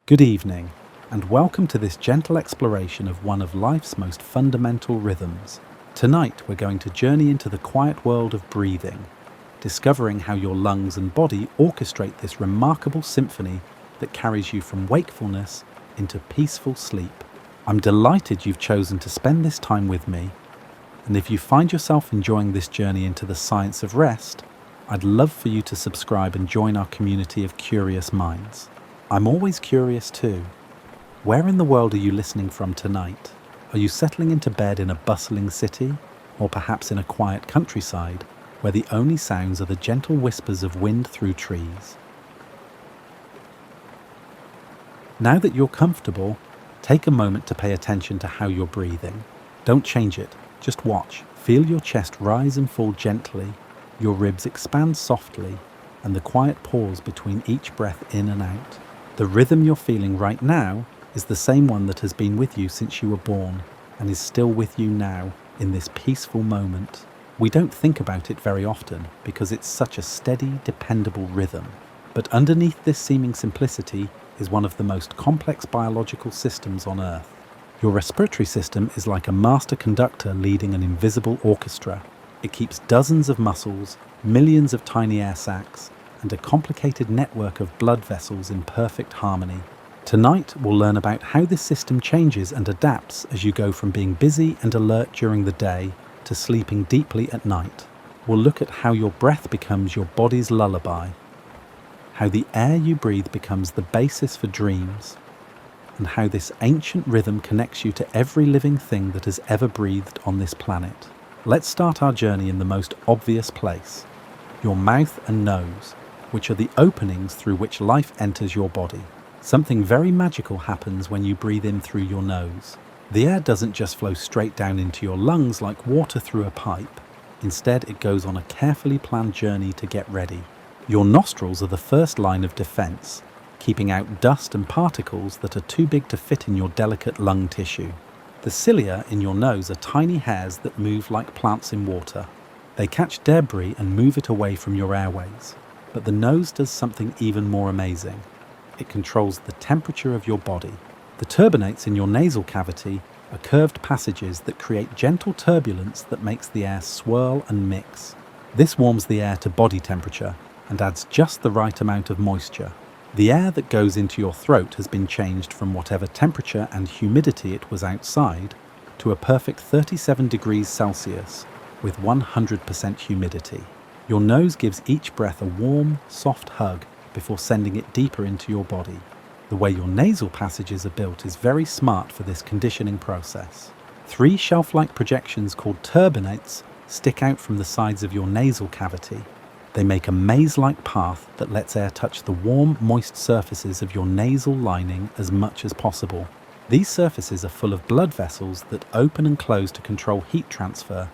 Good evening, and welcome to this gentle exploration of one of life's most fundamental rhythms. Tonight, we're going to journey into the quiet world of breathing, discovering how your lungs and body orchestrate this remarkable symphony that carries you from wakefulness into peaceful sleep. I'm delighted you've chosen to spend this time with me, and if you find yourself enjoying this journey into the science of rest, I'd love for you to subscribe and join our community of curious minds. I'm always curious too. Where in the world are you listening from tonight? Are you settling into bed in a bustling city, or perhaps in a quiet countryside where the only sounds are the gentle whispers of wind through trees? Now that you're comfortable, take a moment to pay attention to how you're breathing. Don't change it, just watch. Feel your chest rise and fall gently, your ribs expand softly, and the quiet pause between each breath in and out. The rhythm you're feeling right now is the same one that has been with you since you were born and is still with you now in this peaceful moment. We don't think about it very often because it's such a steady, dependable rhythm. But underneath this seeming simplicity is one of the most complex biological systems on Earth. Your respiratory system is like a master conductor leading an invisible orchestra. It keeps dozens of muscles, millions of tiny air sacs, and a complicated network of blood vessels in perfect harmony. Tonight, we'll learn about how this system changes and adapts as you go from being busy and alert during the day to sleeping deeply at night. We'll look at how your breath becomes your body's lullaby, how the air you breathe becomes the basis for dreams, and how this ancient rhythm connects you to every living thing that has ever breathed on this planet. Let's start our journey in the most obvious place, your mouth and nose, which are the openings through which life enters your body. Something very magical happens when you breathe in through your nose. The air doesn't just flow straight down into your lungs like water through a pipe. Instead, it goes on a carefully planned journey to get ready. Your nostrils are the first line of defense, keeping out dust and particles that are too big to fit in your delicate lung tissue. The cilia in your nose are tiny hairs that move like plants in water. They catch debris and move it away from your airways. But the nose does something even more amazing. It controls the temperature of your body. The turbinates in your nasal cavity are curved passages that create gentle turbulence that makes the air swirl and mix. This warms the air to body temperature and adds just the right amount of moisture. The air that goes into your throat has been changed from whatever temperature and humidity it was outside to a perfect 37 degrees Celsius with 100% humidity. Your nose gives each breath a warm, soft hug before sending it deeper into your body. The way your nasal passages are built is very smart for this conditioning process. 3 shelf-like projections called turbinates stick out from the sides of your nasal cavity. They make a maze-like path that lets air touch the warm, moist surfaces of your nasal lining as much as possible. These surfaces are full of blood vessels that open and close to control heat transfer,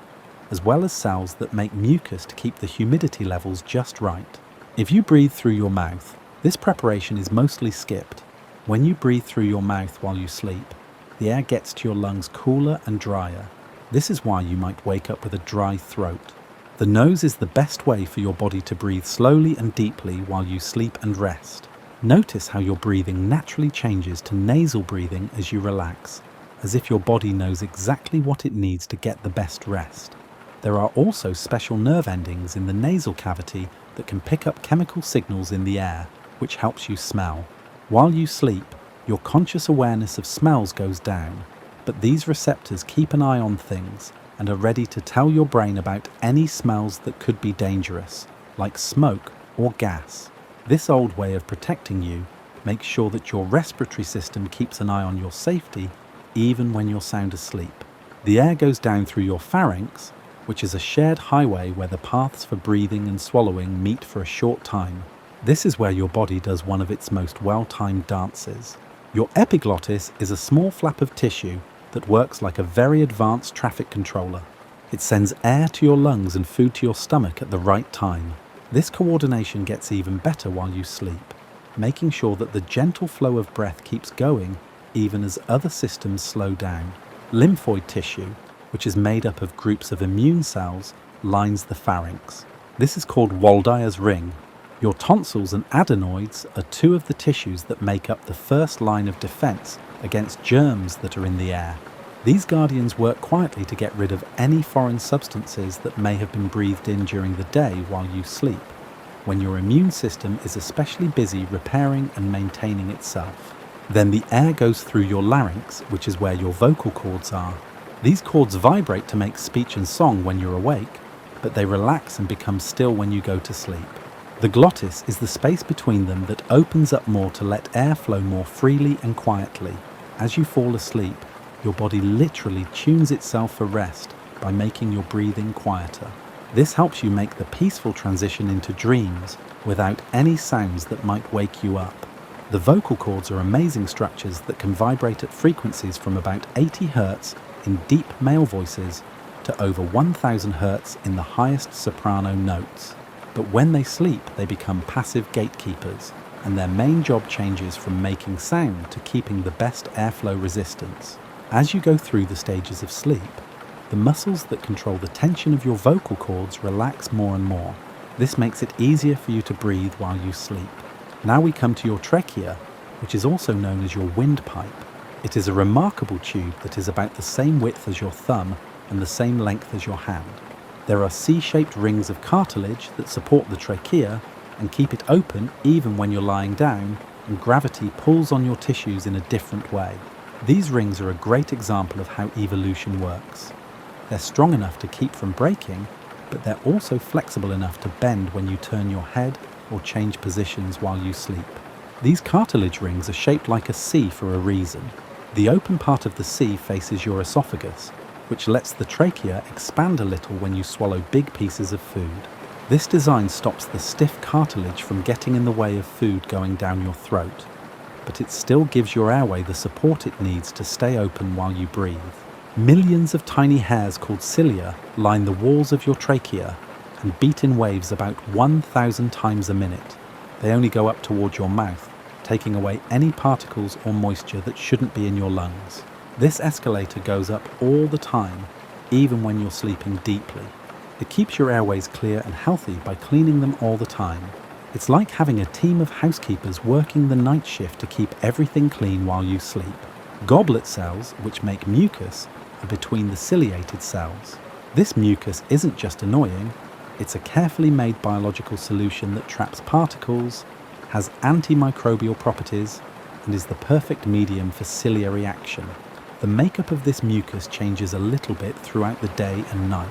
as well as cells that make mucus to keep the humidity levels just right. If you breathe through your mouth, this preparation is mostly skipped. When you breathe through your mouth while you sleep, the air gets to your lungs cooler and drier. This is why you might wake up with a dry throat. The nose is the best way for your body to breathe slowly and deeply while you sleep and rest. Notice how your breathing naturally changes to nasal breathing as you relax, as if your body knows exactly what it needs to get the best rest. There are also special nerve endings in the nasal cavity that can pick up chemical signals in the air, which helps you smell. While you sleep, your conscious awareness of smells goes down, but these receptors keep an eye on things and are ready to tell your brain about any smells that could be dangerous, like smoke or gas. This old way of protecting you makes sure that your respiratory system keeps an eye on your safety even when you're sound asleep. The air goes down through your pharynx, which is a shared highway where the paths for breathing and swallowing meet for a short time. This is where your body does one of its most well-timed dances. Your epiglottis is a small flap of tissue that works like a very advanced traffic controller. It sends air to your lungs and food to your stomach at the right time. This coordination gets even better while you sleep, making sure that the gentle flow of breath keeps going even as other systems slow down. Lymphoid tissue, which is made up of groups of immune cells, lines the pharynx. This is called Waldeyer's ring, Your tonsils and adenoids are two of the tissues that make up the first line of defense against germs that are in the air. These guardians work quietly to get rid of any foreign substances that may have been breathed in during the day while you sleep, when your immune system is especially busy repairing and maintaining itself. Then the air goes through your larynx, which is where your vocal cords are. These cords vibrate to make speech and song when you're awake, but they relax and become still when you go to sleep. The glottis is the space between them that opens up more to let air flow more freely and quietly. As you fall asleep, your body literally tunes itself for rest by making your breathing quieter. This helps you make the peaceful transition into dreams without any sounds that might wake you up. The vocal cords are amazing structures that can vibrate at frequencies from about 80 Hz in deep male voices to over 1000 Hz in the highest soprano notes. But when they sleep, they become passive gatekeepers, and their main job changes from making sound to keeping the best airflow resistance. As you go through the stages of sleep, the muscles that control the tension of your vocal cords relax more and more. This makes it easier for you to breathe while you sleep. Now we come to your trachea, which is also known as your windpipe. It is a remarkable tube that is about the same width as your thumb and the same length as your hand. There are C-shaped rings of cartilage that support the trachea and keep it open even when you're lying down, and gravity pulls on your tissues in a different way. These rings are a great example of how evolution works. They're strong enough to keep from breaking, but they're also flexible enough to bend when you turn your head or change positions while you sleep. These cartilage rings are shaped like a C for a reason. The open part of the C faces your esophagus, which lets the trachea expand a little when you swallow big pieces of food. This design stops the stiff cartilage from getting in the way of food going down your throat, but it still gives your airway the support it needs to stay open while you breathe. Millions of tiny hairs called cilia line the walls of your trachea and beat in waves about 1,000 times a minute. They only go up towards your mouth, taking away any particles or moisture that shouldn't be in your lungs. This escalator goes up all the time, even when you're sleeping deeply. It keeps your airways clear and healthy by cleaning them all the time. It's like having a team of housekeepers working the night shift to keep everything clean while you sleep. Goblet cells, which make mucus, are between the ciliated cells. This mucus isn't just annoying, it's a carefully made biological solution that traps particles, has antimicrobial properties, and is the perfect medium for ciliary action. The makeup of this mucus changes a little bit throughout the day and night.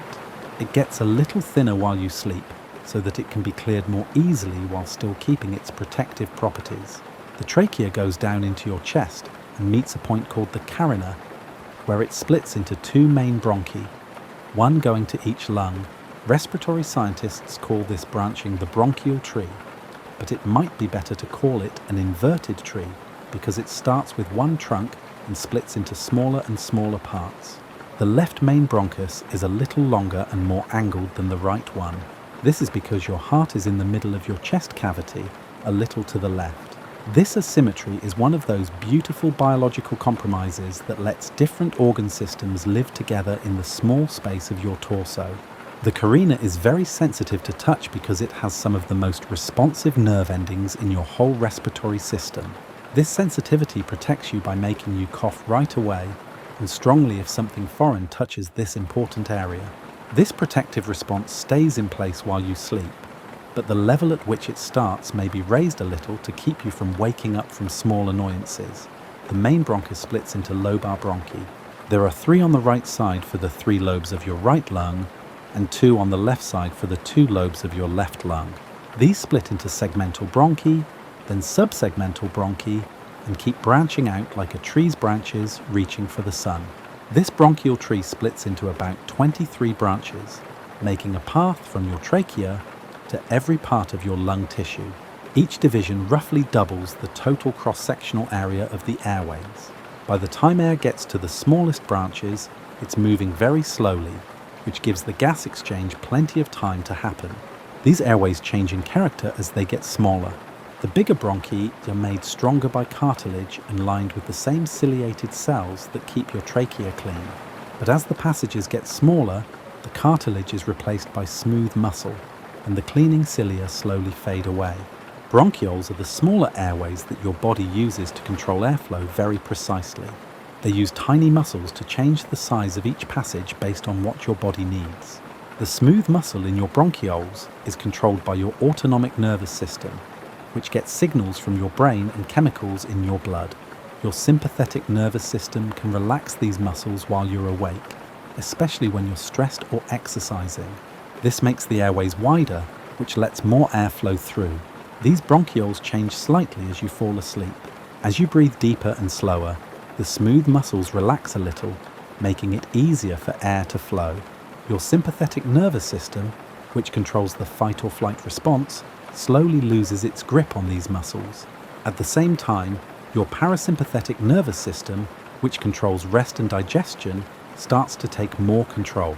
It gets a little thinner while you sleep, so that it can be cleared more easily while still keeping its protective properties. The trachea goes down into your chest and meets a point called the carina, where it splits into two main bronchi, one going to each lung. Respiratory scientists call this branching the bronchial tree, but it might be better to call it an inverted tree because it starts with one trunk and splits into smaller and smaller parts. The left main bronchus is a little longer and more angled than the right one. This is because your heart is in the middle of your chest cavity, a little to the left. This asymmetry is one of those beautiful biological compromises that lets different organ systems live together in the small space of your torso. The carina is very sensitive to touch because it has some of the most responsive nerve endings in your whole respiratory system. This sensitivity protects you by making you cough right away, and strongly if something foreign touches this important area. This protective response stays in place while you sleep, but the level at which it starts may be raised a little to keep you from waking up from small annoyances. The main bronchus splits into lobar bronchi. There are 3 on the right side for the 3 lobes of your right lung, and 2 on the left side for the 2 lobes of your left lung. These split into segmental bronchi, then subsegmental bronchi, and keep branching out like a tree's branches reaching for the sun. This bronchial tree splits into about 23 branches, making a path from your trachea to every part of your lung tissue. Each division roughly doubles the total cross-sectional area of the airways. By the time air gets to the smallest branches, it's moving very slowly, which gives the gas exchange plenty of time to happen. These airways change in character as they get smaller. The bigger bronchi are made stronger by cartilage and lined with the same ciliated cells that keep your trachea clean. But as the passages get smaller, the cartilage is replaced by smooth muscle. and the cleaning cilia slowly fade away. Bronchioles are the smaller airways that your body uses to control airflow very precisely. They use tiny muscles to change the size of each passage based on what your body needs. The smooth muscle in your bronchioles is controlled by your autonomic nervous system, which gets signals from your brain and chemicals in your blood. Your sympathetic nervous system can relax these muscles while you're awake, especially when you're stressed or exercising. This makes the airways wider, which lets more air flow through. These bronchioles change slightly as you fall asleep. As you breathe deeper and slower, the smooth muscles relax a little, making it easier for air to flow. Your sympathetic nervous system, which controls the fight or flight response, slowly loses its grip on these muscles. At the same time, your parasympathetic nervous system, which controls rest and digestion, starts to take more control.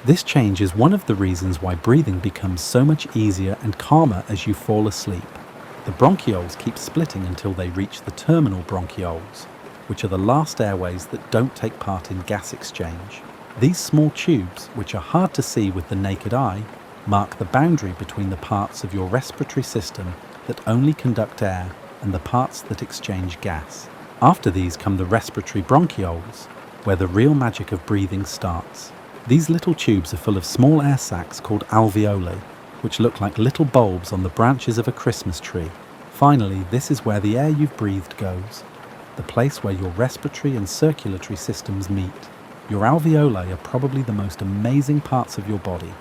This change is one of the reasons why breathing becomes so much easier and calmer as you fall asleep. The bronchioles keep splitting until they reach the terminal bronchioles, which are the last airways that don't take part in gas exchange. These small tubes, which are hard to see with the naked eye, mark the boundary between the parts of your respiratory system that only conduct air and the parts that exchange gas. After these come the respiratory bronchioles, where the real magic of breathing starts. These little tubes are full of small air sacs called alveoli, which look like little bulbs on the branches of a Christmas tree. Finally, this is where the air you've breathed goes, the place where your respiratory and circulatory systems meet. Your alveoli are probably the most amazing parts of your body.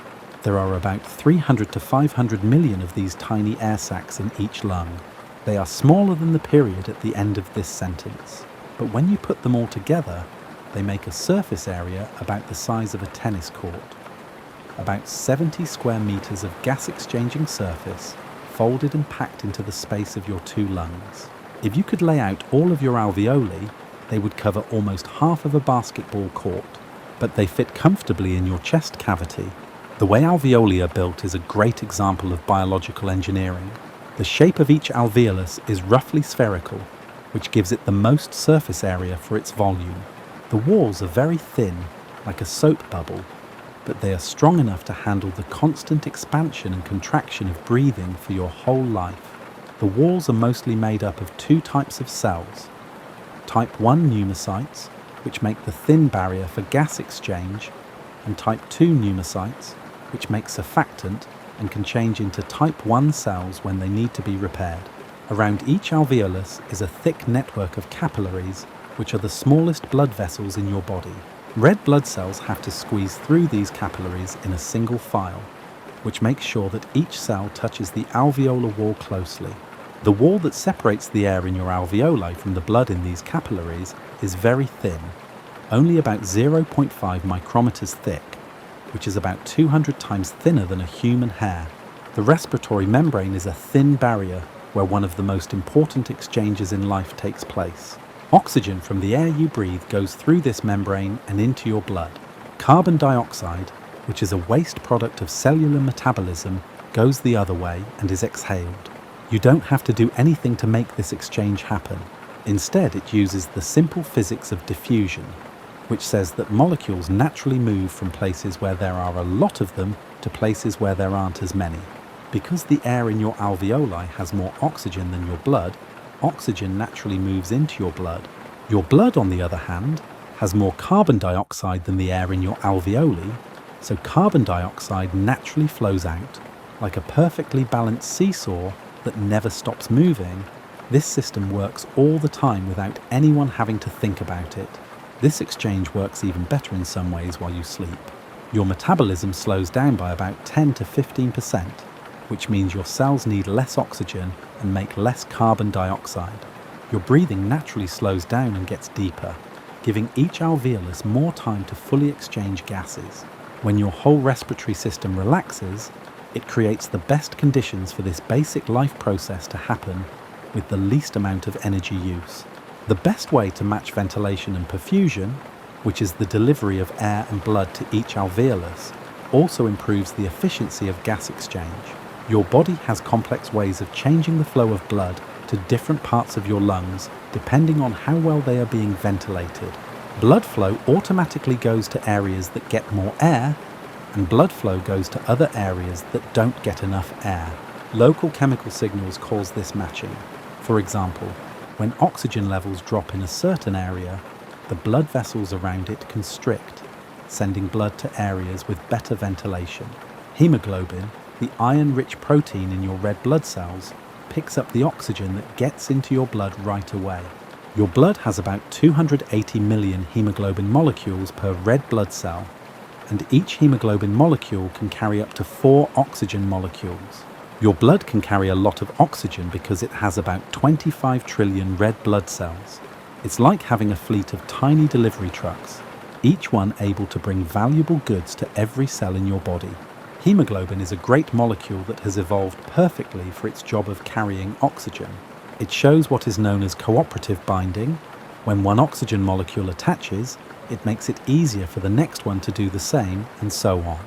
There are about 300 to 500 million of these tiny air sacs in each lung. They are smaller than the period at the end of this sentence, but when you put them all together, they make a surface area about the size of a tennis court. About 70 square meters of gas-exchanging surface, folded and packed into the space of your two lungs. If you could lay out all of your alveoli, they would cover almost half of a basketball court, but they fit comfortably in your chest cavity. The way alveoli are built is a great example of biological engineering. The shape of each alveolus is roughly spherical, which gives it the most surface area for its volume. The walls are very thin, like a soap bubble, but they are strong enough to handle the constant expansion and contraction of breathing for your whole life. The walls are mostly made up of two types of cells. Type 1 pneumocytes, which make the thin barrier for gas exchange, and type 2 pneumocytes, which make surfactant and can change into type 1 cells when they need to be repaired. Around each alveolus is a thick network of capillaries, which are the smallest blood vessels in your body. Red blood cells have to squeeze through these capillaries in a single file, which makes sure that each cell touches the alveolar wall closely. The wall that separates the air in your alveoli from the blood in these capillaries is very thin, only about 0.5 micrometers thick, which is about 200 times thinner than a human hair. The respiratory membrane is a thin barrier where one of the most important exchanges in life takes place. Oxygen from the air you breathe goes through this membrane and into your blood. Carbon dioxide, which is a waste product of cellular metabolism, goes the other way and is exhaled. You don't have to do anything to make this exchange happen. Instead, it uses the simple physics of diffusion, which says that molecules naturally move from places where there are a lot of them to places where there aren't as many. Because the air in your alveoli has more oxygen than your blood, oxygen naturally moves into your blood. Your blood, on the other hand, has more carbon dioxide than the air in your alveoli, so carbon dioxide naturally flows out. Like a perfectly balanced seesaw that never stops moving, this system works all the time without anyone having to think about it. This exchange works even better in some ways while you sleep. Your metabolism slows down by about 10 to 15%, which means your cells need less oxygen and make less carbon dioxide. Your breathing naturally slows down and gets deeper, giving each alveolus more time to fully exchange gases. When your whole respiratory system relaxes, it creates the best conditions for this basic life process to happen with the least amount of energy use. The best way to match ventilation and perfusion, which is the delivery of air and blood to each alveolus, also improves the efficiency of gas exchange. Your body has complex ways of changing the flow of blood to different parts of your lungs depending on how well they are being ventilated. Blood flow automatically goes to areas that get more air, and blood flow goes to other areas that don't get enough air. Local chemical signals cause this matching. For example, when oxygen levels drop in a certain area, the blood vessels around it constrict, sending blood to areas with better ventilation. Hemoglobin, the iron-rich protein in your red blood cells, picks up the oxygen that gets into your blood right away. Your blood has about 280 million hemoglobin molecules per red blood cell, and each hemoglobin molecule can carry up to 4 oxygen molecules. Your blood can carry a lot of oxygen because it has about 25 trillion red blood cells. It's like having a fleet of tiny delivery trucks, each one able to bring valuable goods to every cell in your body. Hemoglobin is a great molecule that has evolved perfectly for its job of carrying oxygen. It shows what is known as cooperative binding. When one oxygen molecule attaches, it makes it easier for the next one to do the same, and so on.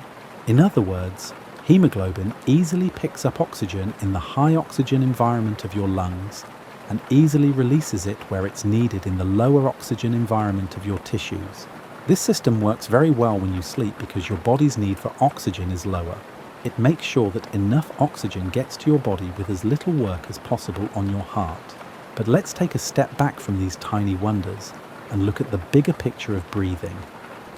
In other words, hemoglobin easily picks up oxygen in the high oxygen environment of your lungs and easily releases it where it's needed in the lower oxygen environment of your tissues. This system works very well when you sleep because your body's need for oxygen is lower. It makes sure that enough oxygen gets to your body with as little work as possible on your heart. But let's take a step back from these tiny wonders and look at the bigger picture of breathing.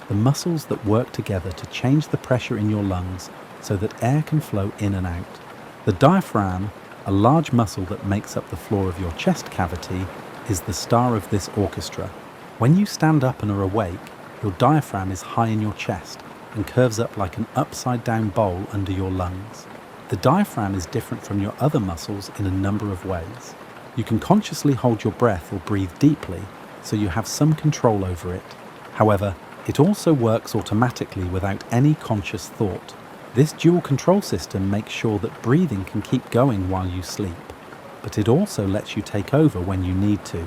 The muscles that work together to change the pressure in your lungs so that air can flow in and out. The diaphragm, a large muscle that makes up the floor of your chest cavity, is the star of this orchestra. When you stand up and are awake, your diaphragm is high in your chest and curves up like an upside-down bowl under your lungs. The diaphragm is different from your other muscles in a number of ways. You can consciously hold your breath or breathe deeply, so you have some control over it. However, it also works automatically without any conscious thought. This dual control system makes sure that breathing can keep going while you sleep, but it also lets you take over when you need to.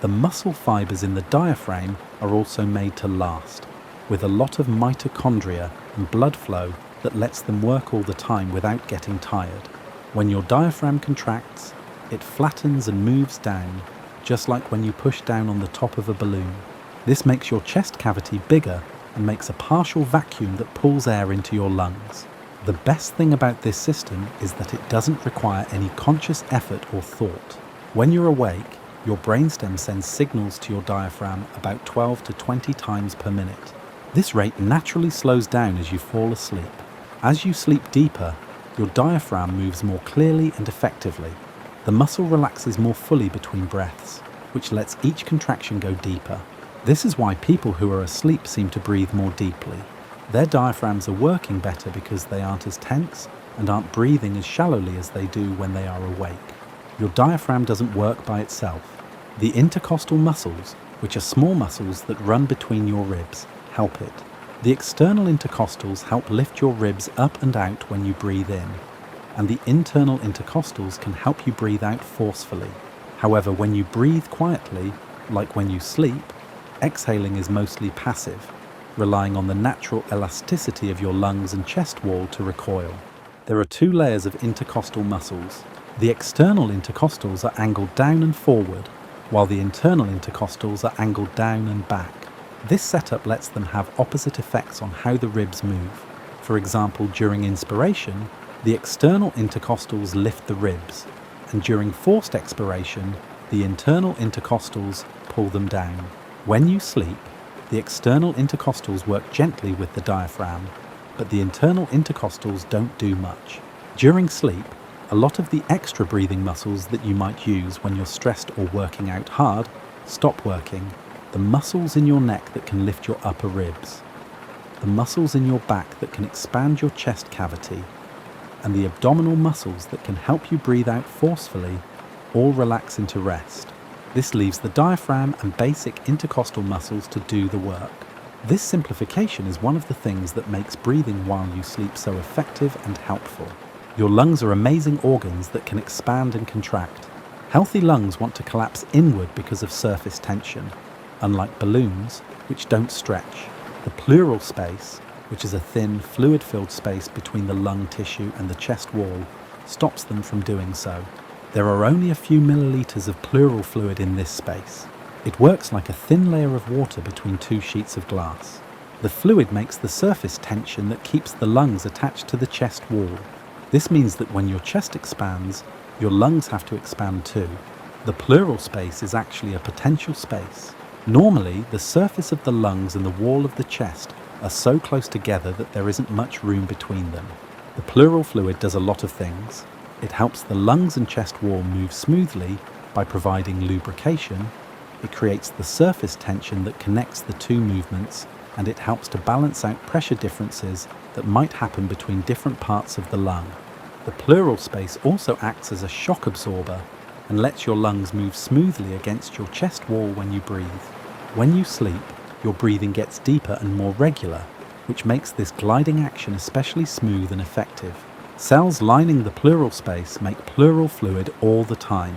The muscle fibers in the diaphragm are also made to last, with a lot of mitochondria and blood flow that lets them work all the time without getting tired. When your diaphragm contracts, it flattens and moves down, just like when you push down on the top of a balloon. This makes your chest cavity bigger and makes a partial vacuum that pulls air into your lungs. The best thing about this system is that it doesn't require any conscious effort or thought. When you're awake, your brainstem sends signals to your diaphragm about 12 to 20 times per minute. This rate naturally slows down as you fall asleep. As you sleep deeper, your diaphragm moves more clearly and effectively. The muscle relaxes more fully between breaths, which lets each contraction go deeper. This is why people who are asleep seem to breathe more deeply. Their diaphragms are working better because they aren't as tense and aren't breathing as shallowly as they do when they are awake. Your diaphragm doesn't work by itself. The intercostal muscles, which are small muscles that run between your ribs, help it. The external intercostals help lift your ribs up and out when you breathe in, and the internal intercostals can help you breathe out forcefully. However, when you breathe quietly, like when you sleep, exhaling is mostly passive, relying on the natural elasticity of your lungs and chest wall to recoil. There are 2 layers of intercostal muscles. The external intercostals are angled down and forward, while the internal intercostals are angled down and back. This setup lets them have opposite effects on how the ribs move. For example, during inspiration, the external intercostals lift the ribs, and during forced expiration, the internal intercostals pull them down. When you sleep, the external intercostals work gently with the diaphragm, but the internal intercostals don't do much. During sleep, a lot of the extra breathing muscles that you might use when you're stressed or working out hard stop working. The muscles in your neck that can lift your upper ribs, the muscles in your back that can expand your chest cavity, and the abdominal muscles that can help you breathe out forcefully all relax into rest. This leaves the diaphragm and basic intercostal muscles to do the work. This simplification is one of the things that makes breathing while you sleep so effective and helpful. Your lungs are amazing organs that can expand and contract. Healthy lungs want to collapse inward because of surface tension, unlike balloons, which don't stretch. The pleural space, which is a thin, fluid-filled space between the lung tissue and the chest wall, stops them from doing so. There are only a few milliliters of pleural fluid in this space. It works like a thin layer of water between 2 sheets of glass. The fluid makes the surface tension that keeps the lungs attached to the chest wall. This means that when your chest expands, your lungs have to expand too. The pleural space is actually a potential space. Normally, the surface of the lungs and the wall of the chest are so close together that there isn't much room between them. The pleural fluid does a lot of things. It helps the lungs and chest wall move smoothly by providing lubrication. It creates the surface tension that connects the two movements, and it helps to balance out pressure differences that might happen between different parts of the lung. The pleural space also acts as a shock absorber and lets your lungs move smoothly against your chest wall when you breathe. When you sleep, your breathing gets deeper and more regular, which makes this gliding action especially smooth and effective. Cells lining the pleural space make pleural fluid all the time,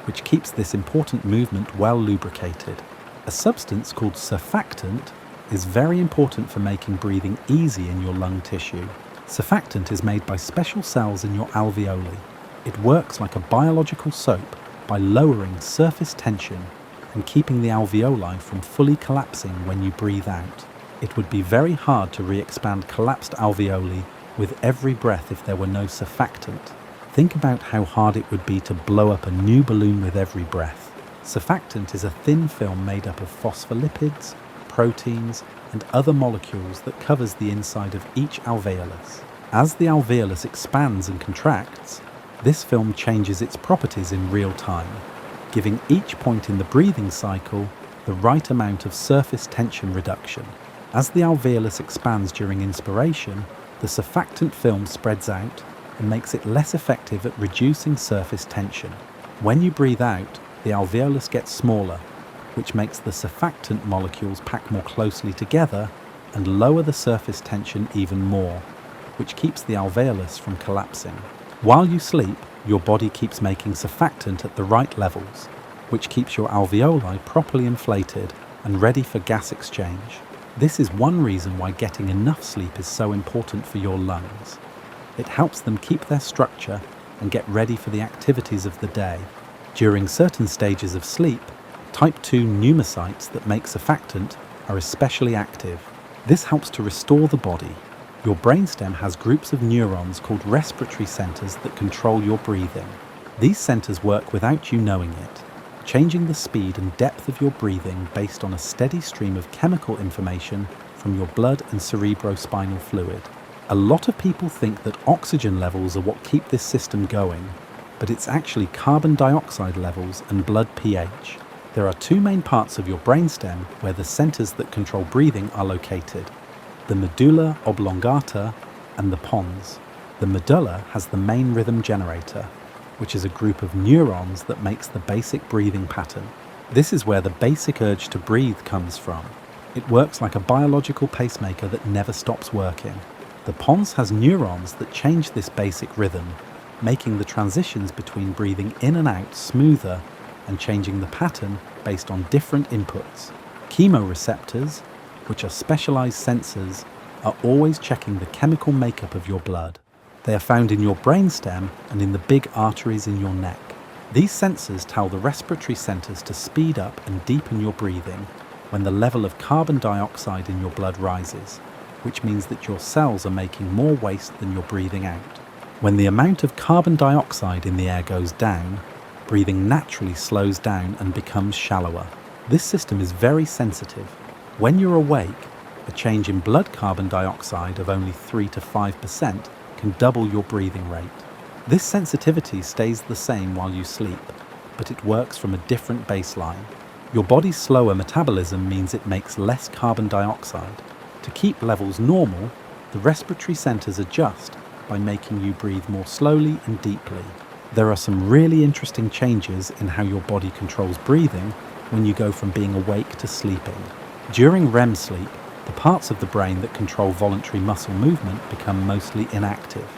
which keeps this important movement well lubricated. A substance called surfactant is very important for making breathing easy in your lung tissue. Surfactant is made by special cells in your alveoli. It works like a biological soap by lowering surface tension and keeping the alveoli from fully collapsing when you breathe out. It would be very hard to re-expand collapsed alveoli with every breath if there were no surfactant. Think about how hard it would be to blow up a new balloon with every breath. Surfactant is a thin film made up of phospholipids, proteins, and other molecules that covers the inside of each alveolus. As the alveolus expands and contracts, this film changes its properties in real time, giving each point in the breathing cycle the right amount of surface tension reduction. As the alveolus expands during inspiration, the surfactant film spreads out and makes it less effective at reducing surface tension. When you breathe out, the alveolus gets smaller, which makes the surfactant molecules pack more closely together and lower the surface tension even more, which keeps the alveolus from collapsing. While you sleep, your body keeps making surfactant at the right levels, which keeps your alveoli properly inflated and ready for gas exchange. This is one reason why getting enough sleep is so important for your lungs. It helps them keep their structure and get ready for the activities of the day. During certain stages of sleep, type 2 pneumocytes that make surfactant are especially active. This helps to restore the body. Your brainstem has groups of neurons called respiratory centers that control your breathing. These centers work without you knowing it, changing the speed and depth of your breathing based on a steady stream of chemical information from your blood and cerebrospinal fluid. A lot of people think that oxygen levels are what keep this system going, but it's actually carbon dioxide levels and blood pH. There are two main parts of your brainstem where the centers that control breathing are located: the medulla oblongata and the pons. The medulla has the main rhythm generator, which is a group of neurons that makes the basic breathing pattern. This is where the basic urge to breathe comes from. It works like a biological pacemaker that never stops working. The pons has neurons that change this basic rhythm, making the transitions between breathing in and out smoother and changing the pattern based on different inputs. Chemoreceptors, which are specialized sensors, are always checking the chemical makeup of your blood. They are found in your brainstem and in the big arteries in your neck. These sensors tell the respiratory centers to speed up and deepen your breathing when the level of carbon dioxide in your blood rises, which means that your cells are making more waste than you're breathing out. When the amount of carbon dioxide in the air goes down, breathing naturally slows down and becomes shallower. This system is very sensitive. When you're awake, a change in blood carbon dioxide of only 3 to 5% can double your breathing rate. This sensitivity stays the same while you sleep, but it works from a different baseline. Your body's slower metabolism means it makes less carbon dioxide. To keep levels normal, the respiratory centers adjust by making you breathe more slowly and deeply. There are some really interesting changes in how your body controls breathing when you go from being awake to sleeping. During REM sleep, the parts of the brain that control voluntary muscle movement become mostly inactive.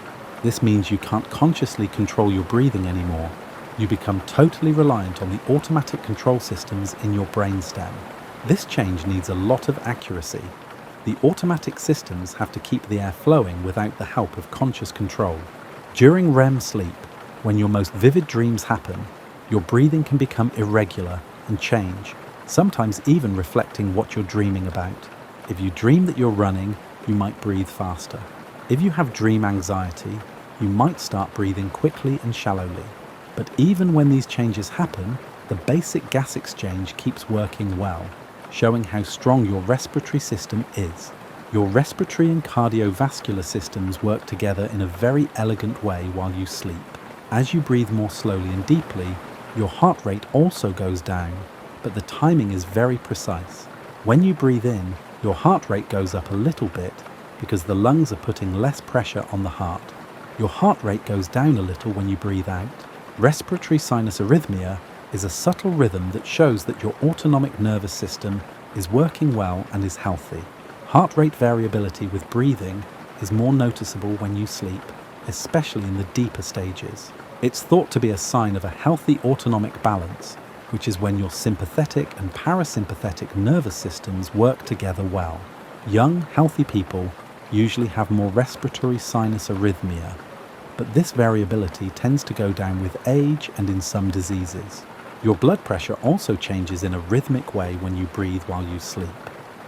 This means you can't consciously control your breathing anymore. You become totally reliant on the automatic control systems in your brainstem. This change needs a lot of accuracy. The automatic systems have to keep the air flowing without the help of conscious control. During REM sleep, when your most vivid dreams happen, your breathing can become irregular and change, sometimes even reflecting what you're dreaming about. If you dream that you're running, you might breathe faster. If you have dream anxiety, you might start breathing quickly and shallowly. But even when these changes happen, the basic gas exchange keeps working well, showing how strong your respiratory system is. Your respiratory and cardiovascular systems work together in a very elegant way while you sleep. As you breathe more slowly and deeply, your heart rate also goes down, but the timing is very precise. When you breathe in, your heart rate goes up a little bit because the lungs are putting less pressure on the heart. Your heart rate goes down a little when you breathe out. Respiratory sinus arrhythmia is a subtle rhythm that shows that your autonomic nervous system is working well and is healthy. Heart rate variability with breathing is more noticeable when you sleep, especially in the deeper stages. It's thought to be a sign of a healthy autonomic balance, which is when your sympathetic and parasympathetic nervous systems work together well. Young, healthy people usually have more respiratory sinus arrhythmia, but this variability tends to go down with age and in some diseases. Your blood pressure also changes in a rhythmic way when you breathe while you sleep.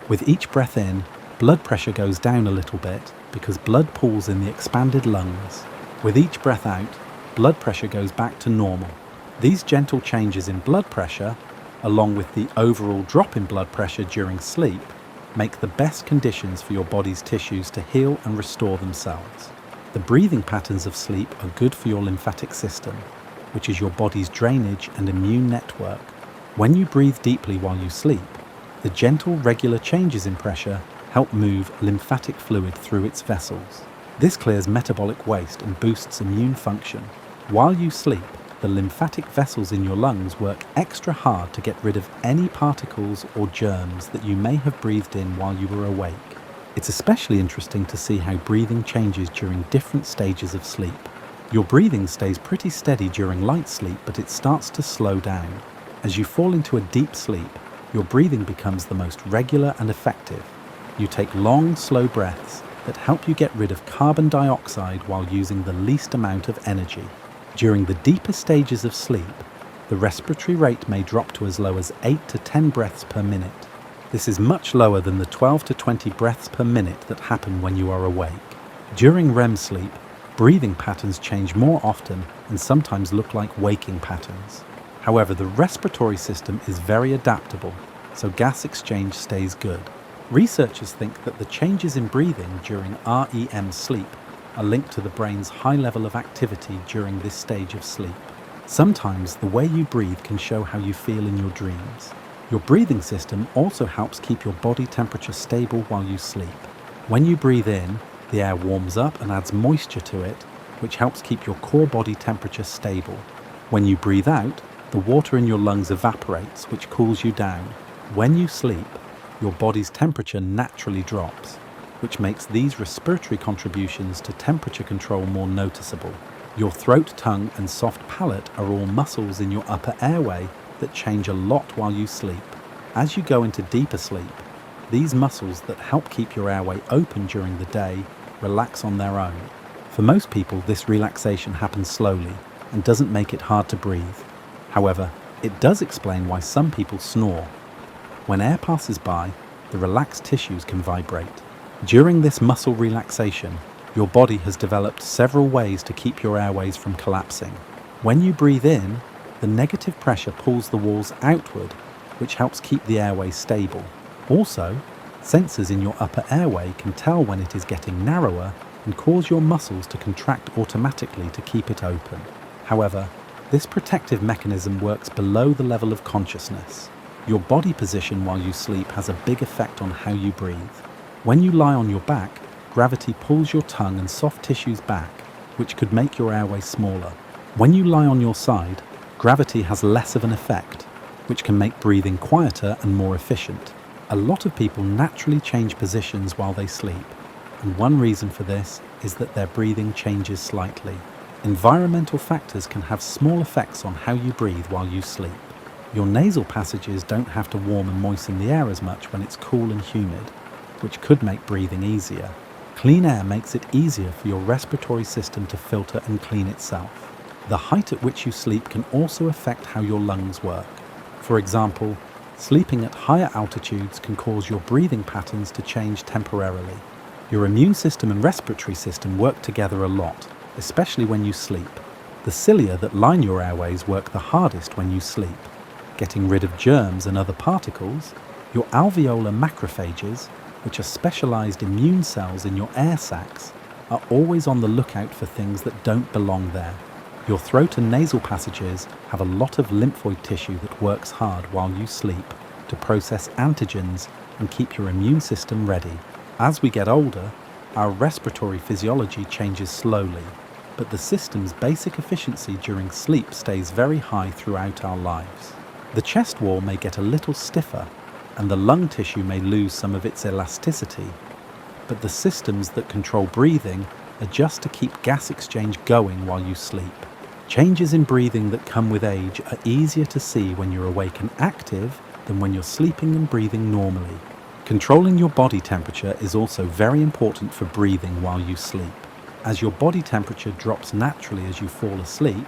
With each breath in, blood pressure goes down a little bit because blood pools in the expanded lungs. With each breath out, blood pressure goes back to normal. These gentle changes in blood pressure, along with the overall drop in blood pressure during sleep, make the best conditions for your body's tissues to heal and restore themselves. The breathing patterns of sleep are good for your lymphatic system, which is your body's drainage and immune network. When you breathe deeply while you sleep, the gentle, regular changes in pressure help move lymphatic fluid through its vessels. This clears metabolic waste and boosts immune function. While you sleep, the lymphatic vessels in your lungs work extra hard to get rid of any particles or germs that you may have breathed in while you were awake. It's especially interesting to see how breathing changes during different stages of sleep. Your breathing stays pretty steady during light sleep, but it starts to slow down. As you fall into a deep sleep, your breathing becomes the most regular and effective. You take long, slow breaths that help you get rid of carbon dioxide while using the least amount of energy. During the deeper stages of sleep, the respiratory rate may drop to as low as 8 to 10 breaths per minute. This is much lower than the 12 to 20 breaths per minute that happen when you are awake. During REM sleep, breathing patterns change more often and sometimes look like waking patterns. However, the respiratory system is very adaptable, so gas exchange stays good. Researchers think that the changes in breathing during REM sleep are linked to the brain's high level of activity during this stage of sleep. Sometimes the way you breathe can show how you feel in your dreams. Your breathing system also helps keep your body temperature stable while you sleep. When you breathe in, the air warms up and adds moisture to it, which helps keep your core body temperature stable. When you breathe out, the water in your lungs evaporates, which cools you down. When you sleep, your body's temperature naturally drops, which makes these respiratory contributions to temperature control more noticeable. Your throat, tongue, and soft palate are all muscles in your upper airway that change a lot while you sleep. As you go into deeper sleep, these muscles that help keep your airway open during the day relax on their own. For most people, this relaxation happens slowly and doesn't make it hard to breathe. However, it does explain why some people snore. When air passes by, the relaxed tissues can vibrate. During this muscle relaxation, your body has developed several ways to keep your airways from collapsing. When you breathe in, the negative pressure pulls the walls outward, which helps keep the airway stable. Also, sensors in your upper airway can tell when it is getting narrower and cause your muscles to contract automatically to keep it open. However, this protective mechanism works below the level of consciousness. Your body position while you sleep has a big effect on how you breathe. When you lie on your back, gravity pulls your tongue and soft tissues back, which could make your airway smaller. When you lie on your side, gravity has less of an effect, which can make breathing quieter and more efficient. A lot of people naturally change positions while they sleep, and one reason for this is that their breathing changes slightly. Environmental factors can have small effects on how you breathe while you sleep. Your nasal passages don't have to warm and moisten the air as much when it's cool and humid, which could make breathing easier. Clean air makes it easier for your respiratory system to filter and clean itself. The height at which you sleep can also affect how your lungs work. For example, Sleeping at higher altitudes can cause your breathing patterns to change temporarily. Your immune system and respiratory system work together a lot, especially when you sleep. The cilia that line your airways work the hardest when you sleep, getting rid of germs and other particles. Your alveolar macrophages, which are specialized immune cells in your air sacs, are always on the lookout for things that don't belong there. Your throat and nasal passages have a lot of lymphoid tissue that works hard while you sleep to process antigens and keep your immune system ready. As we get older, our respiratory physiology changes slowly, but the system's basic efficiency during sleep stays very high throughout our lives. The chest wall may get a little stiffer, and the lung tissue may lose some of its elasticity, but the systems that control breathing adjust to keep gas exchange going while you sleep. Changes in breathing that come with age are easier to see when you're awake and active than when you're sleeping and breathing normally. Controlling your body temperature is also very important for breathing while you sleep. As your body temperature drops naturally as you fall asleep,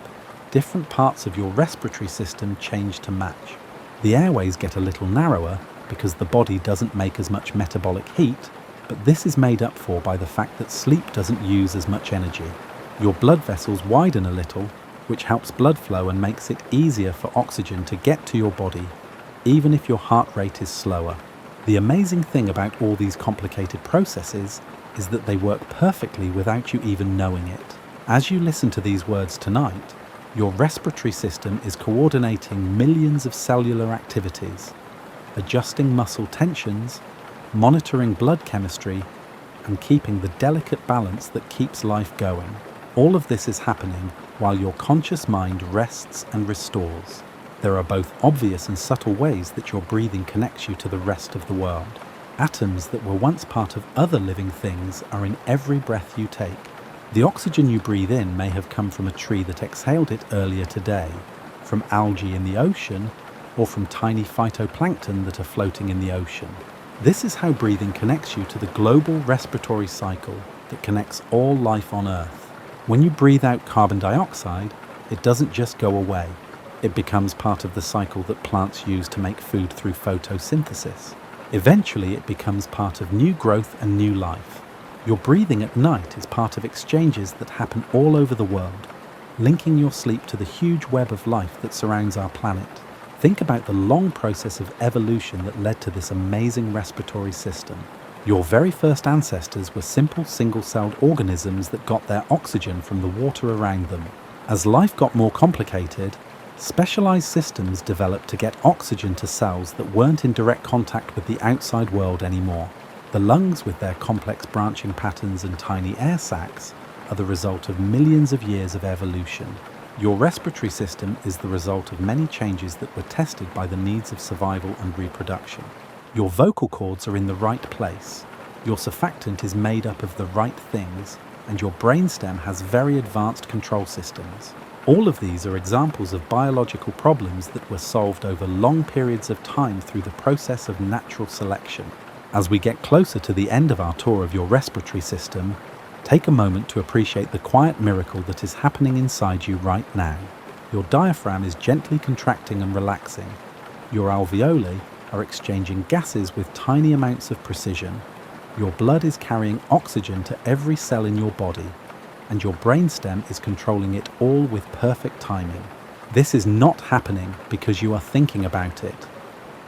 different parts of your respiratory system change to match. The airways get a little narrower because the body doesn't make as much metabolic heat, but this is made up for by the fact that sleep doesn't use as much energy. Your blood vessels widen a little, which helps blood flow and makes it easier for oxygen to get to your body, even if your heart rate is slower. The amazing thing about all these complicated processes is that they work perfectly without you even knowing it. As you listen to these words tonight, your respiratory system is coordinating millions of cellular activities, adjusting muscle tensions, monitoring blood chemistry, and keeping the delicate balance that keeps life going. All of this is happening while your conscious mind rests and restores. There are both obvious and subtle ways that your breathing connects you to the rest of the world. Atoms that were once part of other living things are in every breath you take. The oxygen you breathe in may have come from a tree that exhaled it earlier today, from algae in the ocean, or from tiny phytoplankton that are floating in the ocean. This is how breathing connects you to the global respiratory cycle that connects all life on Earth. When you breathe out carbon dioxide, it doesn't just go away. It becomes part of the cycle that plants use to make food through photosynthesis. Eventually, it becomes part of new growth and new life. Your breathing at night is part of exchanges that happen all over the world, linking your sleep to the huge web of life that surrounds our planet. Think about the long process of evolution that led to this amazing respiratory system. Your very first ancestors were simple single-celled organisms that got their oxygen from the water around them. As life got more complicated, specialized systems developed to get oxygen to cells that weren't in direct contact with the outside world anymore. The lungs, with their complex branching patterns and tiny air sacs, are the result of millions of years of evolution. Your respiratory system is the result of many changes that were tested by the needs of survival and reproduction. Your vocal cords are in the right place, your surfactant is made up of the right things, and your brainstem has very advanced control systems. All of these are examples of biological problems that were solved over long periods of time through the process of natural selection. As we get closer to the end of our tour of your respiratory system, take a moment to appreciate the quiet miracle that is happening inside you right now. Your diaphragm is gently contracting and relaxing. Your alveoli are exchanging gases with tiny amounts of precision. Your blood is carrying oxygen to every cell in your body, and your brainstem is controlling it all with perfect timing. This is not happening because you are thinking about it.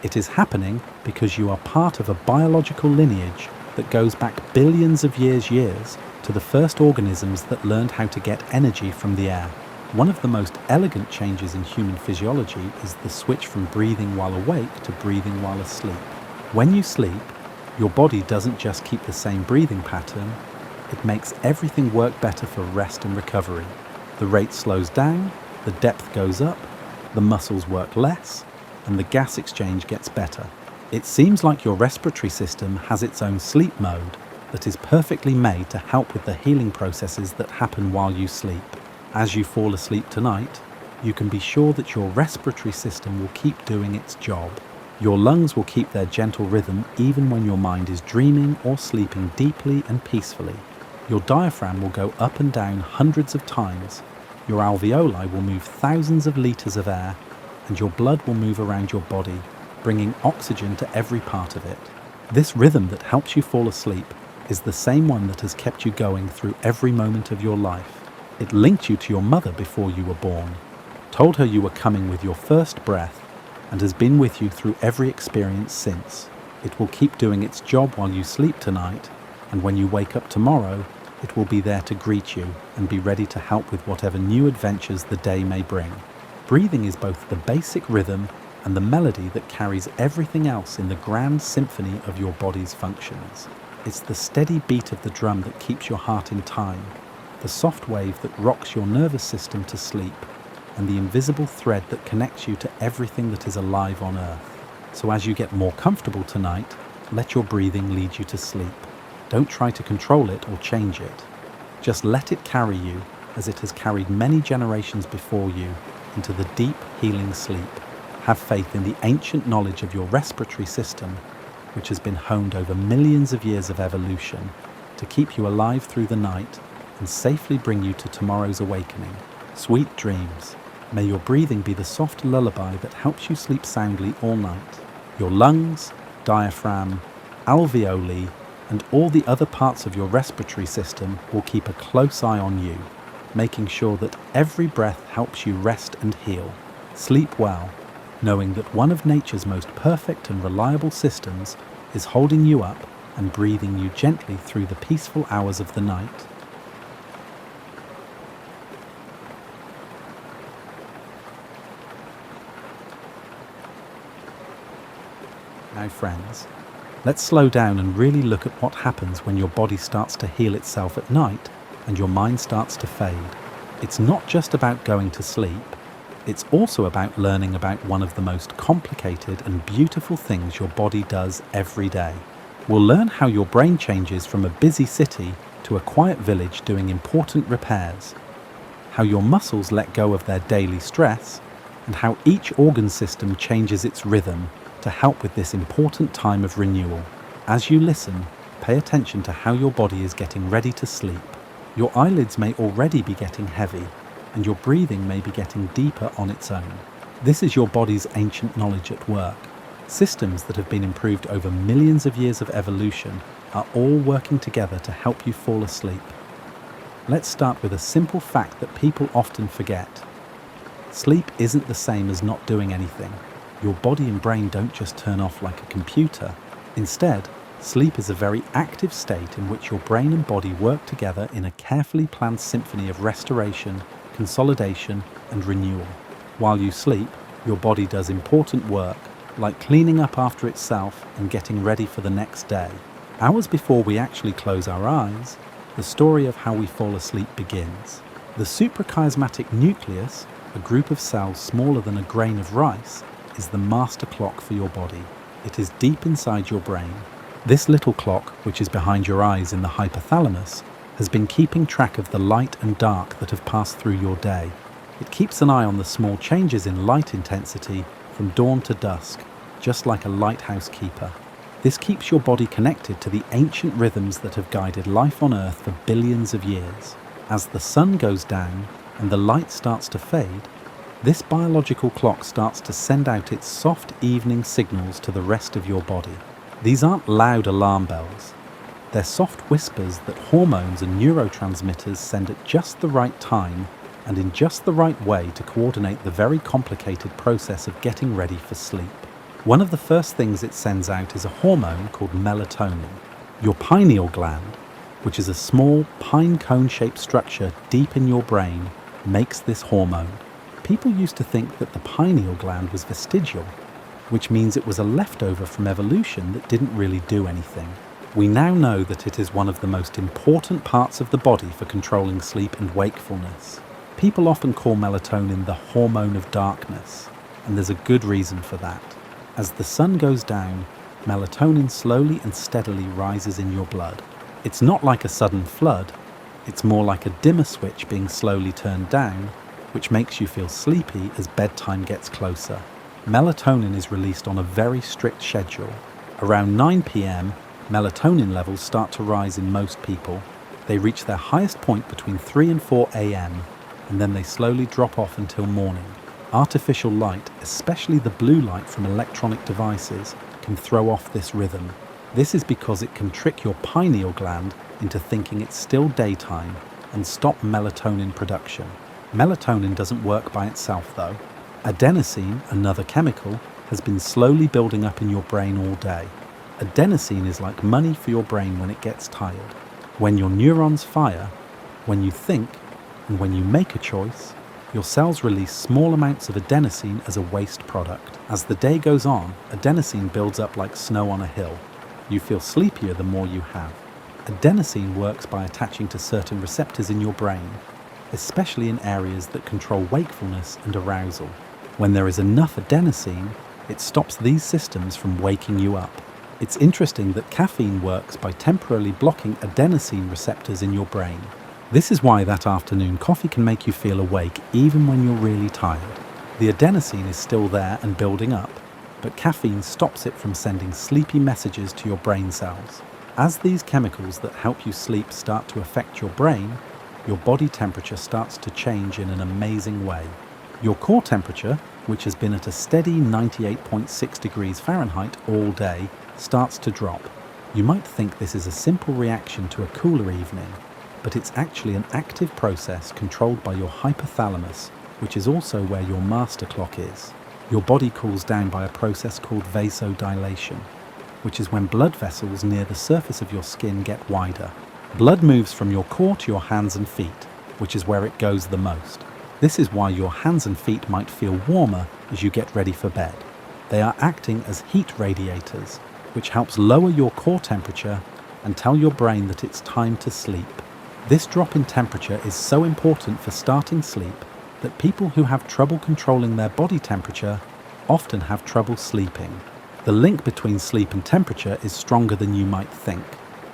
It is happening because you are part of a biological lineage that goes back billions of years to the first organisms that learned how to get energy from the air. One of the most elegant changes in human physiology is the switch from breathing while awake to breathing while asleep. When you sleep, your body doesn't just keep the same breathing pattern, it makes everything work better for rest and recovery. The rate slows down, the depth goes up, the muscles work less, and the gas exchange gets better. It seems like your respiratory system has its own sleep mode that is perfectly made to help with the healing processes that happen while you sleep. As you fall asleep tonight, you can be sure that your respiratory system will keep doing its job. Your lungs will keep their gentle rhythm even when your mind is dreaming or sleeping deeply and peacefully. Your diaphragm will go up and down hundreds of times. Your alveoli will move thousands of liters of air, and your blood will move around your body, bringing oxygen to every part of it. This rhythm that helps you fall asleep is the same one that has kept you going through every moment of your life. It linked you to your mother before you were born, told her you were coming with your first breath, and has been with you through every experience since. It will keep doing its job while you sleep tonight, and when you wake up tomorrow, it will be there to greet you and be ready to help with whatever new adventures the day may bring. Breathing is both the basic rhythm and the melody that carries everything else in the grand symphony of your body's functions. It's the steady beat of the drum that keeps your heart in time, the soft wave that rocks your nervous system to sleep, and the invisible thread that connects you to everything that is alive on Earth. So as you get more comfortable tonight, let your breathing lead you to sleep. Don't try to control it or change it. Just let it carry you, as it has carried many generations before you, into the deep, healing sleep. Have faith in the ancient knowledge of your respiratory system, which has been honed over millions of years of evolution, to keep you alive through the night and safely bring you to tomorrow's awakening. Sweet dreams. May your breathing be the soft lullaby that helps you sleep soundly all night. Your lungs, diaphragm, alveoli, and all the other parts of your respiratory system will keep a close eye on you, making sure that every breath helps you rest and heal. Sleep well, knowing that one of nature's most perfect and reliable systems is holding you up and breathing you gently through the peaceful hours of the night. Now friends, let's slow down and really look at what happens when your body starts to heal itself at night and your mind starts to fade. It's not just about going to sleep, it's also about learning about one of the most complicated and beautiful things your body does every day. We'll learn how your brain changes from a busy city to a quiet village doing important repairs, how your muscles let go of their daily stress, and how each organ system changes its rhythm to help with this important time of renewal. As you listen, pay attention to how your body is getting ready to sleep. Your eyelids may already be getting heavy, and your breathing may be getting deeper on its own. This is your body's ancient knowledge at work. Systems that have been improved over millions of years of evolution are all working together to help you fall asleep. Let's start with a simple fact that people often forget. Sleep isn't the same as not doing anything. Your body and brain don't just turn off like a computer. Instead, sleep is a very active state in which your brain and body work together in a carefully planned symphony of restoration, consolidation, and renewal. While you sleep, your body does important work, like cleaning up after itself and getting ready for the next day. Hours before we actually close our eyes, the story of how we fall asleep begins. The suprachiasmatic nucleus, a group of cells smaller than a grain of rice, is the master clock for your body. It is deep inside your brain. This little clock, which is behind your eyes in the hypothalamus, has been keeping track of the light and dark that have passed through your day. It keeps an eye on the small changes in light intensity from dawn to dusk, just like a lighthouse keeper. This keeps your body connected to the ancient rhythms that have guided life on Earth for billions of years. As the sun goes down and the light starts to fade, this biological clock starts to send out its soft evening signals to the rest of your body. These aren't loud alarm bells. They're soft whispers that hormones and neurotransmitters send at just the right time and in just the right way to coordinate the very complicated process of getting ready for sleep. One of the first things it sends out is a hormone called melatonin. Your pineal gland, which is a small pine cone-shaped structure deep in your brain, makes this hormone. People used to think that the pineal gland was vestigial, which means it was a leftover from evolution that didn't really do anything. We now know that it is one of the most important parts of the body for controlling sleep and wakefulness. People often call melatonin the hormone of darkness, and there's a good reason for that. As the sun goes down, melatonin slowly and steadily rises in your blood. It's not like a sudden flood, it's more like a dimmer switch being slowly turned down, which makes you feel sleepy as bedtime gets closer. Melatonin is released on a very strict schedule. Around 9 p.m, melatonin levels start to rise in most people. They reach their highest point between 3 and 4 a.m, and then they slowly drop off until morning. Artificial light, especially the blue light from electronic devices, can throw off this rhythm. This is because it can trick your pineal gland into thinking it's still daytime and stop melatonin production. Melatonin doesn't work by itself though. Adenosine, another chemical, has been slowly building up in your brain all day. Adenosine is like money for your brain when it gets tired. When your neurons fire, when you think, and when you make a choice, your cells release small amounts of adenosine as a waste product. As the day goes on, adenosine builds up like snow on a hill. You feel sleepier the more you have. Adenosine works by attaching to certain receptors in your brain, especially in areas that control wakefulness and arousal. When there is enough adenosine, it stops these systems from waking you up. It's interesting that caffeine works by temporarily blocking adenosine receptors in your brain. This is why that afternoon coffee can make you feel awake even when you're really tired. The adenosine is still there and building up, but caffeine stops it from sending sleepy messages to your brain cells. As these chemicals that help you sleep start to affect your brain, your body temperature starts to change in an amazing way. Your core temperature, which has been at a steady 98.6 degrees Fahrenheit all day, starts to drop. You might think this is a simple reaction to a cooler evening, but it's actually an active process controlled by your hypothalamus, which is also where your master clock is. Your body cools down by a process called vasodilation, which is when blood vessels near the surface of your skin get wider. Blood moves from your core to your hands and feet, which is where it goes the most. This is why your hands and feet might feel warmer as you get ready for bed. They are acting as heat radiators, which helps lower your core temperature and tell your brain that it's time to sleep. This drop in temperature is so important for starting sleep that people who have trouble controlling their body temperature often have trouble sleeping. The link between sleep and temperature is stronger than you might think.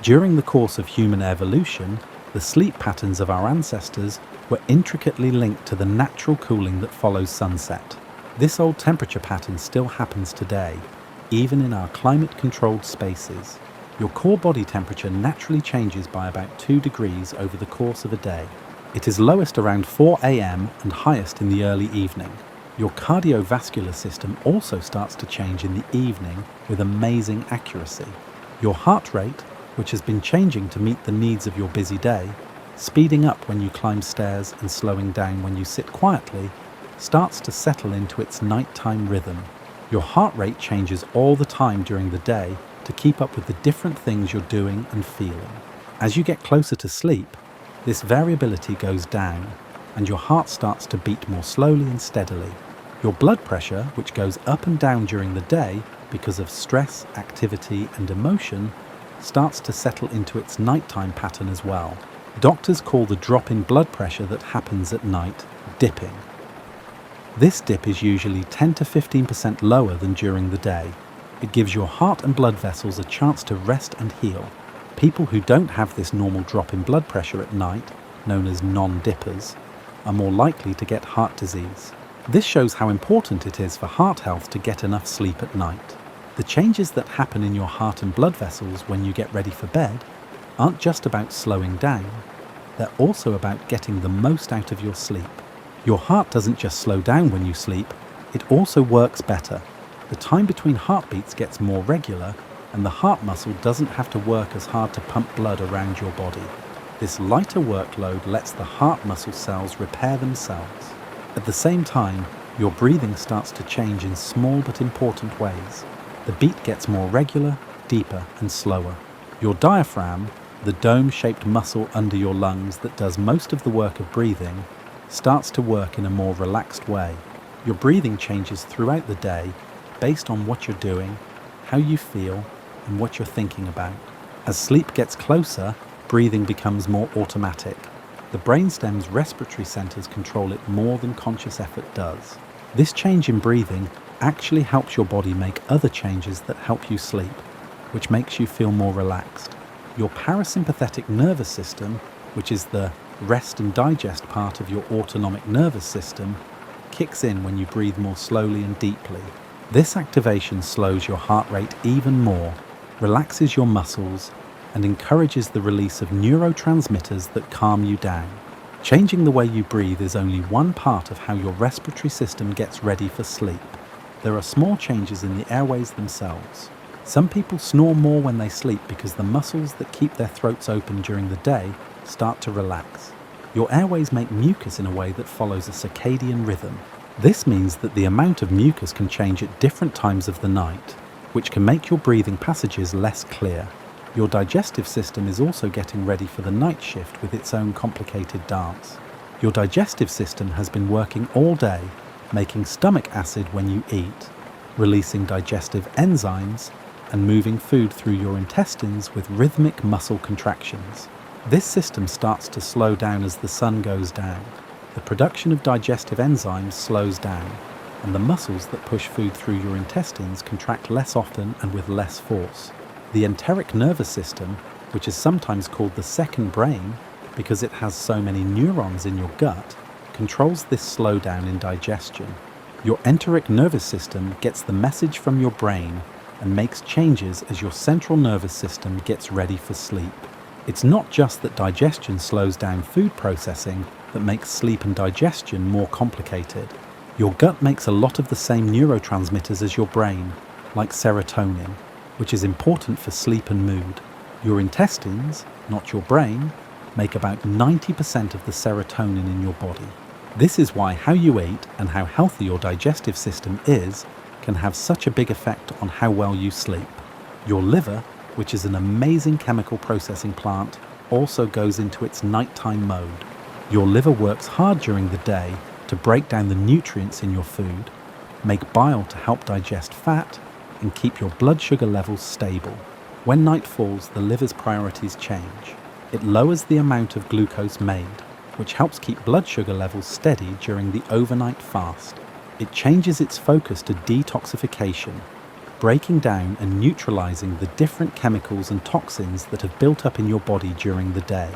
During the course of human evolution, the sleep patterns of our ancestors were intricately linked to the natural cooling that follows sunset. This old temperature pattern still happens today, even in our climate-controlled spaces. Your core body temperature naturally changes by about 2 degrees over the course of a day. It is lowest around 4 a.m. and highest in the early evening. Your cardiovascular system also starts to change in the evening with amazing accuracy. Your heart rate, which has been changing to meet the needs of your busy day, speeding up when you climb stairs and slowing down when you sit quietly, starts to settle into its nighttime rhythm. Your heart rate changes all the time during the day to keep up with the different things you're doing and feeling. As you get closer to sleep, this variability goes down and your heart starts to beat more slowly and steadily. Your blood pressure, which goes up and down during the day because of stress, activity and emotion, starts to settle into its nighttime pattern as well. Doctors call the drop in blood pressure that happens at night dipping. This dip is usually 10 to 15% lower than during the day. It gives your heart and blood vessels a chance to rest and heal. People who don't have this normal drop in blood pressure at night, known as non-dippers, are more likely to get heart disease. This shows how important it is for heart health to get enough sleep at night. The changes that happen in your heart and blood vessels when you get ready for bed aren't just about slowing down, they're also about getting the most out of your sleep. Your heart doesn't just slow down when you sleep, it also works better. The time between heartbeats gets more regular, and the heart muscle doesn't have to work as hard to pump blood around your body. This lighter workload lets the heart muscle cells repair themselves. At the same time, your breathing starts to change in small but important ways. The beat gets more regular, deeper, and slower. Your diaphragm, the dome-shaped muscle under your lungs that does most of the work of breathing, starts to work in a more relaxed way. Your breathing changes throughout the day based on what you're doing, how you feel, and what you're thinking about. As sleep gets closer, breathing becomes more automatic. The brainstem's respiratory centers control it more than conscious effort does. This change in breathing actually helps your body make other changes that help you sleep, which makes you feel more relaxed. Your parasympathetic nervous system, which is the rest and digest part of your autonomic nervous system, kicks in when you breathe more slowly and deeply. This activation slows your heart rate even more, relaxes your muscles, and encourages the release of neurotransmitters that calm you down. Changing the way you breathe is only one part of how your respiratory system gets ready for sleep. There are small changes in the airways themselves. Some people snore more when they sleep because the muscles that keep their throats open during the day start to relax. Your airways make mucus in a way that follows a circadian rhythm. This means that the amount of mucus can change at different times of the night, which can make your breathing passages less clear. Your digestive system is also getting ready for the night shift with its own complicated dance. Your digestive system has been working all day, making stomach acid when you eat, releasing digestive enzymes, and moving food through your intestines with rhythmic muscle contractions. This system starts to slow down as the sun goes down. The production of digestive enzymes slows down, and the muscles that push food through your intestines contract less often and with less force. The enteric nervous system, which is sometimes called the second brain because it has so many neurons in your gut, controls this slowdown in digestion. Your enteric nervous system gets the message from your brain and makes changes as your central nervous system gets ready for sleep. It's not just that digestion slows down food processing that makes sleep and digestion more complicated. Your gut makes a lot of the same neurotransmitters as your brain, like serotonin, which is important for sleep and mood. Your intestines, not your brain, make about 90% of the serotonin in your body. This is why how you eat and how healthy your digestive system is can have such a big effect on how well you sleep. Your liver, which is an amazing chemical processing plant, also goes into its nighttime mode. Your liver works hard during the day to break down the nutrients in your food, make bile to help digest fat, and keep your blood sugar levels stable. When night falls, the liver's priorities change. It lowers the amount of glucose made, which helps keep blood sugar levels steady during the overnight fast. It changes its focus to detoxification, breaking down and neutralizing the different chemicals and toxins that have built up in your body during the day.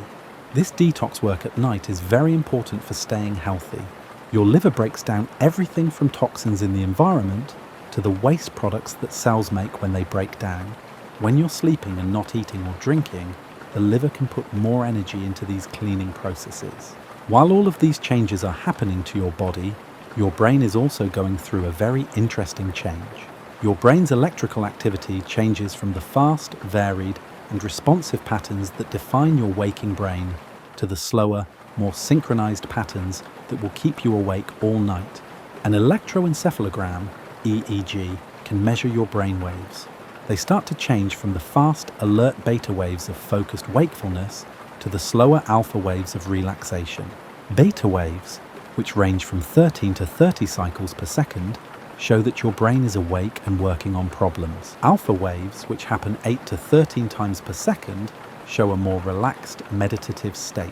This detox work at night is very important for staying healthy. Your liver breaks down everything from toxins in the environment to the waste products that cells make when they break down. When you're sleeping and not eating or drinking, the liver can put more energy into these cleaning processes. While all of these changes are happening to your body, your brain is also going through a very interesting change. Your brain's electrical activity changes from the fast, varied, and responsive patterns that define your waking brain to the slower, more synchronized patterns that will keep you awake all night. An electroencephalogram, EEG, can measure your brain waves. They start to change from the fast, alert beta waves of focused wakefulness to the slower alpha waves of relaxation. Beta waves, which range from 13 to 30 cycles per second, show that your brain is awake and working on problems. Alpha waves, which happen 8 to 13 times per second, show a more relaxed, meditative state.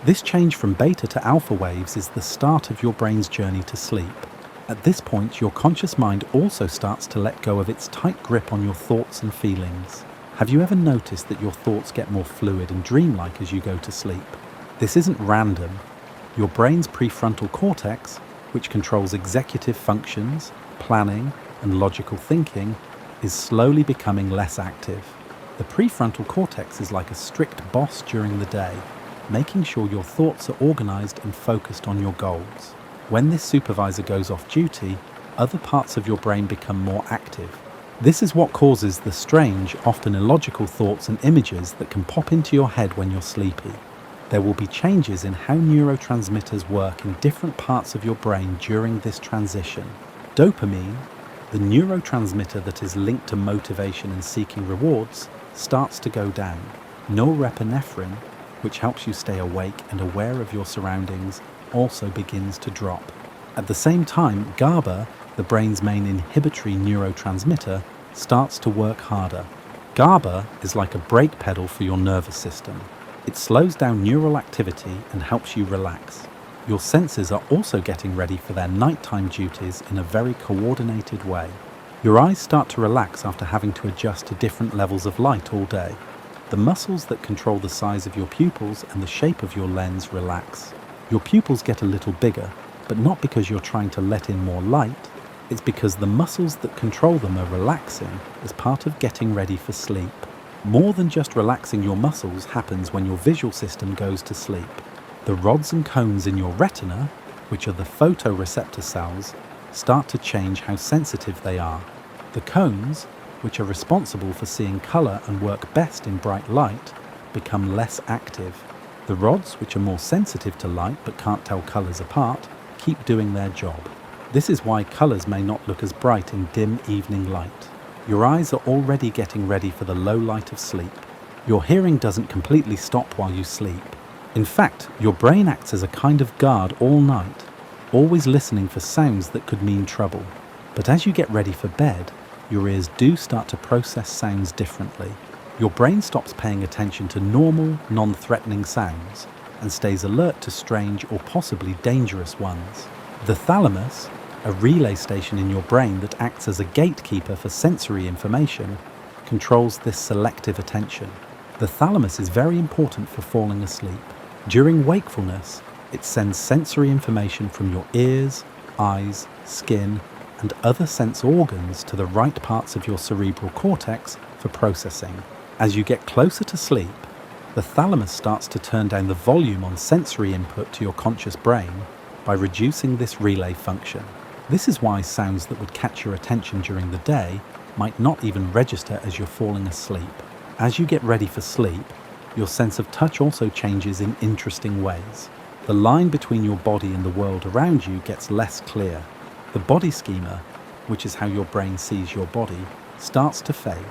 This change from beta to alpha waves is the start of your brain's journey to sleep. At this point, your conscious mind also starts to let go of its tight grip on your thoughts and feelings. Have you ever noticed that your thoughts get more fluid and dreamlike as you go to sleep? This isn't random. Your brain's prefrontal cortex, which controls executive functions, planning, and logical thinking, is slowly becoming less active. The prefrontal cortex is like a strict boss during the day, making sure your thoughts are organized and focused on your goals. When this supervisor goes off duty, other parts of your brain become more active. This is what causes the strange, often illogical thoughts and images that can pop into your head when you're sleepy. There will be changes in how neurotransmitters work in different parts of your brain during this transition. Dopamine, the neurotransmitter that is linked to motivation and seeking rewards, starts to go down. Norepinephrine, which helps you stay awake and aware of your surroundings, also begins to drop. At the same time, GABA, the brain's main inhibitory neurotransmitter, starts to work harder. GABA is like a brake pedal for your nervous system. It slows down neural activity and helps you relax. Your senses are also getting ready for their nighttime duties in a very coordinated way. Your eyes start to relax after having to adjust to different levels of light all day. The muscles that control the size of your pupils and the shape of your lens relax. Your pupils get a little bigger, but not because you're trying to let in more light. It's because the muscles that control them are relaxing as part of getting ready for sleep. More than just relaxing your muscles happens when your visual system goes to sleep. The The rods and cones in your retina, which are the photoreceptor cells, start to change how sensitive they are. The cones, which are responsible for seeing color and work best in bright light, become less active. The rods, which are more sensitive to light but can't tell colors apart, keep doing their job. This is why colors may not look as bright in dim evening light. Your eyes are already getting ready for the low light of sleep. Your hearing doesn't completely stop while you sleep. In fact, your brain acts as a kind of guard all night, always listening for sounds that could mean trouble. But as you get ready for bed, your ears do start to process sounds differently. Your brain stops paying attention to normal, non-threatening sounds and stays alert to strange or possibly dangerous ones. The thalamus, a relay station in your brain that acts as a gatekeeper for sensory information, controls this selective attention. The thalamus is very important for falling asleep. During wakefulness, it sends sensory information from your ears, eyes, skin, and other sense organs to the right parts of your cerebral cortex for processing. As you get closer to sleep, the thalamus starts to turn down the volume on sensory input to your conscious brain by reducing this relay function. This is why sounds that would catch your attention during the day might not even register as you're falling asleep. As you get ready for sleep, your sense of touch also changes in interesting ways. The line between your body and the world around you gets less clear. The body schema, which is how your brain sees your body, starts to fade.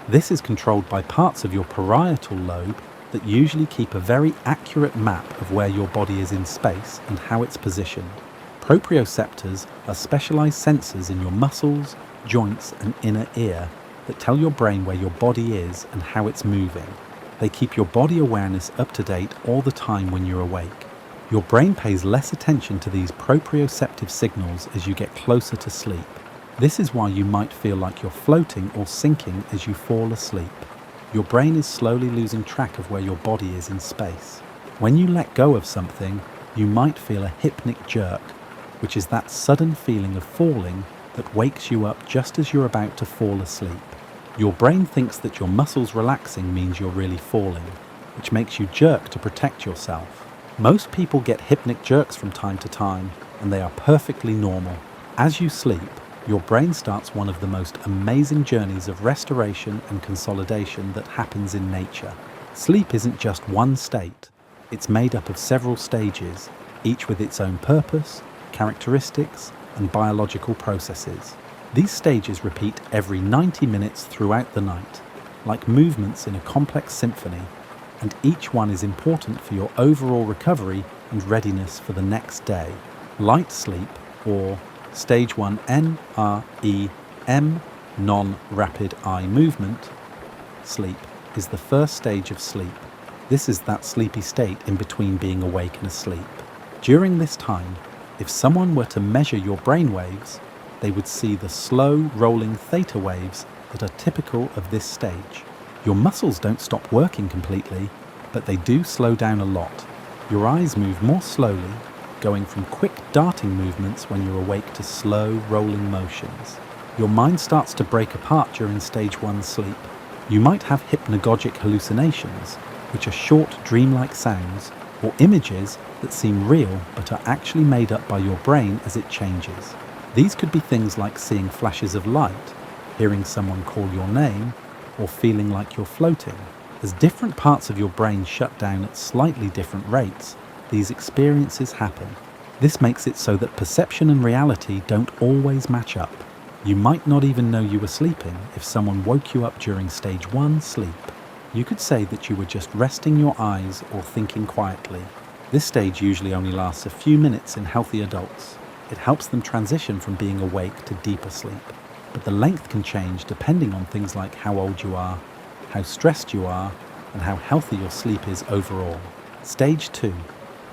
This is controlled by parts of your parietal lobe that usually keep a very accurate map of where your body is in space and how it's positioned. Proprioceptors are specialized sensors in your muscles, joints, and inner ear that tell your brain where your body is and how it's moving. They keep your body awareness up to date all the time when you're awake. Your brain pays less attention to these proprioceptive signals as you get closer to sleep. This is why you might feel like you're floating or sinking as you fall asleep. Your brain is slowly losing track of where your body is in space. When you let go of something, you might feel a hypnic jerk, which is that sudden feeling of falling that wakes you up just as you're about to fall asleep. Your brain thinks that your muscles relaxing means you're really falling, which makes you jerk to protect yourself. Most people get hypnic jerks from time to time, and they are perfectly normal. As you sleep, your brain starts one of the most amazing journeys of restoration and consolidation that happens in nature. Sleep isn't just one state. It's made up of several stages, each with its own purpose, characteristics, and biological processes. These stages repeat every 90 minutes throughout the night, like movements in a complex symphony, and each one is important for your overall recovery and readiness for the next day. Light sleep, or Stage 1 NREM, non-rapid eye movement, sleep, is the first stage of sleep. This is that sleepy state in between being awake and asleep. During this time, if someone were to measure your brain waves, they would see the slow rolling theta waves that are typical of this stage. Your muscles don't stop working completely, but they do slow down a lot. Your eyes move more slowly, going from quick darting movements when you're awake to slow rolling motions. Your mind starts to break apart during stage 1 sleep. You might have hypnagogic hallucinations, which are short dreamlike sounds or images that seem real but are actually made up by your brain as it changes. These could be things like seeing flashes of light, hearing someone call your name, or feeling like you're floating. As different parts of your brain shut down at slightly different rates, these experiences happen. This makes it so that perception and reality don't always match up. You might not even know you were sleeping if someone woke you up during stage 1 sleep. You could say that you were just resting your eyes or thinking quietly. This stage usually only lasts a few minutes in healthy adults. It helps them transition from being awake to deeper sleep. But the length can change depending on things like how old you are, how stressed you are, and how healthy your sleep is overall. Stage 2.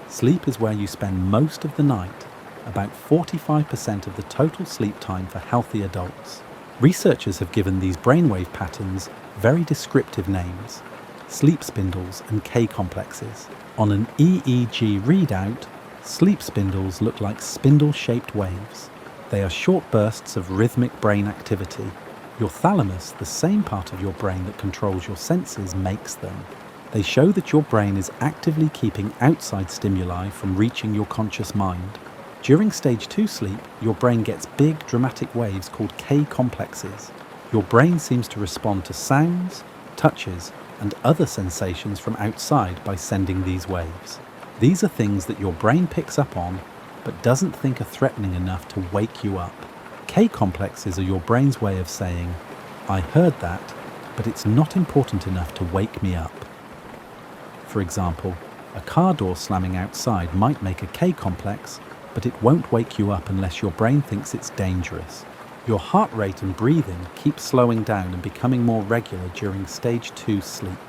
Sleep is where you spend most of the night, about 45% of the total sleep time for healthy adults. Researchers have given these brainwave patterns very descriptive names: sleep spindles and K-complexes. On an EEG readout, sleep spindles look like spindle-shaped waves. They are short bursts of rhythmic brain activity. Your thalamus, the same part of your brain that controls your senses, makes them. They show that your brain is actively keeping outside stimuli from reaching your conscious mind. During stage 2 sleep, your brain gets big, dramatic waves called K complexes. Your brain seems to respond to sounds, touches, and other sensations from outside by sending these waves. These are things that your brain picks up on, but doesn't think are threatening enough to wake you up. K complexes are your brain's way of saying, "I heard that, but it's not important enough to wake me up." For example, a car door slamming outside might make a K complex, but it won't wake you up unless your brain thinks it's dangerous. Your heart rate and breathing keep slowing down and becoming more regular during stage 2 sleep.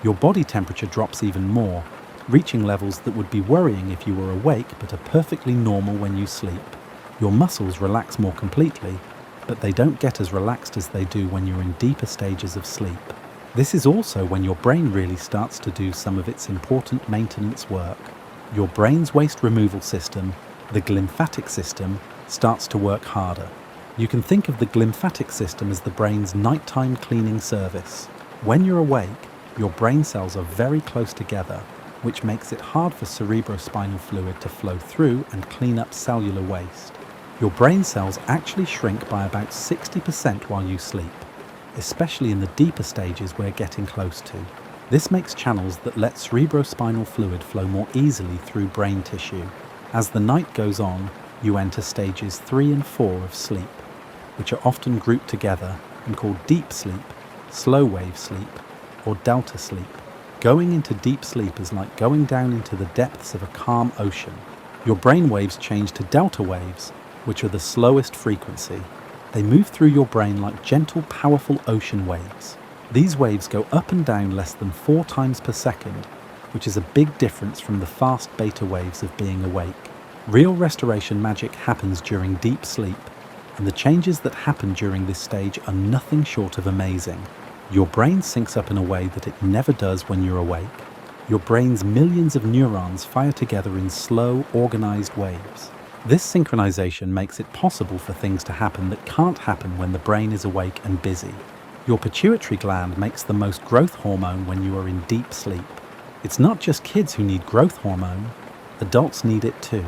Your body temperature drops even more, reaching levels that would be worrying if you were awake but are perfectly normal when you sleep. Your muscles relax more completely, but they don't get as relaxed as they do when you're in deeper stages of sleep. This is also when your brain really starts to do some of its important maintenance work. Your brain's waste removal system, the glymphatic system, starts to work harder. You can think of the glymphatic system as the brain's nighttime cleaning service. When you're awake, your brain cells are very close together, which makes it hard for cerebrospinal fluid to flow through and clean up cellular waste. Your brain cells actually shrink by about 60% while you sleep, especially in the deeper stages we're getting close to. This makes channels that let cerebrospinal fluid flow more easily through brain tissue. As the night goes on, you enter stages 3 and 4 of sleep, which are often grouped together and called deep sleep, slow wave sleep, or delta sleep. Going into deep sleep is like going down into the depths of a calm ocean. Your brain waves change to delta waves, which are the slowest frequency. They move through your brain like gentle, powerful ocean waves. These waves go up and down less than 4 times per second, which is a big difference from the fast beta waves of being awake. Real restoration magic happens during deep sleep, and the changes that happen during this stage are nothing short of amazing. Your brain syncs up in a way that it never does when you're awake. Your brain's millions of neurons fire together in slow, organized waves. This synchronization makes it possible for things to happen that can't happen when the brain is awake and busy. Your pituitary gland makes the most growth hormone when you are in deep sleep. It's not just kids who need growth hormone, adults need it too.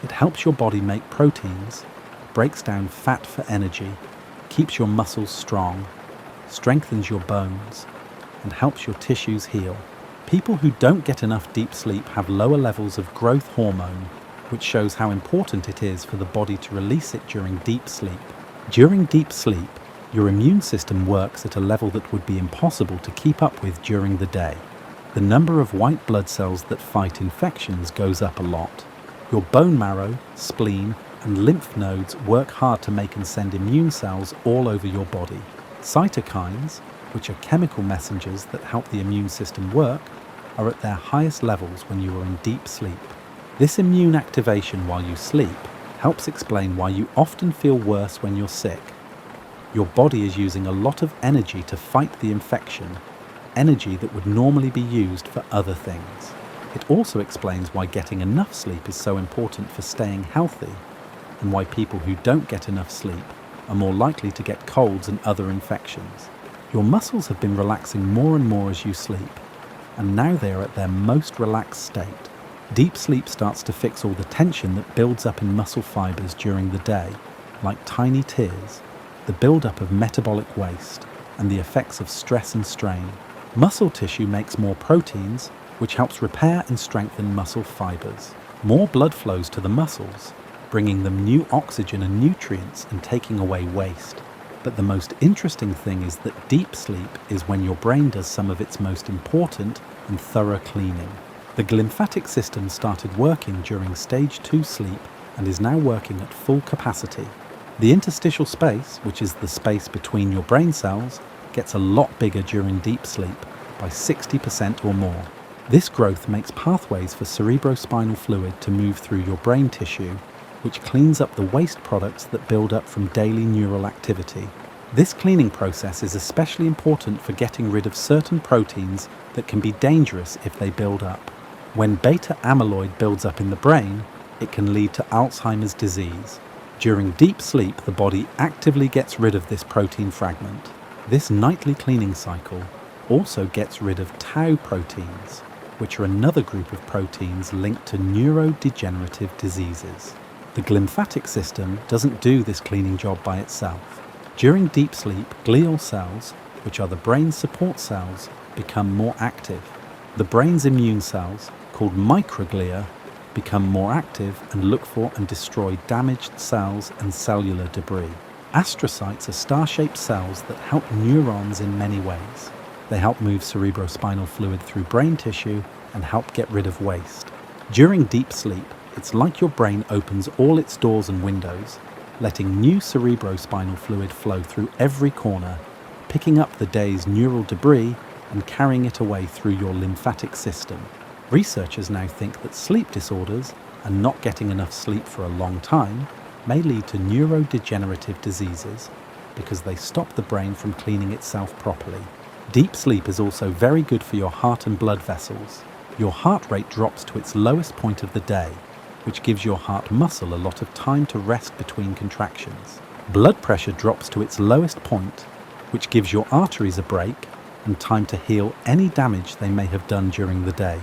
It helps your body make proteins, breaks down fat for energy, keeps your muscles strong, strengthens your bones, and helps your tissues heal. People who don't get enough deep sleep have lower levels of growth hormone, which shows how important it is for the body to release it during deep sleep. During deep sleep, your immune system works at a level that would be impossible to keep up with during the day. The number of white blood cells that fight infections goes up a lot. Your bone marrow, spleen, and lymph nodes work hard to make and send immune cells all over your body. Cytokines, which are chemical messengers that help the immune system work, are at their highest levels when you are in deep sleep. This immune activation while you sleep helps explain why you often feel worse when you're sick. Your body is using a lot of energy to fight the infection, energy that would normally be used for other things. It also explains why getting enough sleep is so important for staying healthy, and why people who don't get enough sleep are more likely to get colds and other infections. Your muscles have been relaxing more and more as you sleep, and now they are at their most relaxed state. Deep sleep starts to fix all the tension that builds up in muscle fibers during the day, like tiny tears, the buildup of metabolic waste, and the effects of stress and strain. Muscle tissue makes more proteins, which helps repair and strengthen muscle fibers. More blood flows to the muscles, bringing them new oxygen and nutrients and taking away waste. But the most interesting thing is that deep sleep is when your brain does some of its most important and thorough cleaning. The glymphatic system started working during stage 2 sleep and is now working at full capacity. The interstitial space, which is the space between your brain cells, gets a lot bigger during deep sleep, by 60% or more. This growth makes pathways for cerebrospinal fluid to move through your brain tissue, which cleans up the waste products that build up from daily neural activity. This cleaning process is especially important for getting rid of certain proteins that can be dangerous if they build up. When beta amyloid builds up in the brain, it can lead to Alzheimer's disease. During deep sleep, the body actively gets rid of this protein fragment. This nightly cleaning cycle, also gets rid of tau proteins, which are another group of proteins linked to neurodegenerative diseases. The glymphatic system doesn't do this cleaning job by itself. During deep sleep, glial cells, which are the brain's support cells, become more active. The brain's immune cells, called microglia, become more active and look for and destroy damaged cells and cellular debris. Astrocytes are star-shaped cells that help neurons in many ways. They help move cerebrospinal fluid through brain tissue and help get rid of waste. During deep sleep, it's like your brain opens all its doors and windows, letting new cerebrospinal fluid flow through every corner, picking up the day's neural debris and carrying it away through your lymphatic system. Researchers now think that sleep disorders and not getting enough sleep for a long time may lead to neurodegenerative diseases because they stop the brain from cleaning itself properly. Deep sleep is also very good for your heart and blood vessels. Your heart rate drops to its lowest point of the day, which gives your heart muscle a lot of time to rest between contractions. Blood pressure drops to its lowest point, which gives your arteries a break and time to heal any damage they may have done during the day.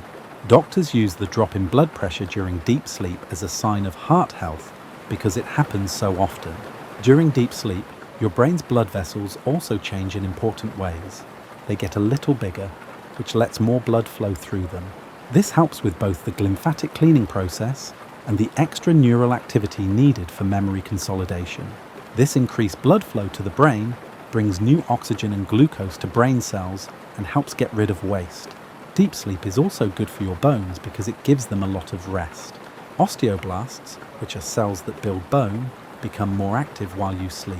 Doctors use the drop in blood pressure during deep sleep as a sign of heart health because it happens so often. During deep sleep, your brain's blood vessels also change in important ways. They get a little bigger, which lets more blood flow through them. This helps with both the glymphatic cleaning process and the extra neural activity needed for memory consolidation. This increased blood flow to the brain brings new oxygen and glucose to brain cells and helps get rid of waste. Deep sleep is also good for your bones because it gives them a lot of rest. Osteoblasts, which are cells that build bone, become more active while you sleep.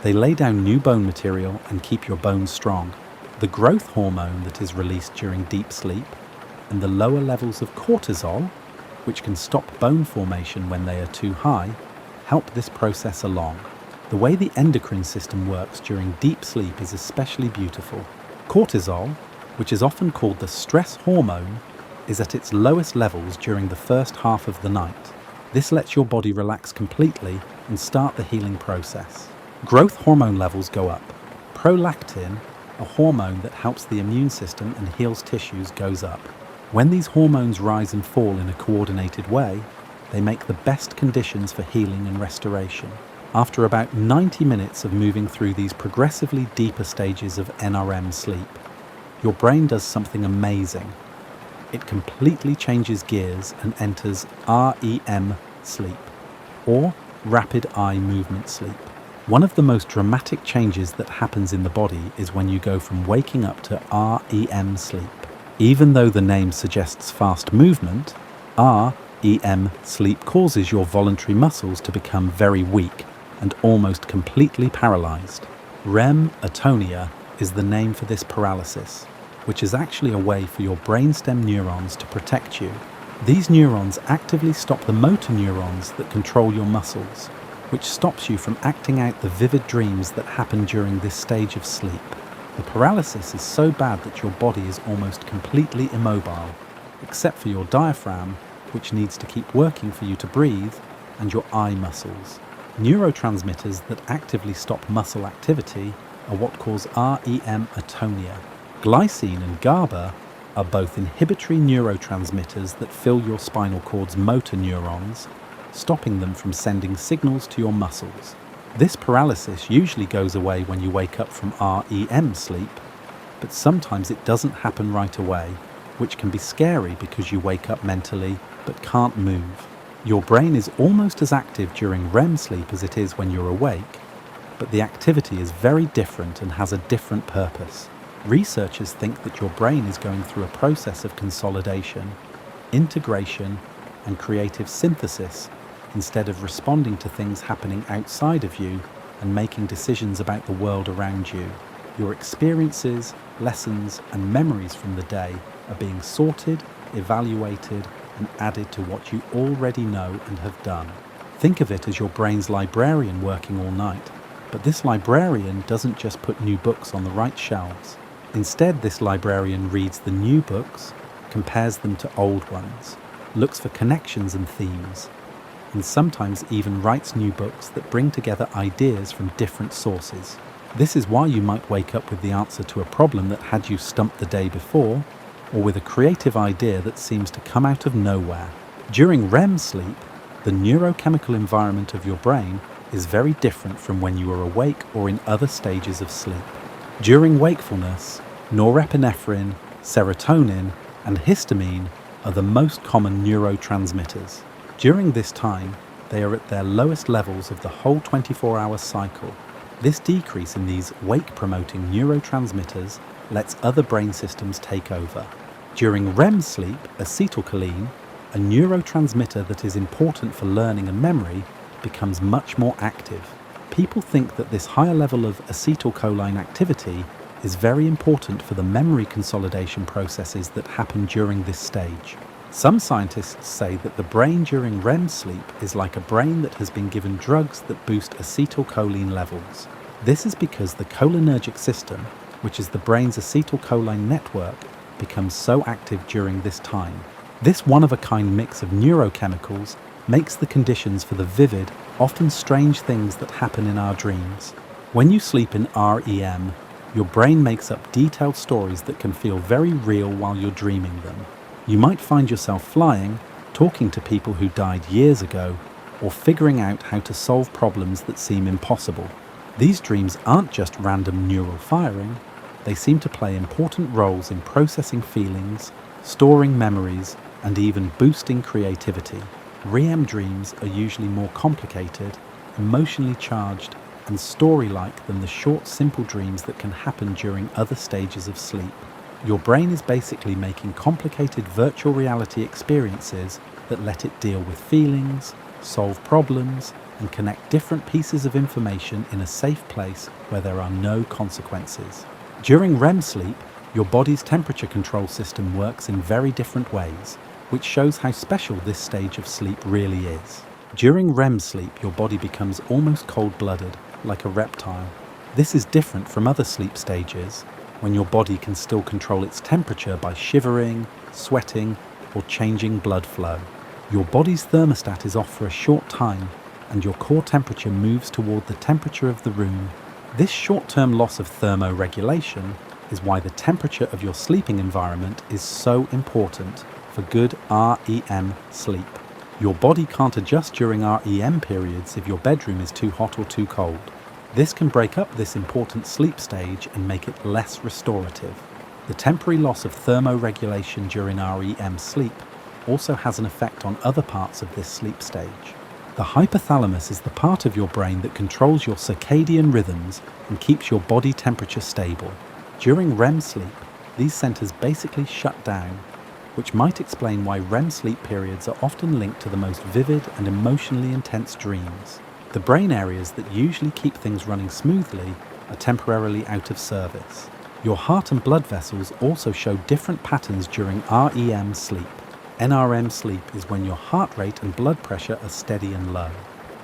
They lay down new bone material and keep your bones strong. The growth hormone that is released during deep sleep and the lower levels of cortisol, which can stop bone formation when they are too high, help this process along. The way the endocrine system works during deep sleep is especially beautiful. Cortisol, which is often called the stress hormone, is at its lowest levels during the first half of the night. This lets your body relax completely and start the healing process. Growth hormone levels go up. Prolactin, a hormone that helps the immune system and heals tissues, goes up. When these hormones rise and fall in a coordinated way, they make the best conditions for healing and restoration. After about 90 minutes of moving through these progressively deeper stages of NRM sleep, your brain does something amazing. It completely changes gears and enters REM sleep, or rapid eye movement sleep. One of the most dramatic changes that happens in the body is when you go from waking up to REM sleep. Even though the name suggests fast movement, REM sleep causes your voluntary muscles to become very weak and almost completely paralyzed. REM atonia is the name for this paralysis, which is actually a way for your brainstem neurons to protect you. These neurons actively stop the motor neurons that control your muscles, which stops you from acting out the vivid dreams that happen during this stage of sleep. The paralysis is so bad that your body is almost completely immobile, except for your diaphragm, which needs to keep working for you to breathe, and your eye muscles. Neurotransmitters that actively stop muscle activity are what cause REM atonia. Glycine and GABA are both inhibitory neurotransmitters that fill your spinal cord's motor neurons, stopping them from sending signals to your muscles. This paralysis usually goes away when you wake up from REM sleep, but sometimes it doesn't happen right away, which can be scary because you wake up mentally but can't move. Your brain is almost as active during REM sleep as it is when you're awake, but the activity is very different and has a different purpose. Researchers think that your brain is going through a process of consolidation, integration, and creative synthesis instead of responding to things happening outside of you and making decisions about the world around you. Your experiences, lessons, and memories from the day are being sorted, evaluated, and added to what you already know and have done. Think of it as your brain's librarian working all night, but this librarian doesn't just put new books on the right shelves. Instead, this librarian reads the new books, compares them to old ones, looks for connections and themes, and sometimes even writes new books that bring together ideas from different sources. This is why you might wake up with the answer to a problem that had you stumped the day before, or with a creative idea that seems to come out of nowhere. During REM sleep, the neurochemical environment of your brain is very different from when you are awake or in other stages of sleep. During wakefulness, norepinephrine, serotonin, and histamine are the most common neurotransmitters. During this time, they are at their lowest levels of the whole 24-hour cycle. This decrease in these wake-promoting neurotransmitters lets other brain systems take over. During REM sleep, acetylcholine, a neurotransmitter that is important for learning and memory, becomes much more active. People think that this higher level of acetylcholine activity is very important for the memory consolidation processes that happen during this stage. Some scientists say that the brain during REM sleep is like a brain that has been given drugs that boost acetylcholine levels. This is because the cholinergic system, which is the brain's acetylcholine network, becomes so active during this time. This one-of-a-kind mix of neurochemicals makes the conditions for the vivid, often strange things that happen in our dreams. When you sleep in REM, your brain makes up detailed stories that can feel very real while you're dreaming them. You might find yourself flying, talking to people who died years ago, or figuring out how to solve problems that seem impossible. These dreams aren't just random neural firing, they seem to play important roles in processing feelings, storing memories, and even boosting creativity. REM dreams are usually more complicated, emotionally charged, and story-like than the short, simple dreams that can happen during other stages of sleep. Your brain is basically making complicated virtual reality experiences that let it deal with feelings, solve problems, and connect different pieces of information in a safe place where there are no consequences. During REM sleep, your body's temperature control system works in very different ways, which shows how special this stage of sleep really is. During REM sleep, your body becomes almost cold-blooded, like a reptile. This is different from other sleep stages, when your body can still control its temperature by shivering, sweating, or changing blood flow. Your body's thermostat is off for a short time, and your core temperature moves toward the temperature of the room. This short-term loss of thermoregulation is why the temperature of your sleeping environment is so important for good REM sleep. Your body can't adjust during REM periods if your bedroom is too hot or too cold. This can break up this important sleep stage and make it less restorative. The temporary loss of thermoregulation during REM sleep also has an effect on other parts of this sleep stage. The hypothalamus is the part of your brain that controls your circadian rhythms and keeps your body temperature stable. During REM sleep, these centers basically shut down, which might explain why REM sleep periods are often linked to the most vivid and emotionally intense dreams. The brain areas that usually keep things running smoothly are temporarily out of service. Your heart and blood vessels also show different patterns during REM sleep. NRM sleep is when your heart rate and blood pressure are steady and low.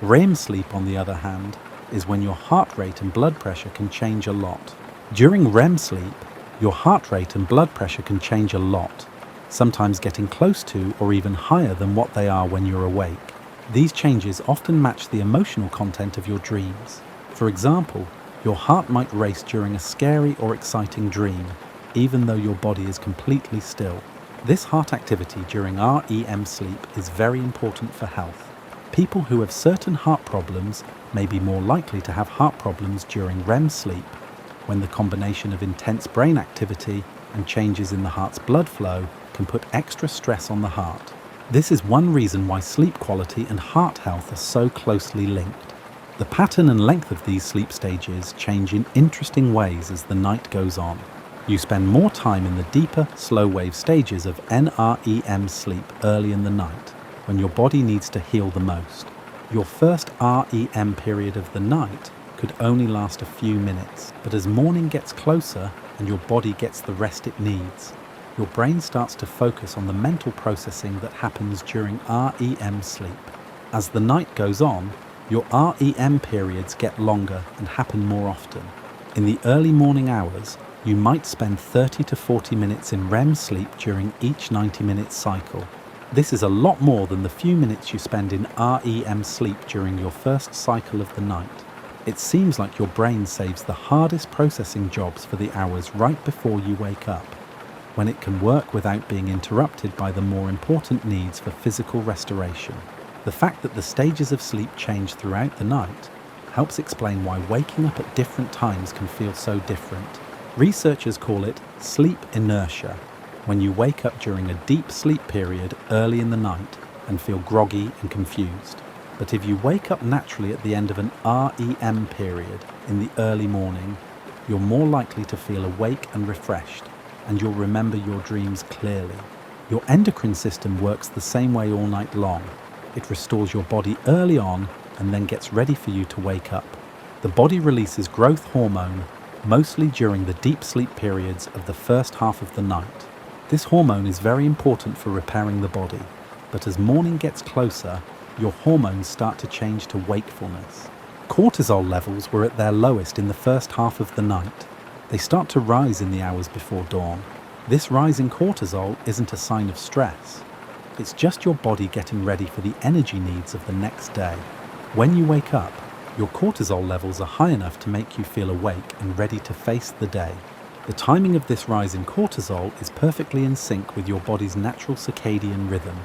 REM sleep, on the other hand, is when your heart rate and blood pressure can change a lot. During REM sleep, your heart rate and blood pressure can change a lot, sometimes getting close to or even higher than what they are when you're awake. These changes often match the emotional content of your dreams. For example, your heart might race during a scary or exciting dream, even though your body is completely still. This heart activity during REM sleep is very important for health. People who have certain heart problems may be more likely to have heart problems during REM sleep, when the combination of intense brain activity and changes in the heart's blood flow can put extra stress on the heart. This is one reason why sleep quality and heart health are so closely linked. The pattern and length of these sleep stages change in interesting ways as the night goes on. You spend more time in the deeper, slow-wave stages of NREM sleep early in the night, when your body needs to heal the most. Your first REM period of the night could only last a few minutes, but as morning gets closer and your body gets the rest it needs, your brain starts to focus on the mental processing that happens during REM sleep. As the night goes on, your REM periods get longer and happen more often. In the early morning hours, you might spend 30 to 40 minutes in REM sleep during each 90-minute cycle. This is a lot more than the few minutes you spend in REM sleep during your first cycle of the night. It seems like your brain saves the hardest processing jobs for the hours right before you wake up, when it can work without being interrupted by the more important needs for physical restoration. The fact that the stages of sleep change throughout the night helps explain why waking up at different times can feel so different. Researchers call it sleep inertia, when you wake up during a deep sleep period early in the night and feel groggy and confused. But if you wake up naturally at the end of an REM period in the early morning, you're more likely to feel awake and refreshed, and you'll remember your dreams clearly. Your endocrine system works the same way all night long. It restores your body early on and then gets ready for you to wake up. The body releases growth hormone mostly during the deep sleep periods of the first half of the night. This hormone is very important for repairing the body, but as morning gets closer, your hormones start to change to wakefulness. Cortisol levels were at their lowest in the first half of the night. They start to rise in the hours before dawn. This rise in cortisol isn't a sign of stress. It's just your body getting ready for the energy needs of the next day. When you wake up, your cortisol levels are high enough to make you feel awake and ready to face the day. The timing of this rise in cortisol is perfectly in sync with your body's natural circadian rhythm.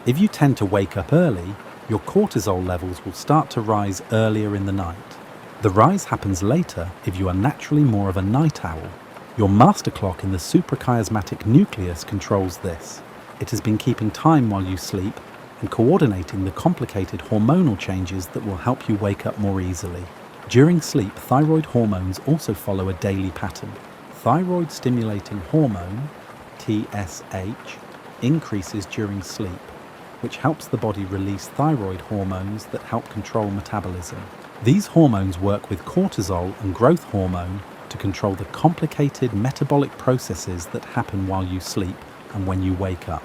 If you tend to wake up early, your cortisol levels will start to rise earlier in the night. The rise happens later if you are naturally more of a night owl. Your master clock in the suprachiasmatic nucleus controls this. It has been keeping time while you sleep and coordinating the complicated hormonal changes that will help you wake up more easily. During sleep, thyroid hormones also follow a daily pattern. Thyroid stimulating hormone, TSH, increases during sleep, which helps the body release thyroid hormones that help control metabolism. These hormones work with cortisol and growth hormone to control the complicated metabolic processes that happen while you sleep and when you wake up.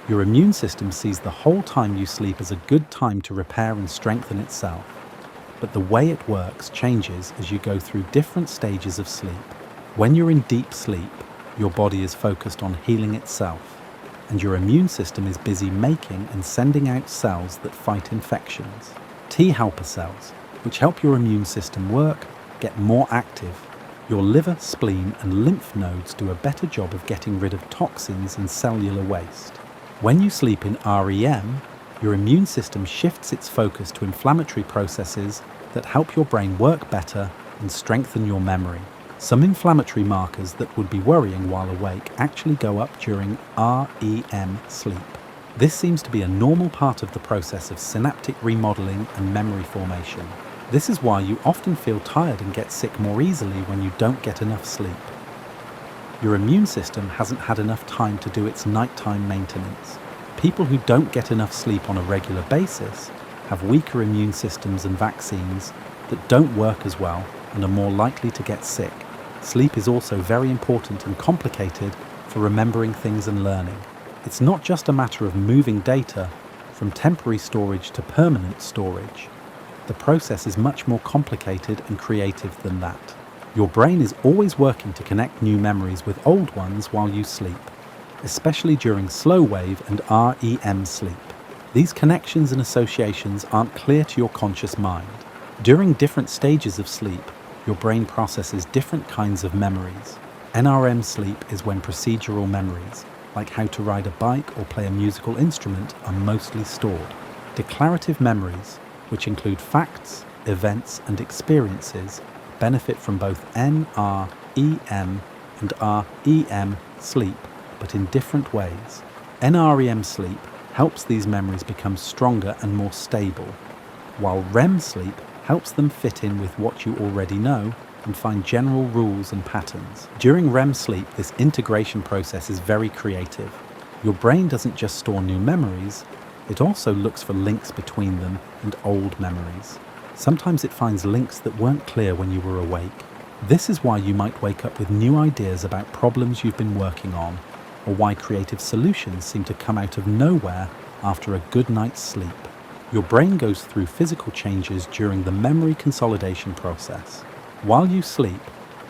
Your immune system sees the whole time you sleep as a good time to repair and strengthen itself. But the way it works changes as you go through different stages of sleep. When you're in deep sleep, your body is focused on healing itself, and your immune system is busy making and sending out cells that fight infections. T helper cells, which help your immune system work, get more active. Your liver, spleen, and lymph nodes do a better job of getting rid of toxins and cellular waste. When you sleep in REM, your immune system shifts its focus to inflammatory processes that help your brain work better and strengthen your memory. Some inflammatory markers that would be worrying while awake actually go up during REM sleep. This seems to be a normal part of the process of synaptic remodeling and memory formation. This is why you often feel tired and get sick more easily when you don't get enough sleep. Your immune system hasn't had enough time to do its nighttime maintenance. People who don't get enough sleep on a regular basis have weaker immune systems and vaccines that don't work as well and are more likely to get sick. Sleep is also very important and complicated for remembering things and learning. It's not just a matter of moving data from temporary storage to permanent storage. The process is much more complicated and creative than that. Your brain is always working to connect new memories with old ones while you sleep, especially during slow wave and REM sleep. These connections and associations aren't clear to your conscious mind. During different stages of sleep, your brain processes different kinds of memories. NREM sleep is when procedural memories, like how to ride a bike or play a musical instrument, are mostly stored. Declarative memories, which include facts, events, and experiences, benefit from both NREM and REM sleep, but in different ways. NREM sleep helps these memories become stronger and more stable, while REM sleep helps them fit in with what you already know and find general rules and patterns. During REM sleep, this integration process is very creative. Your brain doesn't just store new memories, it also looks for links between them and old memories. Sometimes it finds links that weren't clear when you were awake. This is why you might wake up with new ideas about problems you've been working on, or why creative solutions seem to come out of nowhere after a good night's sleep. Your brain goes through physical changes during the memory consolidation process. While you sleep,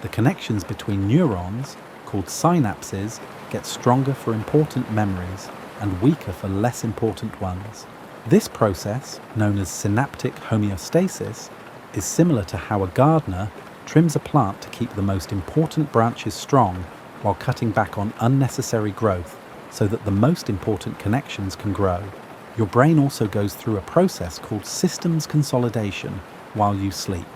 the connections between neurons, called synapses, get stronger for important memories and weaker for less important ones. This process, known as synaptic homeostasis, is similar to how a gardener trims a plant to keep the most important branches strong while cutting back on unnecessary growth so that the most important connections can grow. Your brain also goes through a process called systems consolidation while you sleep.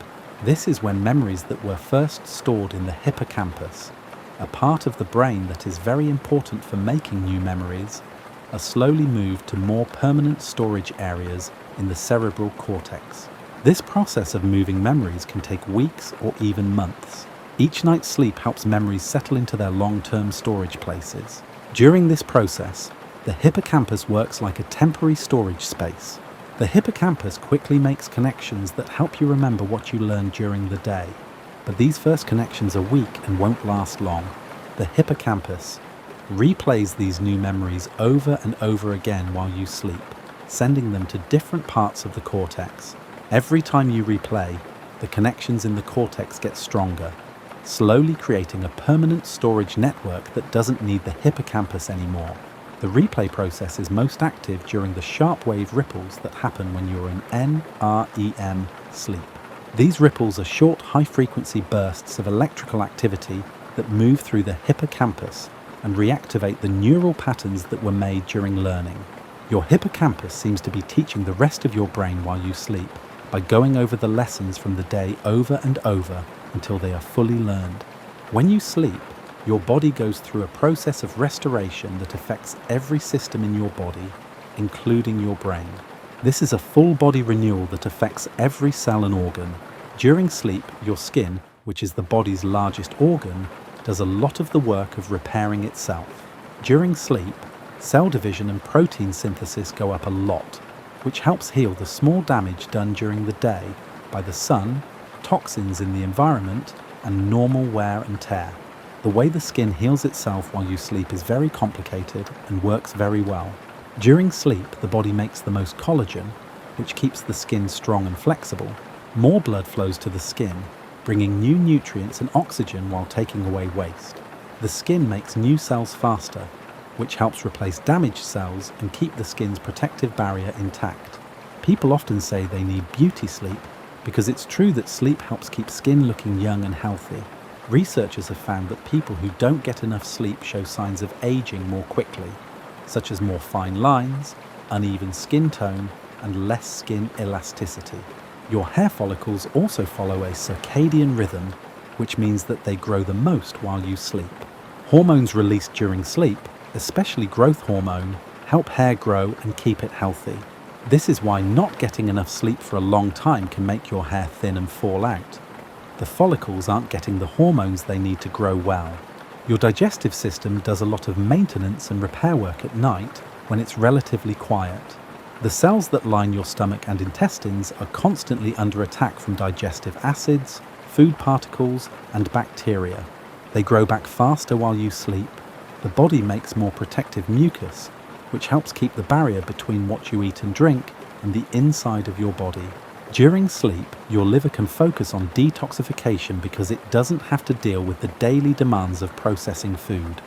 This is when memories that were first stored in the hippocampus, a part of the brain that is very important for making new memories, are slowly moved to more permanent storage areas in the cerebral cortex. This process of moving memories can take weeks or even months. Each night's sleep helps memories settle into their long-term storage places. During this process, the hippocampus works like a temporary storage space. The hippocampus quickly makes connections that help you remember what you learned during the day. But these first connections are weak and won't last long. The hippocampus replays these new memories over and over again while you sleep, sending them to different parts of the cortex. Every time you replay, the connections in the cortex get stronger, slowly creating a permanent storage network that doesn't need the hippocampus anymore. The replay process is most active during the sharp wave ripples that happen when you're in NREM sleep. These ripples are short, high-frequency bursts of electrical activity that move through the hippocampus and reactivate the neural patterns that were made during learning. Your hippocampus seems to be teaching the rest of your brain while you sleep by going over the lessons from the day over and over until they are fully learned. When you sleep, your body goes through a process of restoration that affects every system in your body, including your brain. This is a full body renewal that affects every cell and organ. During sleep, your skin, which is the body's largest organ, does a lot of the work of repairing itself. During sleep, cell division and protein synthesis go up a lot, which helps heal the small damage done during the day by the sun, toxins in the environment, and normal wear and tear. The way the skin heals itself while you sleep is very complicated and works very well. During sleep, the body makes the most collagen, which keeps the skin strong and flexible. More blood flows to the skin, bringing new nutrients and oxygen while taking away waste. The skin makes new cells faster, which helps replace damaged cells and keep the skin's protective barrier intact. People often say they need beauty sleep because it's true that sleep helps keep skin looking young and healthy. Researchers have found that people who don't get enough sleep show signs of aging more quickly, such as more fine lines, uneven skin tone, and less skin elasticity. Your hair follicles also follow a circadian rhythm, which means that they grow the most while you sleep. Hormones released during sleep, especially growth hormone, help hair grow and keep it healthy. This is why not getting enough sleep for a long time can make your hair thin and fall out. The follicles aren't getting the hormones they need to grow well. Your digestive system does a lot of maintenance and repair work at night when it's relatively quiet. The cells that line your stomach and intestines are constantly under attack from digestive acids, food particles, and bacteria. They grow back faster while you sleep. The body makes more protective mucus, which helps keep the barrier between what you eat and drink and the inside of your body. During sleep, your liver can focus on detoxification because it doesn't have to deal with the daily demands of processing food.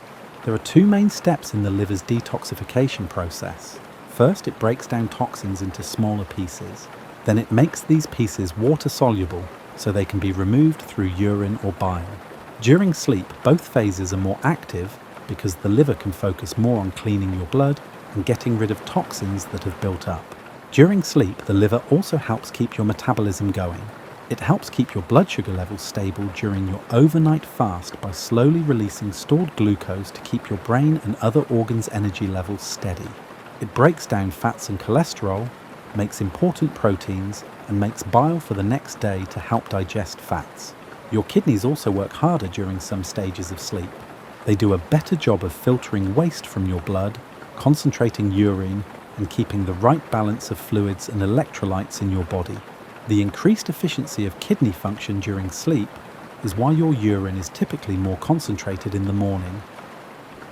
There are two main steps in the liver's detoxification process. First, it breaks down toxins into smaller pieces. Then it makes these pieces water-soluble so they can be removed through urine or bile. During sleep, both phases are more active because the liver can focus more on cleaning your blood and getting rid of toxins that have built up. During sleep, the liver also helps keep your metabolism going. It helps keep your blood sugar levels stable during your overnight fast by slowly releasing stored glucose to keep your brain and other organs' energy levels steady. It breaks down fats and cholesterol, makes important proteins, and makes bile for the next day to help digest fats. Your kidneys also work harder during some stages of sleep. They do a better job of filtering waste from your blood, concentrating urine, and keeping the right balance of fluids and electrolytes in your body. The increased efficiency of kidney function during sleep is why your urine is typically more concentrated in the morning.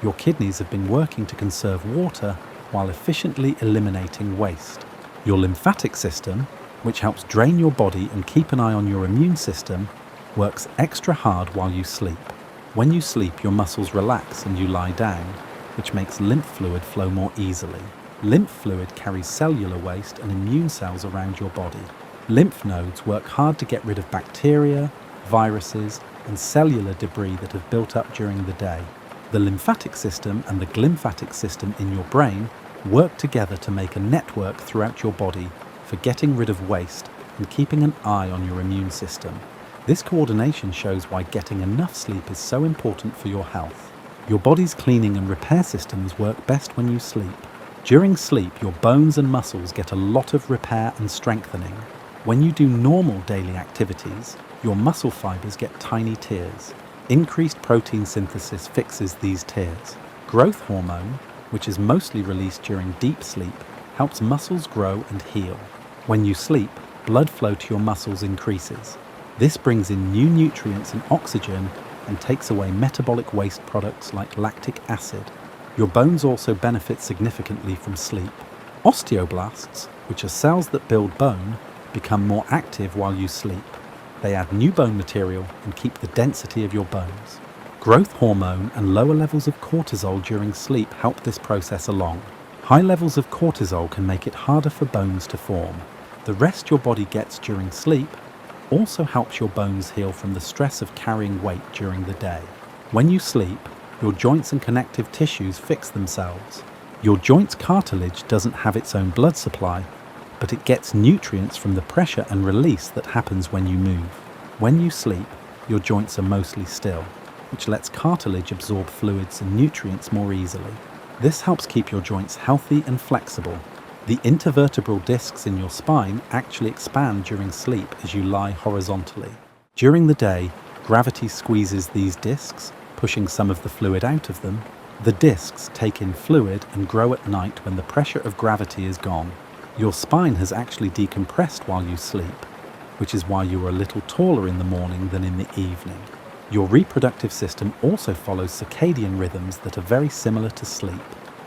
Your kidneys have been working to conserve water while efficiently eliminating waste. Your lymphatic system, which helps drain your body and keep an eye on your immune system, works extra hard while you sleep. When you sleep, your muscles relax and you lie down, which makes lymph fluid flow more easily. Lymph fluid carries cellular waste and immune cells around your body. Lymph nodes work hard to get rid of bacteria, viruses, and cellular debris that have built up during the day. The lymphatic system and the glymphatic system in your brain work together to make a network throughout your body for getting rid of waste and keeping an eye on your immune system. This coordination shows why getting enough sleep is so important for your health. Your body's cleaning and repair systems work best when you sleep. During sleep, your bones and muscles get a lot of repair and strengthening. When you do normal daily activities, your muscle fibers get tiny tears. Increased protein synthesis fixes these tears. Growth hormone, which is mostly released during deep sleep, helps muscles grow and heal. When you sleep, blood flow to your muscles increases. This brings in new nutrients and oxygen and takes away metabolic waste products like lactic acid. Your bones also benefit significantly from sleep. Osteoblasts, which are cells that build bone, become more active while you sleep. They add new bone material and keep the density of your bones. Growth hormone and lower levels of cortisol during sleep help this process along. High levels of cortisol can make it harder for bones to form. The rest your body gets during sleep also helps your bones heal from the stress of carrying weight during the day. When you sleep, your joints and connective tissues fix themselves. Your joint's cartilage doesn't have its own blood supply, but it gets nutrients from the pressure and release that happens when you move. When you sleep, your joints are mostly still, which lets cartilage absorb fluids and nutrients more easily. This helps keep your joints healthy and flexible. The intervertebral discs in your spine actually expand during sleep as you lie horizontally. During the day, gravity squeezes these discs, pushing some of the fluid out of them. The discs take in fluid and grow at night when the pressure of gravity is gone. Your spine has actually decompressed while you sleep, which is why you are a little taller in the morning than in the evening. Your reproductive system also follows circadian rhythms that are very similar to sleep.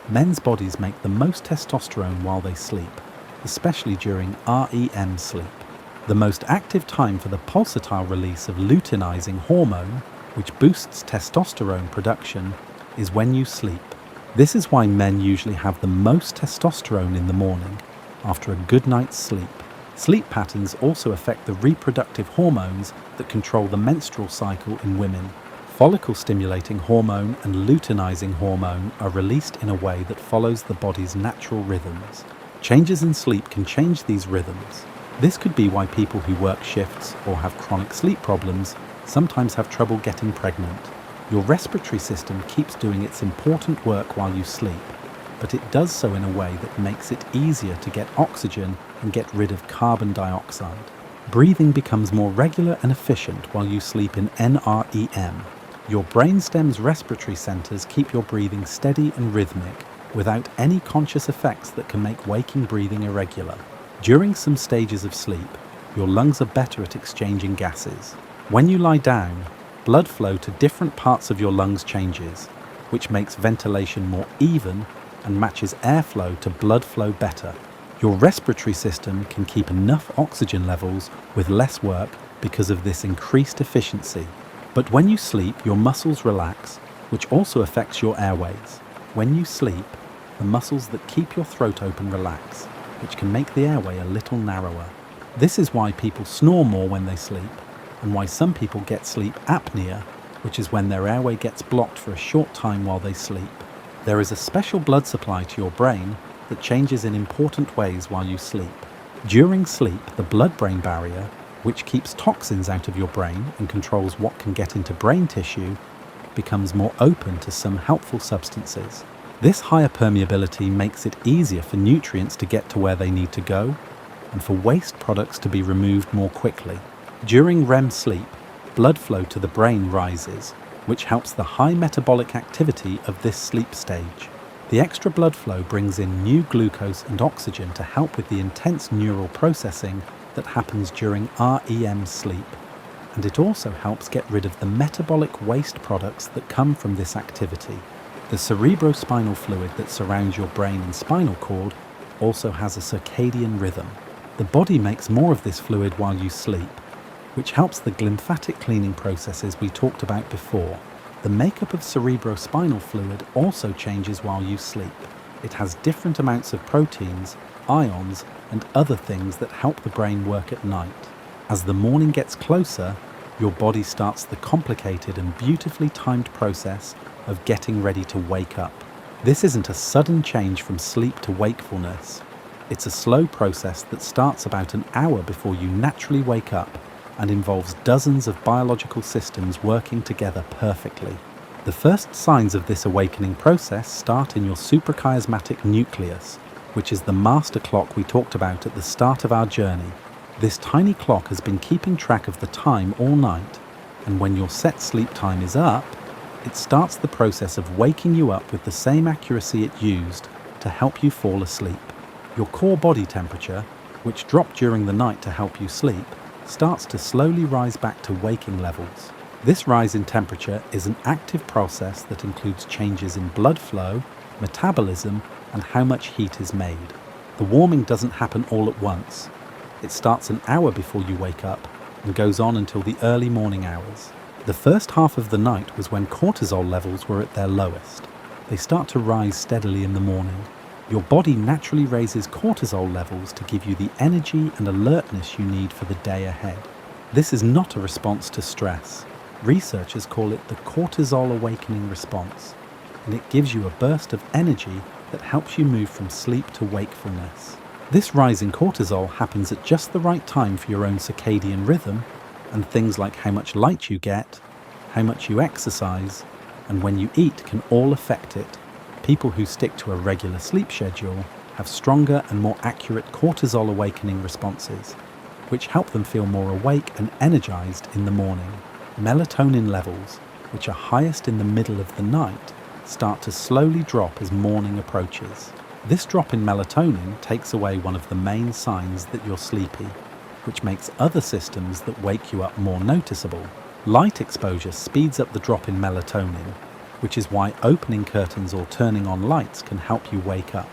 Men's bodies make the most testosterone while they sleep, especially during REM sleep. The most active time for the pulsatile release of luteinizing hormone, which boosts testosterone production, is when you sleep. This is why men usually have the most testosterone in the morning, after a good night's sleep. Sleep patterns also affect the reproductive hormones that control the menstrual cycle in women. Follicle-stimulating hormone and luteinizing hormone are released in a way that follows the body's natural rhythms. Changes in sleep can change these rhythms. This could be why people who work shifts or have chronic sleep problems sometimes have trouble getting pregnant. Your respiratory system keeps doing its important work while you sleep, but it does so in a way that makes it easier to get oxygen and get rid of carbon dioxide. Breathing becomes more regular and efficient while you sleep in NREM. Your brainstem's respiratory centers keep your breathing steady and rhythmic, without any conscious effects that can make waking breathing irregular. During some stages of sleep, your lungs are better at exchanging gases. When you lie down, blood flow to different parts of your lungs changes, which makes ventilation more even and matches airflow to blood flow better. Your respiratory system can keep enough oxygen levels with less work because of this increased efficiency. But when you sleep, your muscles relax, which also affects your airways. When you sleep, the muscles that keep your throat open relax, which can make the airway a little narrower. This is why people snore more when they sleep, and why some people get sleep apnea, which is when their airway gets blocked for a short time while they sleep. There is a special blood supply to your brain that changes in important ways while you sleep. During sleep, the blood-brain barrier, which keeps toxins out of your brain and controls what can get into brain tissue, becomes more open to some helpful substances. This higher permeability makes it easier for nutrients to get to where they need to go and for waste products to be removed more quickly. During REM sleep, blood flow to the brain rises, which helps the high metabolic activity of this sleep stage. The extra blood flow brings in new glucose and oxygen to help with the intense neural processing that happens during REM sleep, and it also helps get rid of the metabolic waste products that come from this activity. The cerebrospinal fluid that surrounds your brain and spinal cord also has a circadian rhythm. The body makes more of this fluid while you sleep, which helps the glymphatic cleaning processes we talked about before. The makeup of cerebrospinal fluid also changes while you sleep. It has different amounts of proteins ions, and other things that help the brain work at night. As the morning gets closer, your body starts the complicated and beautifully timed process of getting ready to wake up. This isn't a sudden change from sleep to wakefulness. It's a slow process that starts about an hour before you naturally wake up and involves dozens of biological systems working together perfectly. The first signs of this awakening process start in your suprachiasmatic nucleus, which is the master clock we talked about at the start of our journey. This tiny clock has been keeping track of the time all night, and when your set sleep time is up, it starts the process of waking you up with the same accuracy it used to help you fall asleep. Your core body temperature, which dropped during the night to help you sleep, starts to slowly rise back to waking levels. This rise in temperature is an active process that includes changes in blood flow, metabolism, and how much heat is made. The warming doesn't happen all at once. It starts an hour before you wake up and goes on until the early morning hours. The first half of the night was when cortisol levels were at their lowest. They start to rise steadily in the morning. Your body naturally raises cortisol levels to give you the energy and alertness you need for the day ahead. This is not a response to stress. Researchers call it the cortisol awakening response, and it gives you a burst of energy that helps you move from sleep to wakefulness. This rise in cortisol happens at just the right time for your own circadian rhythm, and things like how much light you get, how much you exercise, and when you eat can all affect it. People who stick to a regular sleep schedule have stronger and more accurate cortisol awakening responses, which help them feel more awake and energized in the morning. Melatonin levels, which are highest in the middle of the night, start to slowly drop as morning approaches. This drop in melatonin takes away one of the main signs that you're sleepy, which makes other systems that wake you up more noticeable. Light exposure speeds up the drop in melatonin, which is why opening curtains or turning on lights can help you wake up.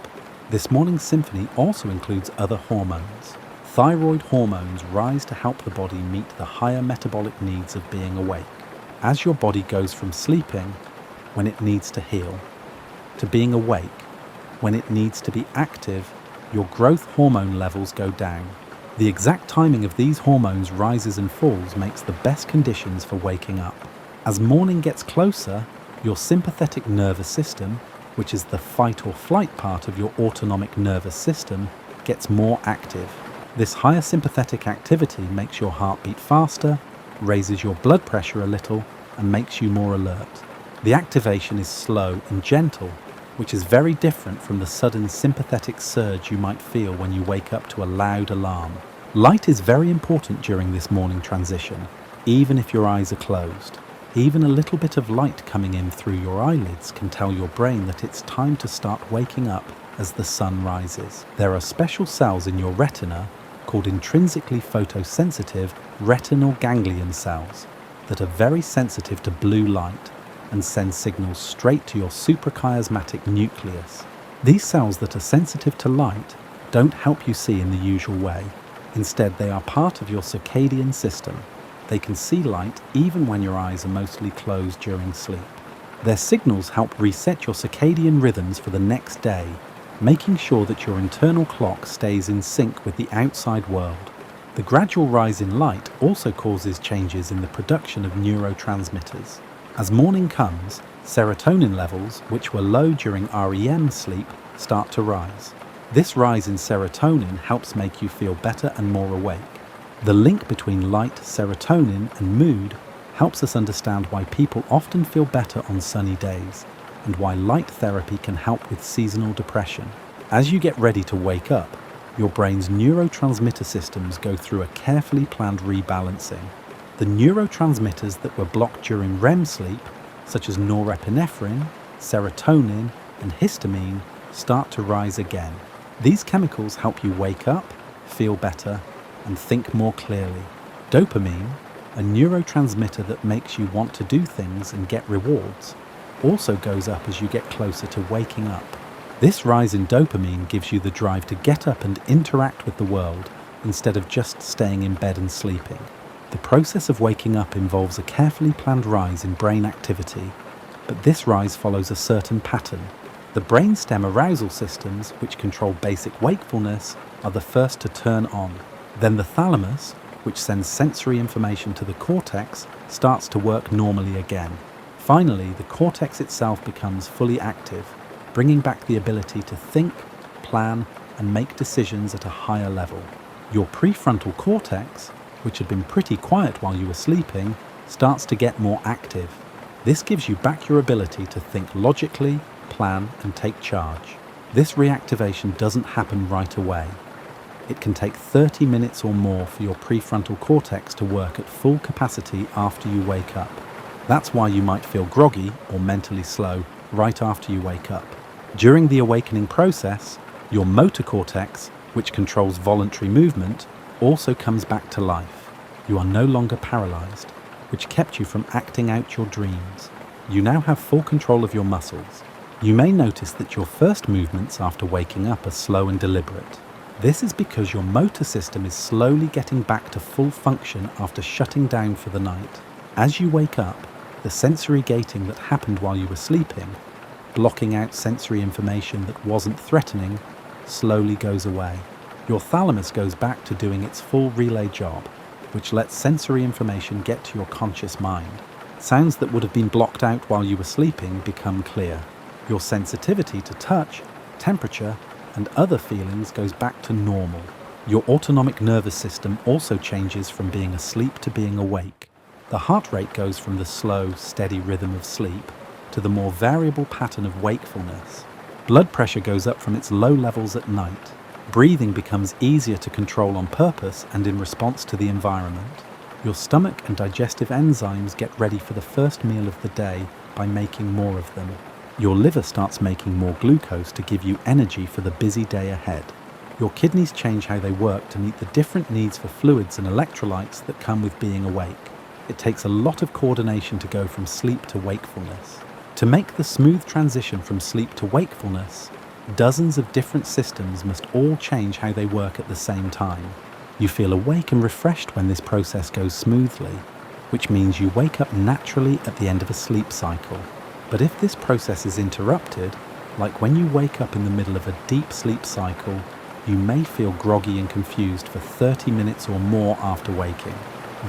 This morning's symphony also includes other hormones. Thyroid hormones rise to help the body meet the higher metabolic needs of being awake. As your body goes from sleeping, when it needs to heal, to being awake, when it needs to be active, your growth hormone levels go down. The exact timing of these hormones' rises and falls makes the best conditions for waking up. As morning gets closer, your sympathetic nervous system, which is the fight or flight part of your autonomic nervous system, gets more active. This higher sympathetic activity makes your heart beat faster, raises your blood pressure a little, and makes you more alert. The activation is slow and gentle, which is very different from the sudden sympathetic surge you might feel when you wake up to a loud alarm. Light is very important during this morning transition, even if your eyes are closed. Even a little bit of light coming in through your eyelids can tell your brain that it's time to start waking up as the sun rises. There are special cells in your retina called intrinsically photosensitive retinal ganglion cells that are very sensitive to blue light and send signals straight to your suprachiasmatic nucleus. These cells that are sensitive to light don't help you see in the usual way. Instead, they are part of your circadian system. They can see light even when your eyes are mostly closed during sleep. Their signals help reset your circadian rhythms for the next day, making sure that your internal clock stays in sync with the outside world. The gradual rise in light also causes changes in the production of neurotransmitters. As morning comes, serotonin levels, which were low during REM sleep, start to rise. This rise in serotonin helps make you feel better and more awake. The link between light, serotonin, and mood helps us understand why people often feel better on sunny days, and why light therapy can help with seasonal depression. As you get ready to wake up, your brain's neurotransmitter systems go through a carefully planned rebalancing. The neurotransmitters that were blocked during REM sleep, such as norepinephrine, serotonin, and histamine, start to rise again. These chemicals help you wake up, feel better, and think more clearly. Dopamine, a neurotransmitter that makes you want to do things and get rewards, also goes up as you get closer to waking up. This rise in dopamine gives you the drive to get up and interact with the world instead of just staying in bed and sleeping. The process of waking up involves a carefully planned rise in brain activity, but this rise follows a certain pattern. The brainstem arousal systems, which control basic wakefulness, are the first to turn on. Then the thalamus, which sends sensory information to the cortex, starts to work normally again. Finally, the cortex itself becomes fully active, bringing back the ability to think, plan, and make decisions at a higher level. Your prefrontal cortex, which had been pretty quiet while you were sleeping, starts to get more active. This gives you back your ability to think logically, plan, and take charge. This reactivation doesn't happen right away. It can take 30 minutes or more for your prefrontal cortex to work at full capacity after you wake up. That's why you might feel groggy or mentally slow right after you wake up. During the awakening process, your motor cortex, which controls voluntary movement, also comes back to life. You are no longer paralyzed, which kept you from acting out your dreams. You now have full control of your muscles. You may notice that your first movements after waking up are slow and deliberate. This is because your motor system is slowly getting back to full function after shutting down for the night. As you wake up, the sensory gating that happened while you were sleeping, blocking out sensory information that wasn't threatening, slowly goes away. Your thalamus goes back to doing its full relay job, which lets sensory information get to your conscious mind. Sounds that would have been blocked out while you were sleeping become clear. Your sensitivity to touch, temperature, and other feelings goes back to normal. Your autonomic nervous system also changes from being asleep to being awake. The heart rate goes from the slow, steady rhythm of sleep to the more variable pattern of wakefulness. Blood pressure goes up from its low levels at night. Breathing becomes easier to control on purpose and in response to the environment. Your stomach and digestive enzymes get ready for the first meal of the day by making more of them. Your liver starts making more glucose to give you energy for the busy day ahead. Your kidneys change how they work to meet the different needs for fluids and electrolytes that come with being awake. It takes a lot of coordination to go from sleep to wakefulness. To make the smooth transition from sleep to wakefulness, dozens of different systems must all change how they work at the same time. You feel awake and refreshed when this process goes smoothly, which means you wake up naturally at the end of a sleep cycle. But if this process is interrupted, like when you wake up in the middle of a deep sleep cycle, you may feel groggy and confused for 30 minutes or more after waking.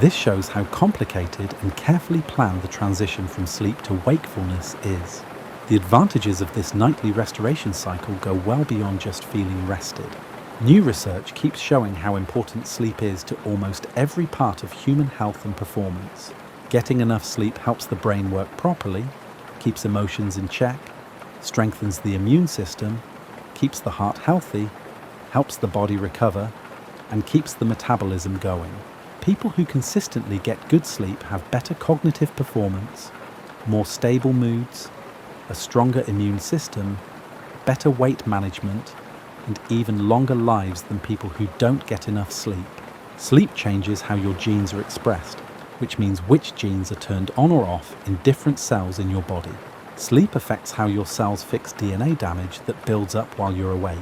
This shows how complicated and carefully planned the transition from sleep to wakefulness is. The advantages of this nightly restoration cycle go well beyond just feeling rested. New research keeps showing how important sleep is to almost every part of human health and performance. Getting enough sleep helps the brain work properly, keeps emotions in check, strengthens the immune system, keeps the heart healthy, helps the body recover, and keeps the metabolism going. People who consistently get good sleep have better cognitive performance, more stable moods, a stronger immune system, better weight management, and even longer lives than people who don't get enough sleep. Sleep changes how your genes are expressed, which means which genes are turned on or off in different cells in your body. Sleep affects how your cells fix DNA damage that builds up while you're awake.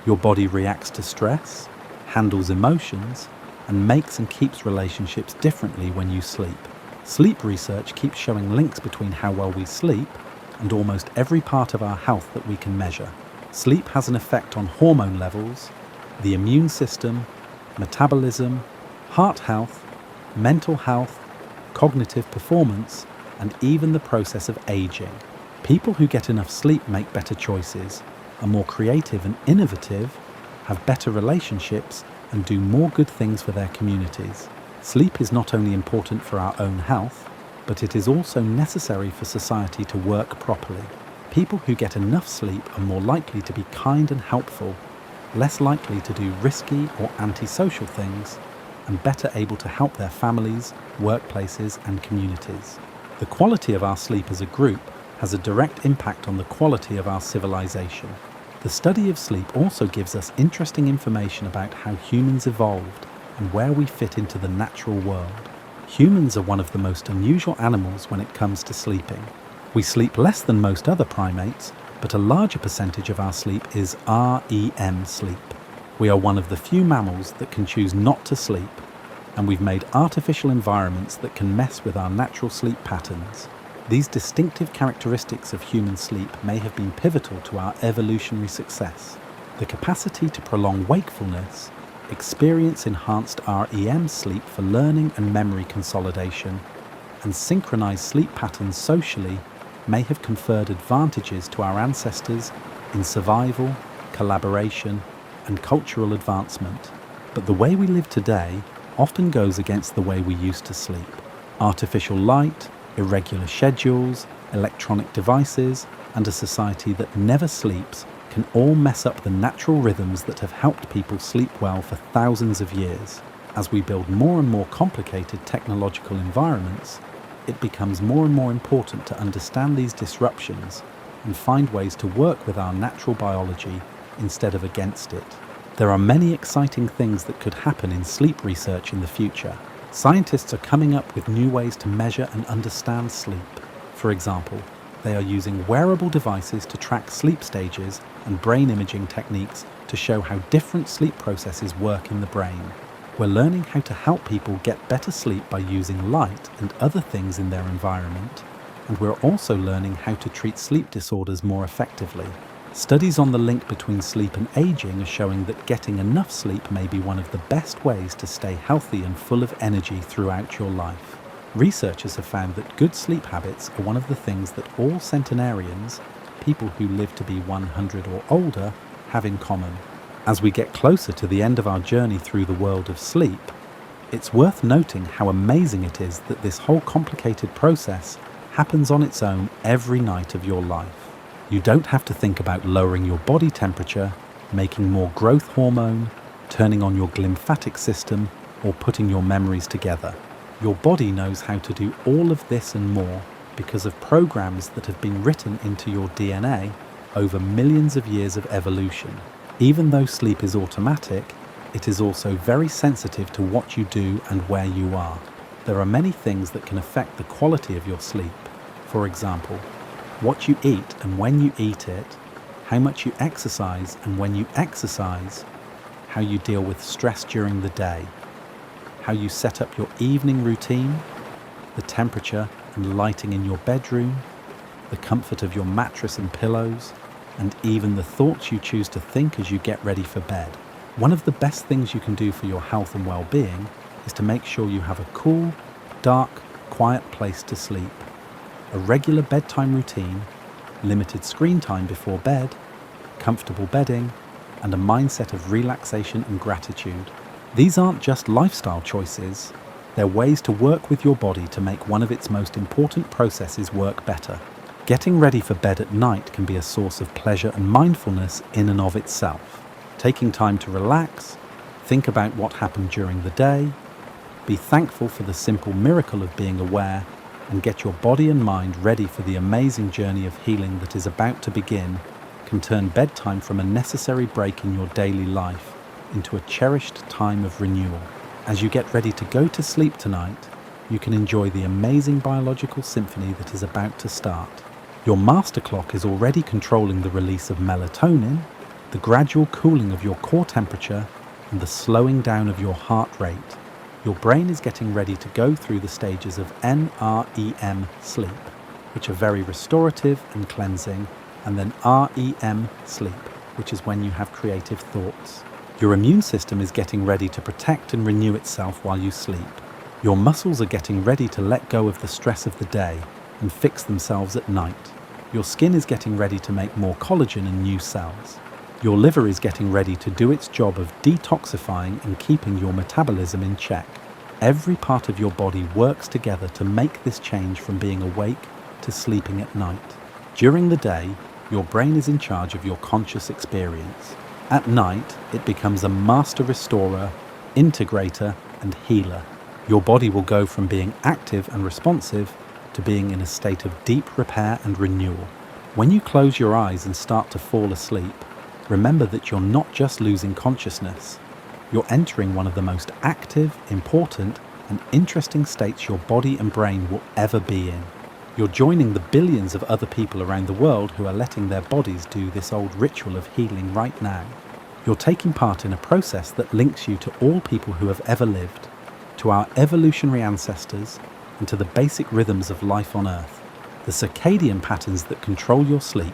Your body reacts to stress, handles emotions, and makes and keeps relationships differently when you sleep. Sleep research keeps showing links between how well we sleep and almost every part of our health that we can measure. Sleep has an effect on hormone levels, the immune system, metabolism, heart health, mental health, cognitive performance, and even the process of aging. People who get enough sleep make better choices, are more creative and innovative, have better relationships, and do more good things for their communities. Sleep is not only important for our own health, but it is also necessary for society to work properly. People who get enough sleep are more likely to be kind and helpful, less likely to do risky or antisocial things, and better able to help their families, workplaces, and communities. The quality of our sleep as a group has a direct impact on the quality of our civilization. The study of sleep also gives us interesting information about how humans evolved and where we fit into the natural world. Humans are one of the most unusual animals when it comes to sleeping. We sleep less than most other primates, but a larger percentage of our sleep is REM sleep. We are one of the few mammals that can choose not to sleep, and we've made artificial environments that can mess with our natural sleep patterns. These distinctive characteristics of human sleep may have been pivotal to our evolutionary success. The capacity to prolong wakefulness, experience enhanced REM sleep for learning and memory consolidation, and synchronize sleep patterns socially may have conferred advantages to our ancestors in survival, collaboration, and cultural advancement. But the way we live today often goes against the way we used to sleep. Artificial light, irregular schedules, electronic devices, and a society that never sleeps can all mess up the natural rhythms that have helped people sleep well for thousands of years. As we build more and more complicated technological environments, it becomes more and more important to understand these disruptions and find ways to work with our natural biology instead of against it. There are many exciting things that could happen in sleep research in the future. Scientists are coming up with new ways to measure and understand sleep. For example, they are using wearable devices to track sleep stages and brain imaging techniques to show how different sleep processes work in the brain. We're learning how to help people get better sleep by using light and other things in their environment, and we're also learning how to treat sleep disorders more effectively. Studies on the link between sleep and aging are showing that getting enough sleep may be one of the best ways to stay healthy and full of energy throughout your life. Researchers have found that good sleep habits are one of the things that all centenarians, people who live to be 100 or older, have in common. As we get closer to the end of our journey through the world of sleep, it's worth noting how amazing it is that this whole complicated process happens on its own every night of your life. You don't have to think about lowering your body temperature, making more growth hormone, turning on your glymphatic system, or putting your memories together. Your body knows how to do all of this and more because of programs that have been written into your DNA over millions of years of evolution. Even though sleep is automatic, it is also very sensitive to what you do and where you are. There are many things that can affect the quality of your sleep. For example, what you eat and when you eat it, how much you exercise and when you exercise, how you deal with stress during the day, how you set up your evening routine, the temperature and lighting in your bedroom, the comfort of your mattress and pillows, and even the thoughts you choose to think as you get ready for bed. One of the best things you can do for your health and well-being is to make sure you have a cool, dark, quiet place to sleep, a regular bedtime routine, limited screen time before bed, comfortable bedding, and a mindset of relaxation and gratitude. These aren't just lifestyle choices, they're ways to work with your body to make one of its most important processes work better. Getting ready for bed at night can be a source of pleasure and mindfulness in and of itself. Taking time to relax, think about what happened during the day, be thankful for the simple miracle of being aware, and get your body and mind ready for the amazing journey of healing that is about to begin can turn bedtime from a necessary break in your daily life into a cherished time of renewal. As you get ready to go to sleep tonight, you can enjoy the amazing biological symphony that is about to start. Your master clock is already controlling the release of melatonin, the gradual cooling of your core temperature, and the slowing down of your heart rate. Your brain is getting ready to go through the stages of NREM sleep, which are very restorative and cleansing, and then REM sleep, which is when you have creative thoughts. Your immune system is getting ready to protect and renew itself while you sleep. Your muscles are getting ready to let go of the stress of the day and fix themselves at night. Your skin is getting ready to make more collagen and new cells. Your liver is getting ready to do its job of detoxifying and keeping your metabolism in check. Every part of your body works together to make this change from being awake to sleeping at night. During the day, your brain is in charge of your conscious experience. At night, it becomes a master restorer, integrator, and healer. Your body will go from being active and responsive to being in a state of deep repair and renewal. When you close your eyes and start to fall asleep, remember that you're not just losing consciousness. You're entering one of the most active, important, and interesting states your body and brain will ever be in. You're joining the billions of other people around the world who are letting their bodies do this old ritual of healing right now. You're taking part in a process that links you to all people who have ever lived, to our evolutionary ancestors, and to the basic rhythms of life on Earth. The circadian patterns that control your sleep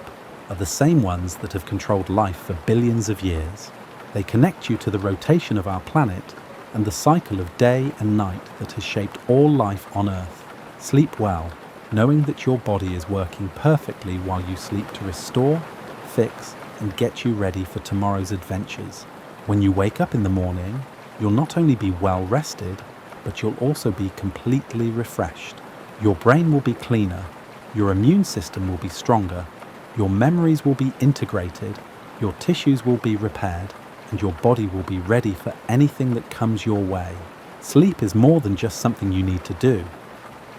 are the same ones that have controlled life for billions of years. They connect you to the rotation of our planet and the cycle of day and night that has shaped all life on Earth. Sleep well, knowing that your body is working perfectly while you sleep to restore, fix, and get you ready for tomorrow's adventures. When you wake up in the morning, you'll not only be well rested, but you'll also be completely refreshed. Your brain will be cleaner, your immune system will be stronger, your memories will be integrated, your tissues will be repaired, and your body will be ready for anything that comes your way. Sleep is more than just something you need to do.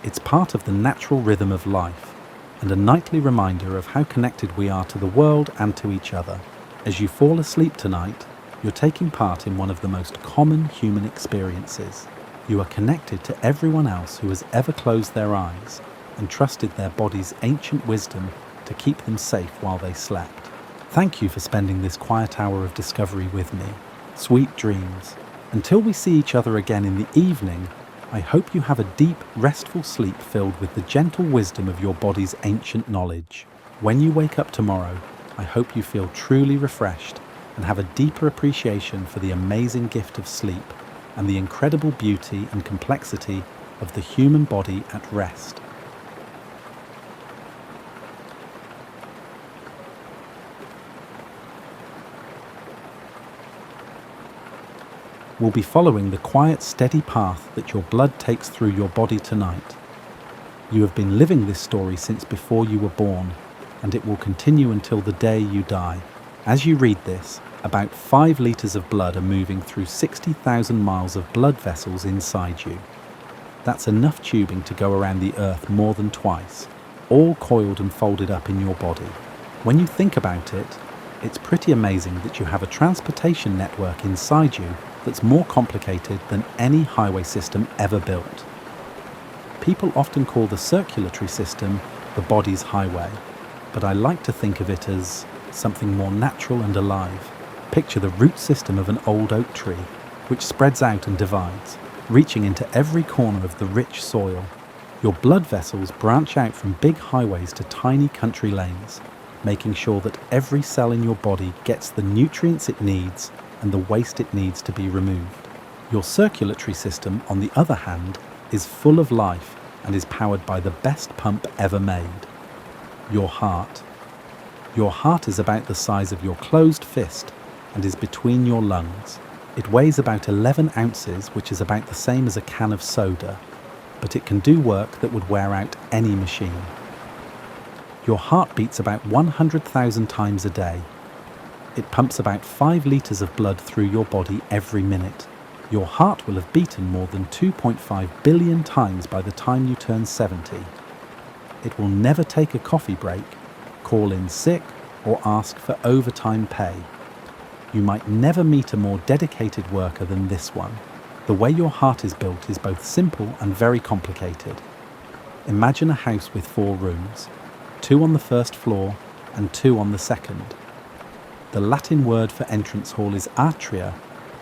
It's part of the natural rhythm of life, and a nightly reminder of how connected we are to the world and to each other. As you fall asleep tonight, you're taking part in one of the most common human experiences. You are connected to everyone else who has ever closed their eyes and trusted their body's ancient wisdom to keep them safe while they slept. Thank you for spending this quiet hour of discovery with me. Sweet dreams. Until we see each other again in the evening, I hope you have a deep, restful sleep filled with the gentle wisdom of your body's ancient knowledge. When you wake up tomorrow, I hope you feel truly refreshed and have a deeper appreciation for the amazing gift of sleep and the incredible beauty and complexity of the human body at rest. We'll be following the quiet, steady path that your blood takes through your body tonight. You have been living this story since before you were born, and it will continue until the day you die. As you read this, about 5 litres of blood are moving through 60,000 miles of blood vessels inside you. That's enough tubing to go around the Earth more than twice, all coiled and folded up in your body. When you think about it, it's pretty amazing that you have a transportation network inside you that's more complicated than any highway system ever built. People often call the circulatory system the body's highway, but I like to think of it as something more natural and alive. Picture the root system of an old oak tree, which spreads out and divides, reaching into every corner of the rich soil. Your blood vessels branch out from big highways to tiny country lanes, making sure that every cell in your body gets the nutrients it needs and the waste it needs to be removed. Your circulatory system, on the other hand, is full of life and is powered by the best pump ever made, your heart. Your heart is about the size of your closed fist and is between your lungs. It weighs about 11 ounces, which is about the same as a can of soda, but it can do work that would wear out any machine. Your heart beats about 100,000 times a day. It pumps about 5 litres of blood through your body every minute. Your heart will have beaten more than 2.5 billion times by the time you turn 70. It will never take a coffee break, call in sick, or ask for overtime pay. You might never meet a more dedicated worker than this one. The way your heart is built is both simple and very complicated. Imagine a house with 4 rooms, 2 on the first floor and 2 on the second. The Latin word for entrance hall is atria,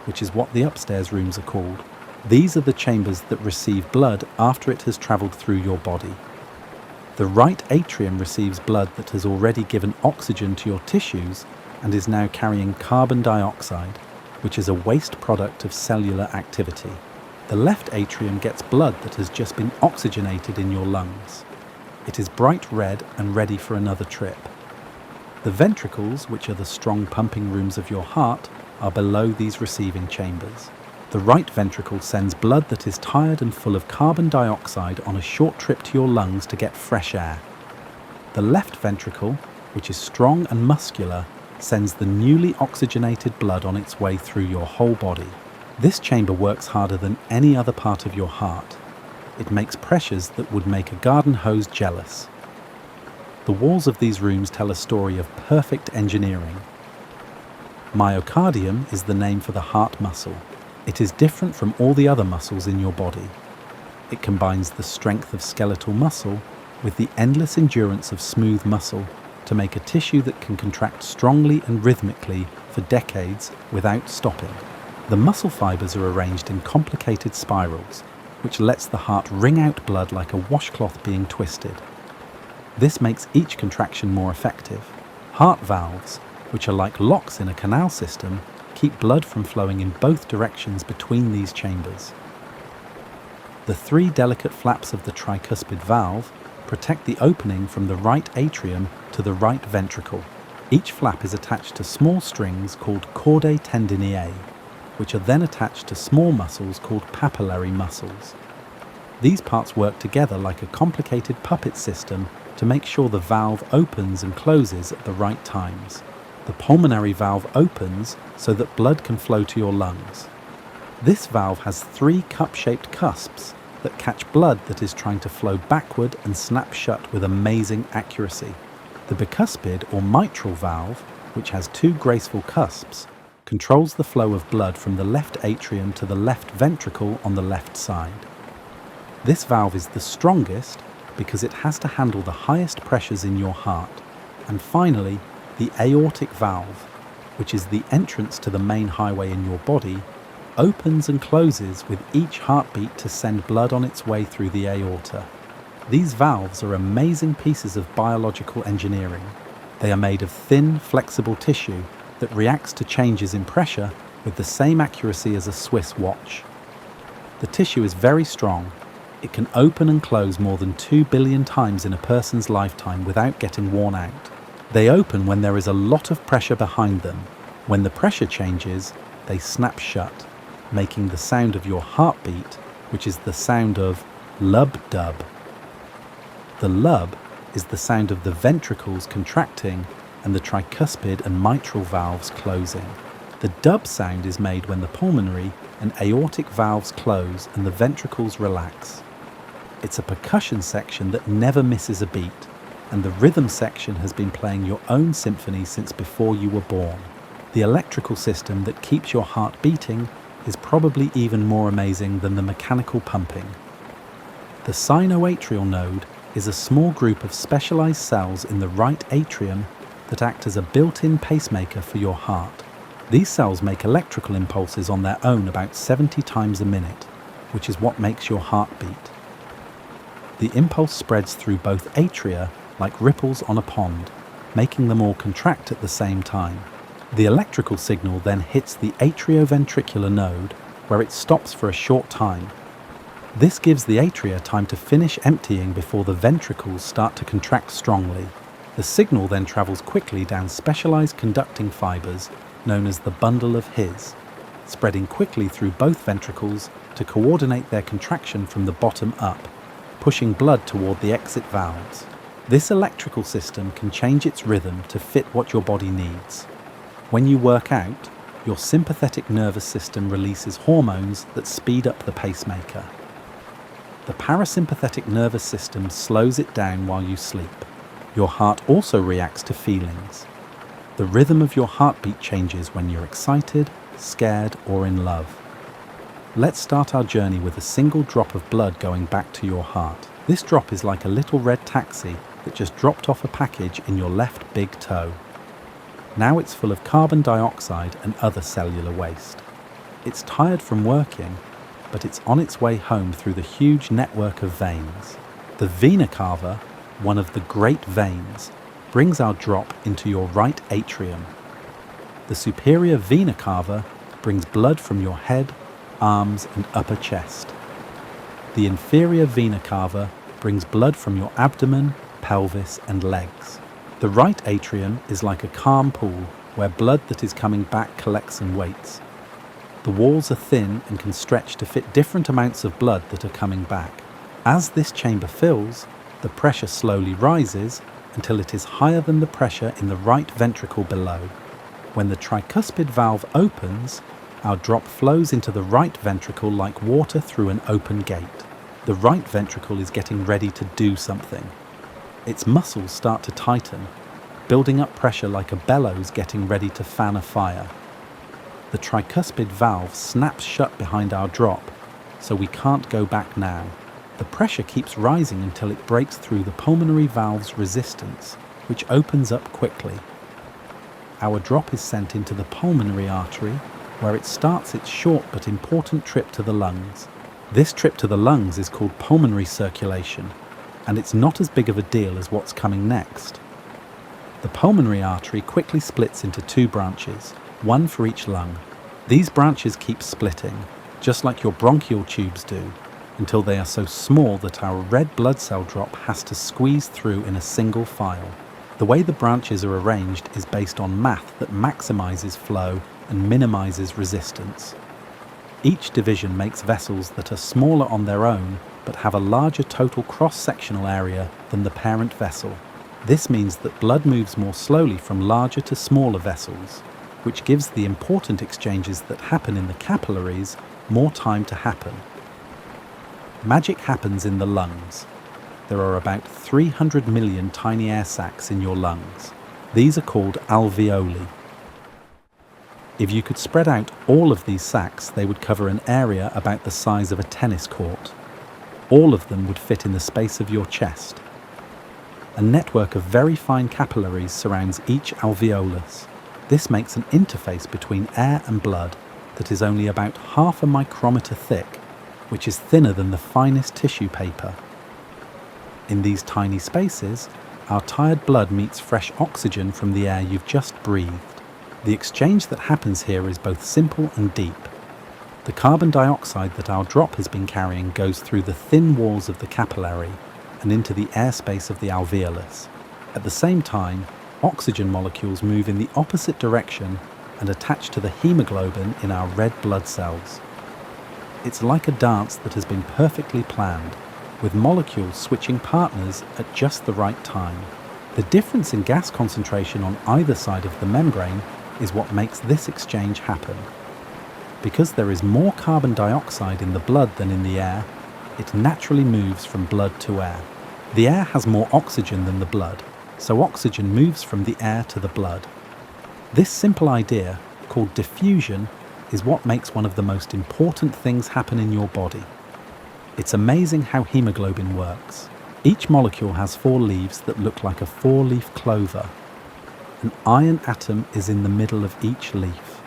which is what the upstairs rooms are called. These are the chambers that receive blood after it has travelled through your body. The right atrium receives blood that has already given oxygen to your tissues and is now carrying carbon dioxide, which is a waste product of cellular activity. The left atrium gets blood that has just been oxygenated in your lungs. It is bright red and ready for another trip. The ventricles, which are the strong pumping rooms of your heart, are below these receiving chambers. The right ventricle sends blood that is tired and full of carbon dioxide on a short trip to your lungs to get fresh air. The left ventricle, which is strong and muscular, sends the newly oxygenated blood on its way through your whole body. This chamber works harder than any other part of your heart. It makes pressures that would make a garden hose jealous. The walls of these rooms tell a story of perfect engineering. Myocardium is the name for the heart muscle. It is different from all the other muscles in your body. It combines the strength of skeletal muscle with the endless endurance of smooth muscle to make a tissue that can contract strongly and rhythmically for decades without stopping. The muscle fibers are arranged in complicated spirals, which lets the heart wring out blood like a washcloth being twisted. This makes each contraction more effective. Heart valves, which are like locks in a canal system, keep blood from flowing in both directions between these chambers. The three delicate flaps of the tricuspid valve protect the opening from the right atrium to the right ventricle. Each flap is attached to small strings called chordae tendineae, which are then attached to small muscles called papillary muscles. These parts work together like a complicated puppet system to make sure the valve opens and closes at the right times. The pulmonary valve opens so that blood can flow to your lungs. This valve has three cup-shaped cusps that catch blood that is trying to flow backward and snap shut with amazing accuracy. The bicuspid or mitral valve, which has two graceful cusps, controls the flow of blood from the left atrium to the left ventricle on the left side. This valve is the strongest because it has to handle the highest pressures in your heart. And finally, the aortic valve, which is the entrance to the main highway in your body, opens and closes with each heartbeat to send blood on its way through the aorta. These valves are amazing pieces of biological engineering. They are made of thin, flexible tissue that reacts to changes in pressure with the same accuracy as a Swiss watch. The tissue is very strong. It can open and close more than 2 billion times in a person's lifetime without getting worn out. They open when there is a lot of pressure behind them. When the pressure changes, they snap shut, making the sound of your heartbeat, which is the sound of lub-dub. The lub is the sound of the ventricles contracting and the tricuspid and mitral valves closing. The dub sound is made when the pulmonary and aortic valves close and the ventricles relax. It's a percussion section that never misses a beat, and the rhythm section has been playing your own symphony since before you were born. The electrical system that keeps your heart beating is probably even more amazing than the mechanical pumping. The sinoatrial node is a small group of specialized cells in the right atrium that act as a built-in pacemaker for your heart. These cells make electrical impulses on their own about 70 times a minute, which is what makes your heart beat. The impulse spreads through both atria like ripples on a pond, making them all contract at the same time. The electrical signal then hits the atrioventricular node, where it stops for a short time. This gives the atria time to finish emptying before the ventricles start to contract strongly. The signal then travels quickly down specialized conducting fibers known as the bundle of His, spreading quickly through both ventricles to coordinate their contraction from the bottom up, pushing blood toward the exit valves. This electrical system can change its rhythm to fit what your body needs. When you work out, your sympathetic nervous system releases hormones that speed up the pacemaker. The parasympathetic nervous system slows it down while you sleep. Your heart also reacts to feelings. The rhythm of your heartbeat changes when you're excited, scared, or in love. Let's start our journey with a single drop of blood going back to your heart. This drop is like a little red taxi that just dropped off a package in your left big toe. Now it's full of carbon dioxide and other cellular waste. It's tired from working, but it's on its way home through the huge network of veins. The vena cava, one of the great veins, brings our drop into your right atrium. The superior vena cava brings blood from your head, arms, and upper chest. The inferior vena cava brings blood from your abdomen, pelvis, and legs. The right atrium is like a calm pool where blood that is coming back collects and waits. The walls are thin and can stretch to fit different amounts of blood that are coming back. As this chamber fills, the pressure slowly rises until it is higher than the pressure in the right ventricle below. When the tricuspid valve opens, our drop flows into the right ventricle like water through an open gate. The right ventricle is getting ready to do something. Its muscles start to tighten, building up pressure like a bellows getting ready to fan a fire. The tricuspid valve snaps shut behind our drop, so we can't go back now. The pressure keeps rising until it breaks through the pulmonary valve's resistance, which opens up quickly. Our drop is sent into the pulmonary artery, where it starts its short but important trip to the lungs. This trip to the lungs is called pulmonary circulation. and it's not as big of a deal as what's coming next. The pulmonary artery quickly splits into two branches, one for each lung. These branches keep splitting, just like your bronchial tubes do, until they are so small that our red blood cell drop has to squeeze through in a single file. The way the branches are arranged is based on math that maximizes flow and minimizes resistance. Each division makes vessels that are smaller on their own but have a larger total cross-sectional area than the parent vessel. This means that blood moves more slowly from larger to smaller vessels, which gives the important exchanges that happen in the capillaries more time to happen. Magic happens in the lungs. There are about 300 million tiny air sacs in your lungs. These are called alveoli. If you could spread out all of these sacs, they would cover an area about the size of a tennis court. All of them would fit in the space of your chest. A network of very fine capillaries surrounds each alveolus. This makes an interface between air and blood that is only about half a micrometer thick, which is thinner than the finest tissue paper. In these tiny spaces, our tired blood meets fresh oxygen from the air you've just breathed. The exchange that happens here is both simple and deep. The carbon dioxide that our drop has been carrying goes through the thin walls of the capillary and into the airspace of the alveolus. At the same time, oxygen molecules move in the opposite direction and attach to the hemoglobin in our red blood cells. It's like a dance that has been perfectly planned, with molecules switching partners at just the right time. The difference in gas concentration on either side of the membrane is what makes this exchange happen. Because there is more carbon dioxide in the blood than in the air, it naturally moves from blood to air. The air has more oxygen than the blood, so oxygen moves from the air to the blood. This simple idea, called diffusion, is what makes one of the most important things happen in your body. It's amazing how hemoglobin works. Each molecule has 4 leaves that look like a 4-leaf clover. An iron atom is in the middle of each leaf.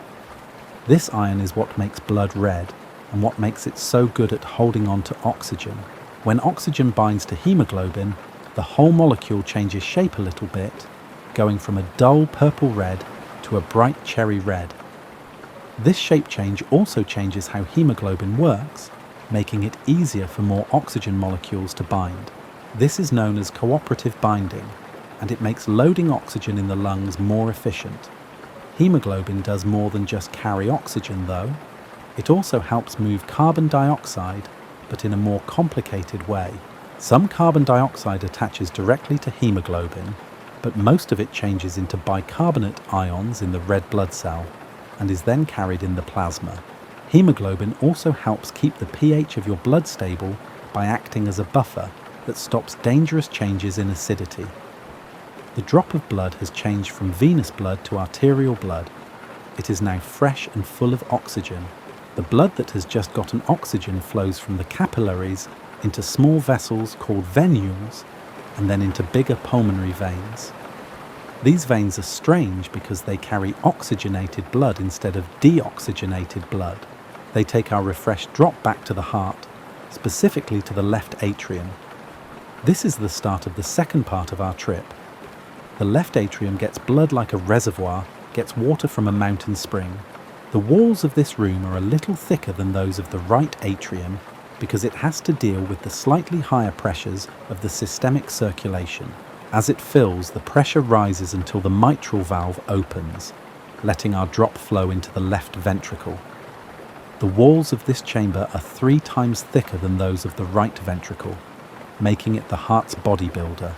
This iron is what makes blood red and what makes it so good at holding on to oxygen. When oxygen binds to hemoglobin, the whole molecule changes shape a little bit, going from a dull purple red to a bright cherry red. This shape change also changes how hemoglobin works, making it easier for more oxygen molecules to bind. This is known as cooperative binding, and it makes loading oxygen in the lungs more efficient. Hemoglobin does more than just carry oxygen though. It also helps move carbon dioxide, but in a more complicated way. Some carbon dioxide attaches directly to hemoglobin, but most of it changes into bicarbonate ions in the red blood cell and is then carried in the plasma. Hemoglobin also helps keep the pH of your blood stable by acting as a buffer that stops dangerous changes in acidity. The drop of blood has changed from venous blood to arterial blood. It is now fresh and full of oxygen. The blood that has just gotten oxygen flows from the capillaries into small vessels called venules and then into bigger pulmonary veins. These veins are strange because they carry oxygenated blood instead of deoxygenated blood. They take our refreshed drop back to the heart, specifically to the left atrium. This is the start of the second part of our trip. The left atrium gets blood like a reservoir, gets water from a mountain spring. The walls of this room are a little thicker than those of the right atrium because it has to deal with the slightly higher pressures of the systemic circulation. As it fills, the pressure rises until the mitral valve opens, letting our drop flow into the left ventricle. The walls of this chamber are 3 times thicker than those of the right ventricle, making it the heart's bodybuilder.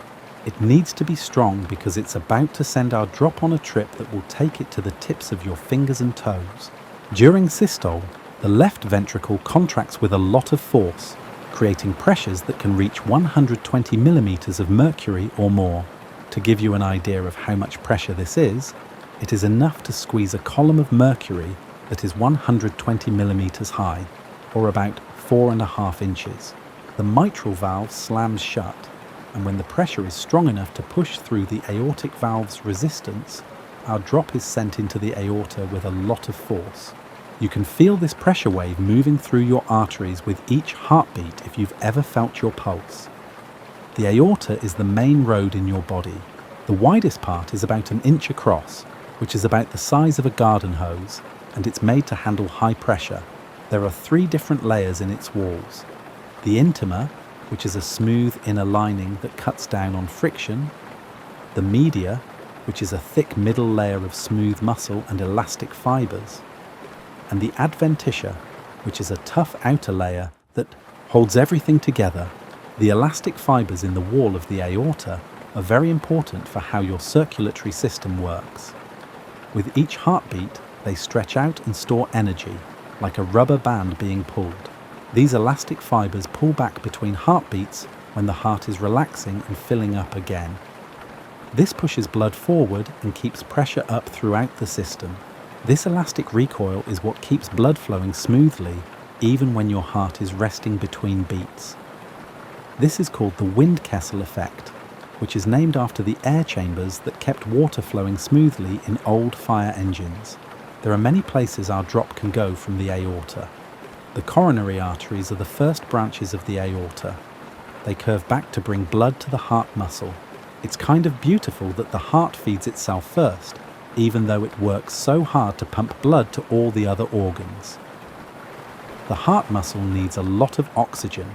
It needs to be strong because it's about to send our drop on a trip that will take it to the tips of your fingers and toes. During systole, the left ventricle contracts with a lot of force, creating pressures that can reach 120 millimeters of mercury or more. To give you an idea of how much pressure this is, it is enough to squeeze a column of mercury that is 120 millimeters high, or about 4.5 inches. The mitral valve slams shut, and when the pressure is strong enough to push through the aortic valve's resistance, our drop is sent into the aorta with a lot of force. You can feel this pressure wave moving through your arteries with each heartbeat if you've ever felt your pulse. The aorta is the main road in your body. The widest part is about 1 inch across, which is about the size of a garden hose, and it's made to handle high pressure. There are 3 different layers in its walls. The intima, which is a smooth inner lining that cuts down on friction. The media, which is a thick middle layer of smooth muscle and elastic fibers. And the adventitia, which is a tough outer layer that holds everything together. The elastic fibers in the wall of the aorta are very important for how your circulatory system works. With each heartbeat, they stretch out and store energy, like a rubber band being pulled. These elastic fibers pull back between heartbeats when the heart is relaxing and filling up again. This pushes blood forward and keeps pressure up throughout the system. This elastic recoil is what keeps blood flowing smoothly, even when your heart is resting between beats. This is called the Windkessel effect, which is named after the air chambers that kept water flowing smoothly in old fire engines. There are many places our drop can go from the aorta. The coronary arteries are the first branches of the aorta. They curve back to bring blood to the heart muscle. It's kind of beautiful that the heart feeds itself first, even though it works so hard to pump blood to all the other organs. The heart muscle needs a lot of oxygen.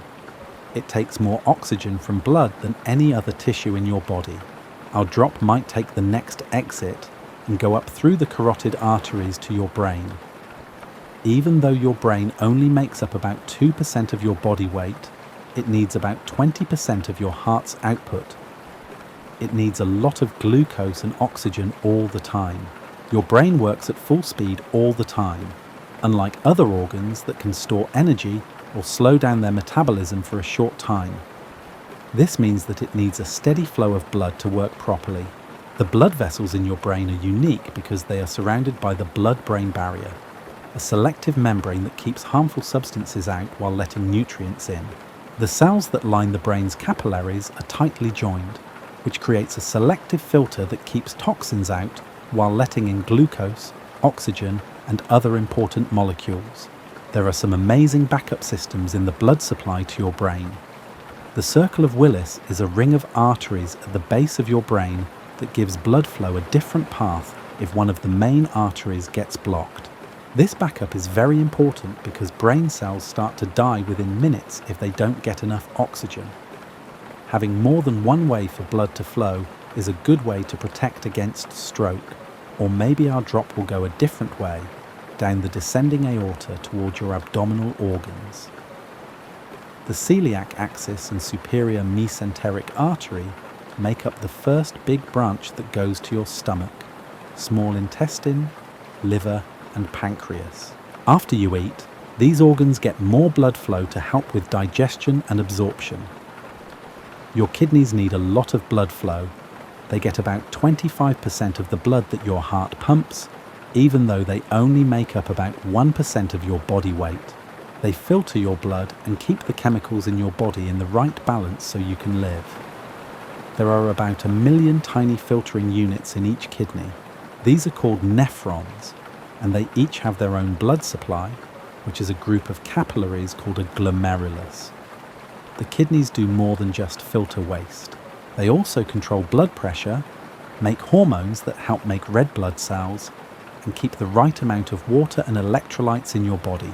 It takes more oxygen from blood than any other tissue in your body. Our drop might take the next exit and go up through the carotid arteries to your brain. Even though your brain only makes up about 2% of your body weight, it needs about 20% of your heart's output. It needs a lot of glucose and oxygen all the time. Your brain works at full speed all the time, unlike other organs that can store energy or slow down their metabolism for a short time. This means that it needs a steady flow of blood to work properly. The blood vessels in your brain are unique because they are surrounded by the blood-brain barrier, a selective membrane that keeps harmful substances out while letting nutrients in. The cells that line the brain's capillaries are tightly joined, which creates a selective filter that keeps toxins out while letting in glucose, oxygen, and other important molecules. There are some amazing backup systems in the blood supply to your brain. The circle of Willis is a ring of arteries at the base of your brain that gives blood flow a different path if one of the main arteries gets blocked. This backup is very important because brain cells start to die within minutes if they don't get enough oxygen. Having more than one way for blood to flow is a good way to protect against stroke, or maybe our drop will go a different way, down the descending aorta towards your abdominal organs. The celiac axis and superior mesenteric artery make up the first big branch that goes to your stomach, small intestine, liver, and pancreas. After you eat, these organs get more blood flow to help with digestion and absorption. Your kidneys need a lot of blood flow. They get about 25% of the blood that your heart pumps, even though they only make up about 1% of your body weight. They filter your blood and keep the chemicals in your body in the right balance so you can live. There are about 1 million tiny filtering units in each kidney. These are called nephrons, and they each have their own blood supply, which is a group of capillaries called a glomerulus. The kidneys do more than just filter waste. They also control blood pressure, make hormones that help make red blood cells, and keep the right amount of water and electrolytes in your body.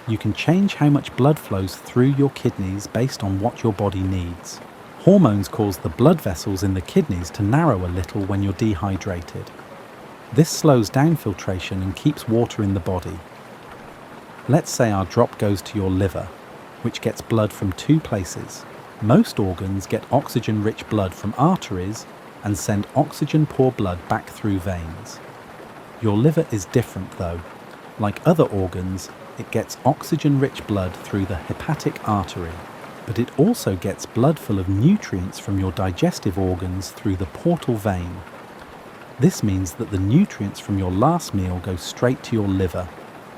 You can change how much blood flows through your kidneys based on what your body needs. Hormones cause the blood vessels in the kidneys to narrow a little when you're dehydrated. This slows down filtration and keeps water in the body. Let's say our drop goes to your liver, which gets blood from 2 places. Most organs get oxygen-rich blood from arteries and send oxygen-poor blood back through veins. Your liver is different though. Like other organs, it gets oxygen-rich blood through the hepatic artery, but it also gets blood full of nutrients from your digestive organs through the portal vein. This means that the nutrients from your last meal go straight to your liver,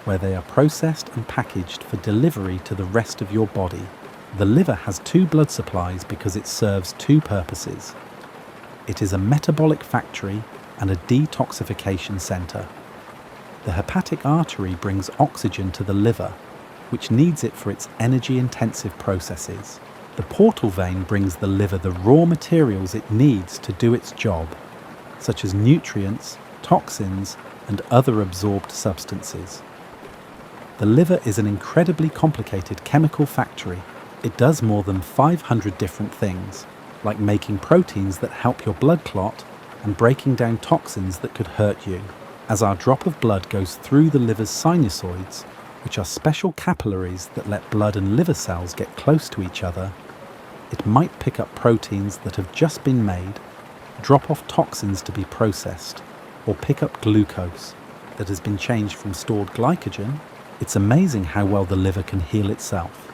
where they are processed and packaged for delivery to the rest of your body. The liver has 2 blood supplies because it serves 2 purposes. It is a metabolic factory and a detoxification center. The hepatic artery brings oxygen to the liver, which needs it for its energy-intensive processes. The portal vein brings the liver the raw materials it needs to do its job, such as nutrients, toxins, and other absorbed substances. The liver is an incredibly complicated chemical factory. It does more than 500 different things, like making proteins that help your blood clot and breaking down toxins that could hurt you. As our drop of blood goes through the liver's sinusoids, which are special capillaries that let blood and liver cells get close to each other, it might pick up proteins that have just been made, drop off toxins to be processed, or pick up glucose that has been changed from stored glycogen. It's amazing how well the liver can heal itself.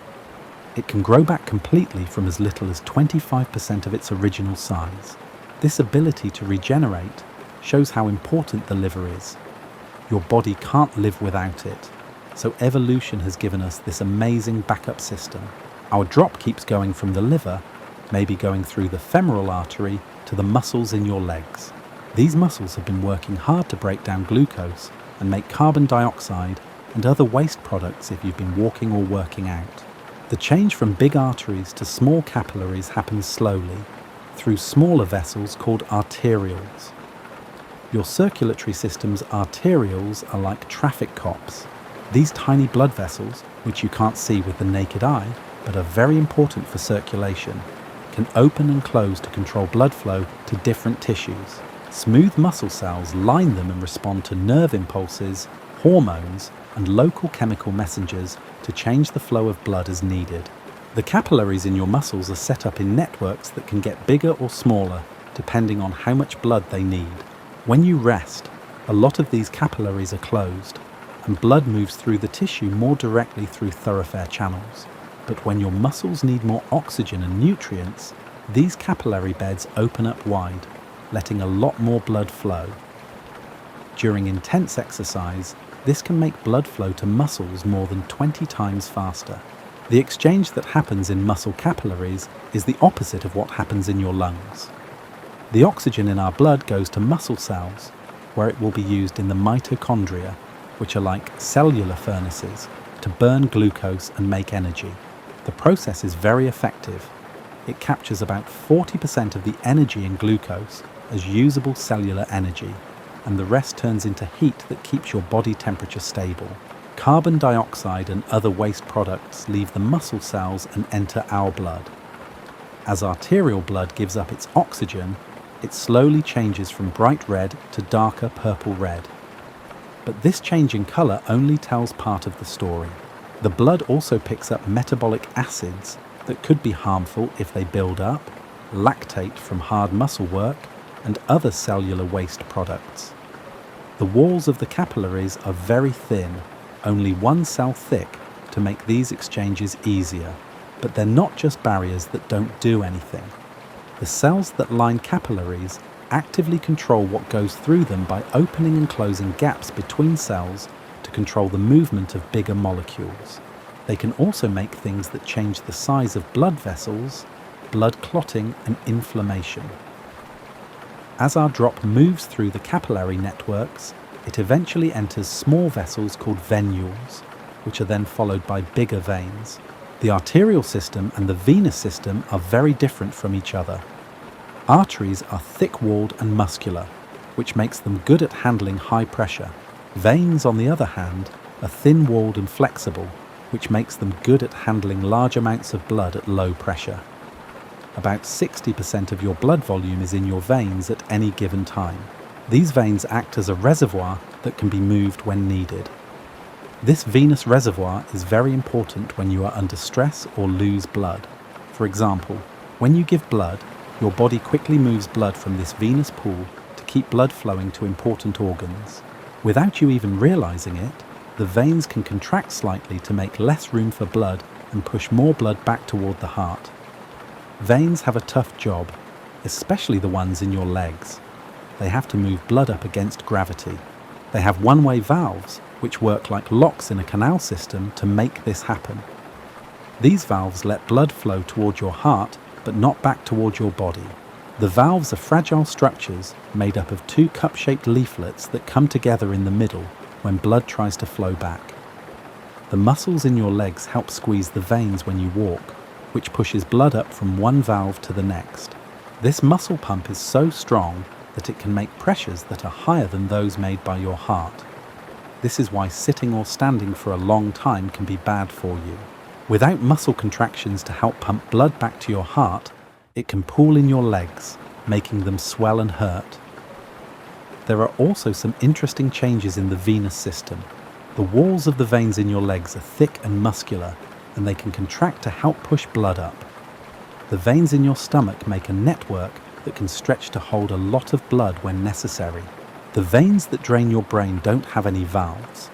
It can grow back completely from as little as 25% of its original size. This ability to regenerate shows how important the liver is. Your body can't live without it, so evolution has given us this amazing backup system. Our drop keeps going from the liver, maybe going through the femoral artery to the muscles in your legs. These muscles have been working hard to break down glucose and make carbon dioxide and other waste products if you've been walking or working out. The change from big arteries to small capillaries happens slowly, through smaller vessels called arterioles. Your circulatory system's arterioles are like traffic cops. These tiny blood vessels, which you can't see with the naked eye, but are very important for circulation, can open and close to control blood flow to different tissues. Smooth muscle cells line them and respond to nerve impulses, hormones, and local chemical messengers to change the flow of blood as needed. The capillaries in your muscles are set up in networks that can get bigger or smaller, depending on how much blood they need. When you rest, a lot of these capillaries are closed, and blood moves through the tissue more directly through thoroughfare channels. But when your muscles need more oxygen and nutrients, these capillary beds open up wide, letting a lot more blood flow. During intense exercise, this can make blood flow to muscles more than 20 times faster. The exchange that happens in muscle capillaries is the opposite of what happens in your lungs. The oxygen in our blood goes to muscle cells, where it will be used in the mitochondria, which are like cellular furnaces, to burn glucose and make energy. The process is very effective. It captures about 40% of the energy in glucose as usable cellular energy, and the rest turns into heat that keeps your body temperature stable. Carbon dioxide and other waste products leave the muscle cells and enter our blood. As arterial blood gives up its oxygen, it slowly changes from bright red to darker purple red. But this change in colour only tells part of the story. The blood also picks up metabolic acids that could be harmful if they build up, lactate from hard muscle work, and other cellular waste products. The walls of the capillaries are very thin, only one cell thick, to make these exchanges easier. But they're not just barriers that don't do anything. The cells that line capillaries actively control what goes through them by opening and closing gaps between cells to control the movement of bigger molecules. They can also make things that change the size of blood vessels, blood clotting, and inflammation. As our drop moves through the capillary networks, it eventually enters small vessels called venules, which are then followed by bigger veins. The arterial system and the venous system are very different from each other. Arteries are thick-walled and muscular, which makes them good at handling high pressure. Veins, on the other hand, are thin-walled and flexible, which makes them good at handling large amounts of blood at low pressure. About 60% of your blood volume is in your veins at any given time. These veins act as a reservoir that can be moved when needed. This venous reservoir is very important when you are under stress or lose blood. For example, when you give blood, your body quickly moves blood from this venous pool to keep blood flowing to important organs. Without you even realizing it, the veins can contract slightly to make less room for blood and push more blood back toward the heart. Veins have a tough job, especially the ones in your legs. They have to move blood up against gravity. They have one-way valves, which work like locks in a canal system to make this happen. These valves let blood flow toward your heart, but not back toward your body. The valves are fragile structures made up of two cup-shaped leaflets that come together in the middle when blood tries to flow back. The muscles in your legs help squeeze the veins when you walk, which pushes blood up from one valve to the next. This muscle pump is so strong that it can make pressures that are higher than those made by your heart. This is why sitting or standing for a long time can be bad for you. Without muscle contractions to help pump blood back to your heart, it can pool in your legs, making them swell and hurt. There are also some interesting changes in the venous system. The walls of the veins in your legs are thick and muscular, and they can contract to help push blood up. The veins in your stomach make a network that can stretch to hold a lot of blood when necessary. The veins that drain your brain don't have any valves.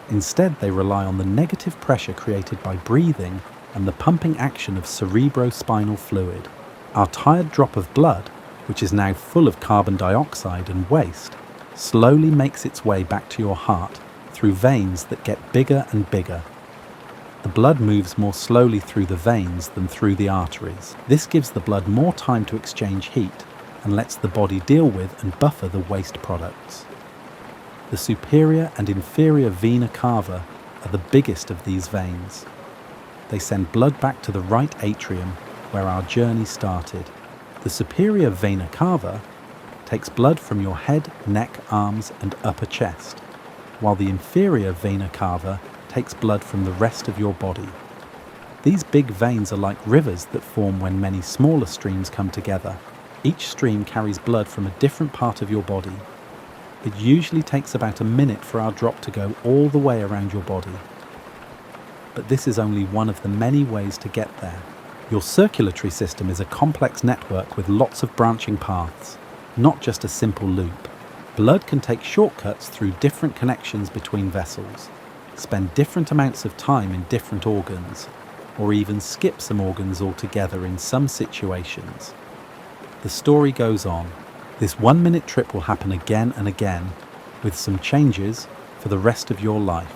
Instead, they rely on the negative pressure created by breathing and the pumping action of cerebrospinal fluid. Our tired drop of blood, which is now full of carbon dioxide and waste, slowly makes its way back to your heart through veins that get bigger and bigger. The blood moves more slowly through the veins than through the arteries. This gives the blood more time to exchange heat and lets the body deal with and buffer the waste products. The superior and inferior vena cava are the biggest of these veins. They send blood back to the right atrium where our journey started. The superior vena cava takes blood from your head, neck, arms, and upper chest, while the inferior vena cava takes blood from the rest of your body. These big veins are like rivers that form when many smaller streams come together. Each stream carries blood from a different part of your body. It usually takes about a minute for our drop to go all the way around your body. But this is only one of the many ways to get there. Your circulatory system is a complex network with lots of branching paths, not just a simple loop. Blood can take shortcuts through different connections between vessels, spend different amounts of time in different organs, or even skip some organs altogether in some situations. The story goes on. This 1 minute trip will happen again and again, with some changes for the rest of your life.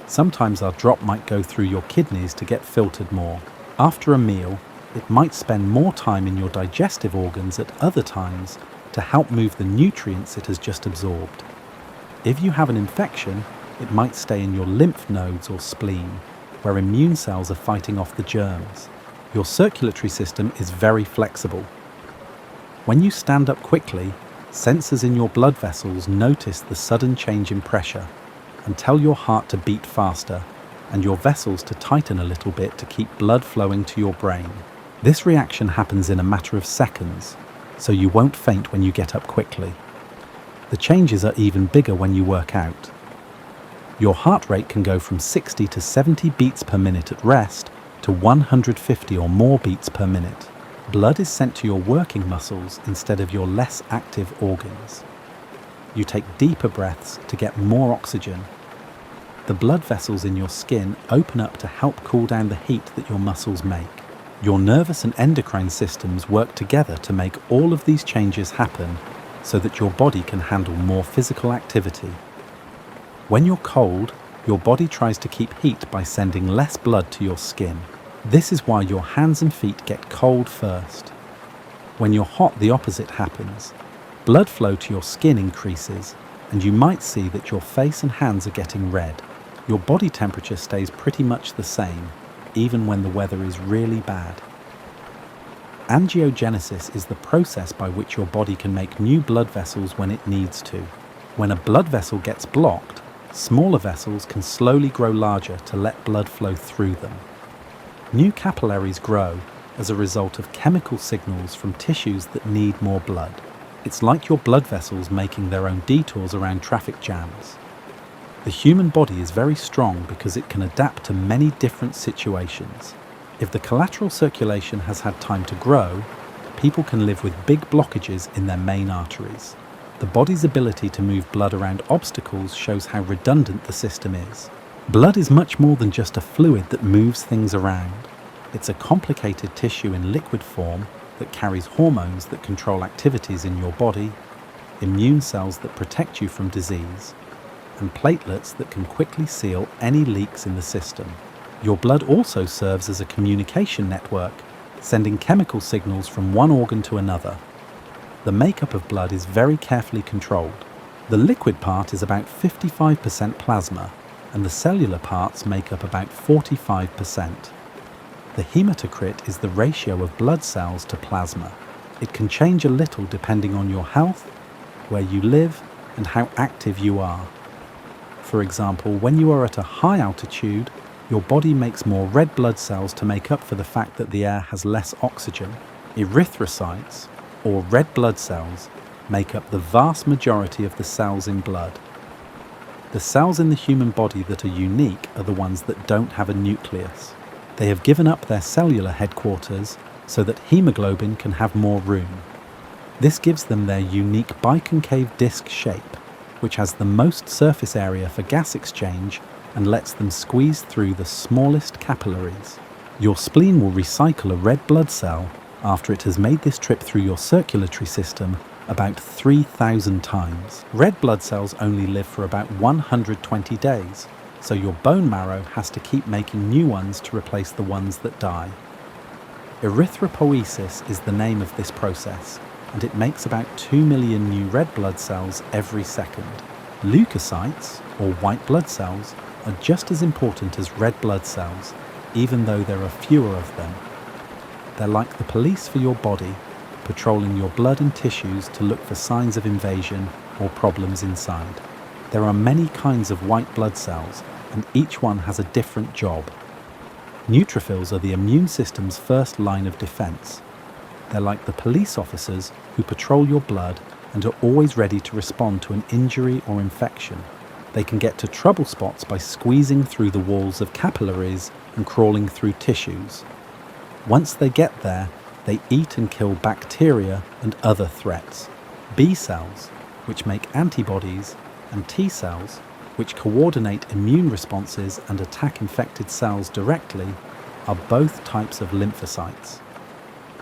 Sometimes our drop might go through your kidneys to get filtered more. After a meal, it might spend more time in your digestive organs at other times to help move the nutrients it has just absorbed. If you have an infection, it might stay in your lymph nodes or spleen, where immune cells are fighting off the germs. Your circulatory system is very flexible. When you stand up quickly, sensors in your blood vessels notice the sudden change in pressure and tell your heart to beat faster and your vessels to tighten a little bit to keep blood flowing to your brain. This reaction happens in a matter of seconds, so you won't faint when you get up quickly. The changes are even bigger when you work out. Your heart rate can go from 60 to 70 beats per minute at rest to 150 or more beats per minute. Blood is sent to your working muscles instead of your less active organs. You take deeper breaths to get more oxygen. The blood vessels in your skin open up to help cool down the heat that your muscles make. Your nervous and endocrine systems work together to make all of these changes happen so that your body can handle more physical activity. When you're cold, your body tries to keep heat by sending less blood to your skin. This is why your hands and feet get cold first. When you're hot, the opposite happens. Blood flow to your skin increases, and you might see that your face and hands are getting red. Your body temperature stays pretty much the same, even when the weather is really bad. Angiogenesis is the process by which your body can make new blood vessels when it needs to. When a blood vessel gets blocked, smaller vessels can slowly grow larger to let blood flow through them. New capillaries grow as a result of chemical signals from tissues that need more blood. It's like your blood vessels making their own detours around traffic jams. The human body is very strong because it can adapt to many different situations. If the collateral circulation has had time to grow, people can live with big blockages in their main arteries. The body's ability to move blood around obstacles shows how redundant the system is. Blood is much more than just a fluid that moves things around. It's a complicated tissue in liquid form that carries hormones that control activities in your body, immune cells that protect you from disease, and platelets that can quickly seal any leaks in the system. Your blood also serves as a communication network, sending chemical signals from one organ to another. The makeup of blood is very carefully controlled. The liquid part is about 55% plasma, and the cellular parts make up about 45%. The hematocrit is the ratio of blood cells to plasma. It can change a little depending on your health, where you live, and how active you are. For example, when you are at a high altitude, your body makes more red blood cells to make up for the fact that the air has less oxygen. Erythrocytes, or red blood cells, make up the vast majority of the cells in blood. The cells in the human body that are unique are the ones that don't have a nucleus. They have given up their cellular headquarters so that hemoglobin can have more room. This gives them their unique biconcave disc shape, which has the most surface area for gas exchange and lets them squeeze through the smallest capillaries. Your spleen will recycle a red blood cell after it has made this trip through your circulatory system about 3,000 times. Red blood cells only live for about 120 days, so your bone marrow has to keep making new ones to replace the ones that die. Erythropoiesis is the name of this process, and it makes about 2 million new red blood cells every second. Leukocytes, or white blood cells, are just as important as red blood cells, even though there are fewer of them. They're like the police for your body, patrolling your blood and tissues to look for signs of invasion or problems inside. There are many kinds of white blood cells, and each one has a different job. Neutrophils are the immune system's first line of defense. They're like the police officers who patrol your blood and are always ready to respond to an injury or infection. They can get to trouble spots by squeezing through the walls of capillaries and crawling through tissues. Once they get there, they eat and kill bacteria and other threats. B cells, which make antibodies, and T cells, which coordinate immune responses and attack infected cells directly, are both types of lymphocytes.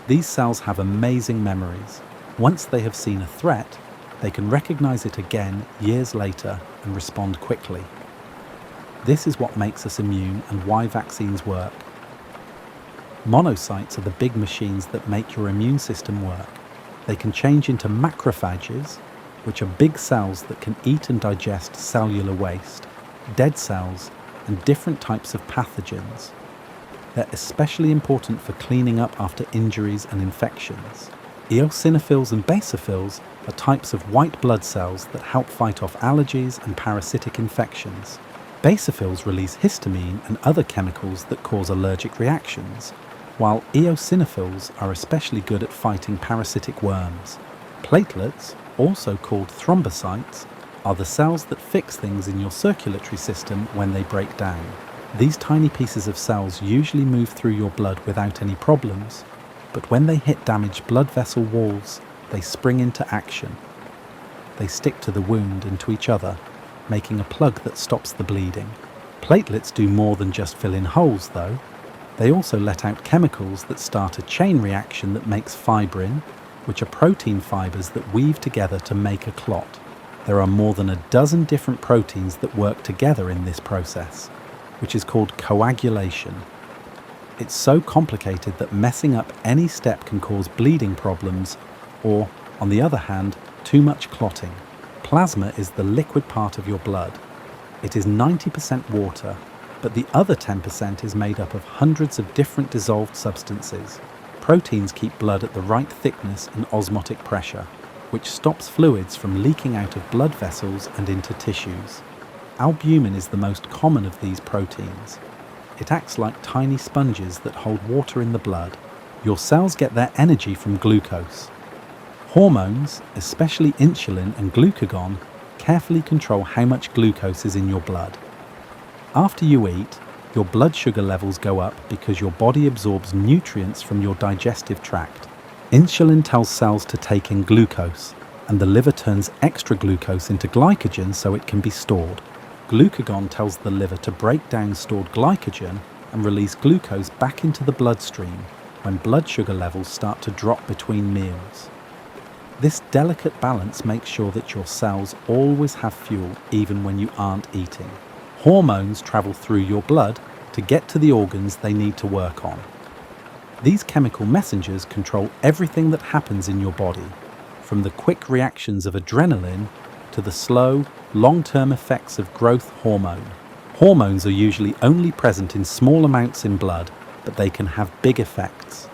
These cells have amazing memories. Once they have seen a threat, they can recognize it again years later and respond quickly. This is what makes us immune and why vaccines work. Monocytes are the big machines that make your immune system work. They can change into macrophages, which are big cells that can eat and digest cellular waste, dead cells, and different types of pathogens. They're especially important for cleaning up after injuries and infections. Eosinophils and basophils are types of white blood cells that help fight off allergies and parasitic infections. Basophils release histamine and other chemicals that cause allergic reactions, while eosinophils are especially good at fighting parasitic worms. Platelets, also called thrombocytes, are the cells that fix things in your circulatory system when they break down. These tiny pieces of cells usually move through your blood without any problems, but when they hit damaged blood vessel walls, they spring into action. They stick to the wound and to each other, making a plug that stops the bleeding. Platelets do more than just fill in holes, though. They also let out chemicals that start a chain reaction that makes fibrin, which are protein fibers that weave together to make a clot. There are more than a dozen different proteins that work together in this process, which is called coagulation. It's so complicated that messing up any step can cause bleeding problems or, on the other hand, too much clotting. Plasma is the liquid part of your blood. It is 90% water, but the other 10% is made up of hundreds of different dissolved substances. Proteins keep blood at the right thickness and osmotic pressure, which stops fluids from leaking out of blood vessels and into tissues. Albumin is the most common of these proteins. It acts like tiny sponges that hold water in the blood. Your cells get their energy from glucose. Hormones, especially insulin and glucagon, carefully control how much glucose is in your blood. After you eat, your blood sugar levels go up because your body absorbs nutrients from your digestive tract. Insulin tells cells to take in glucose, and the liver turns extra glucose into glycogen so it can be stored. Glucagon tells the liver to break down stored glycogen and release glucose back into the bloodstream when blood sugar levels start to drop between meals. This delicate balance makes sure that your cells always have fuel even when you aren't eating. Hormones travel through your blood to get to the organs they need to work on. These chemical messengers control everything that happens in your body, from the quick reactions of adrenaline to the slow, long-term effects of growth hormone. Hormones are usually only present in small amounts in blood, but they can have big effects.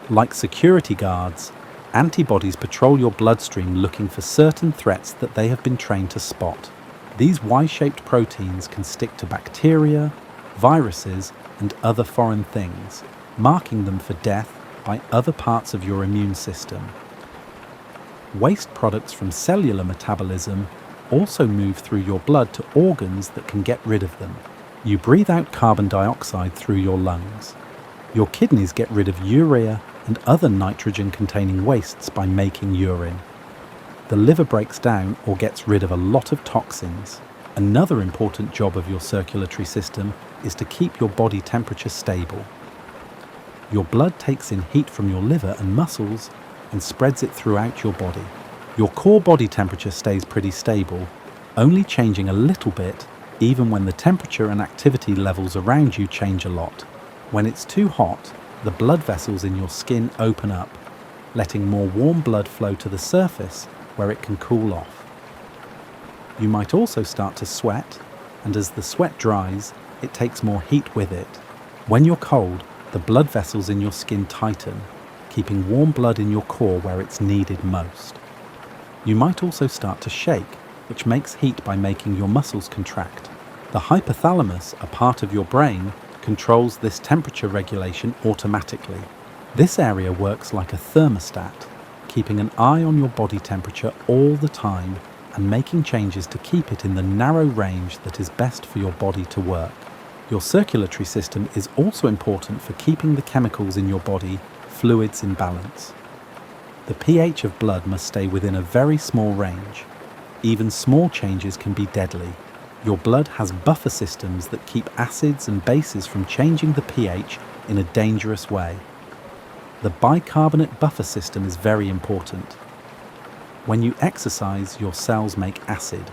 Like security guards, antibodies patrol your bloodstream looking for certain threats that they have been trained to spot. These Y-shaped proteins can stick to bacteria, viruses, and other foreign things, marking them for death by other parts of your immune system. Waste products from cellular metabolism also move through your blood to organs that can get rid of them. You breathe out carbon dioxide through your lungs. Your kidneys get rid of urea and other nitrogen-containing wastes by making urine. The liver breaks down or gets rid of a lot of toxins. Another important job of your circulatory system is to keep your body temperature stable. Your blood takes in heat from your liver and muscles and spreads it throughout your body. Your core body temperature stays pretty stable, only changing a little bit even when the temperature and activity levels around you change a lot. When it's too hot, the blood vessels in your skin open up, letting more warm blood flow to the surface where it can cool off. You might also start to sweat, and as the sweat dries, it takes more heat with it. When you're cold, the blood vessels in your skin tighten, keeping warm blood in your core where it's needed most. You might also start to shake, which makes heat by making your muscles contract. The hypothalamus, a part of your brain, controls this temperature regulation automatically. This area works like a thermostat, keeping an eye on your body temperature all the time and making changes to keep it in the narrow range that is best for your body to work. Your circulatory system is also important for keeping the chemicals in your body fluids in balance. The pH of blood must stay within a very small range. Even small changes can be deadly. Your blood has buffer systems that keep acids and bases from changing the pH in a dangerous way. The bicarbonate buffer system is very important. When you exercise, your cells make acid.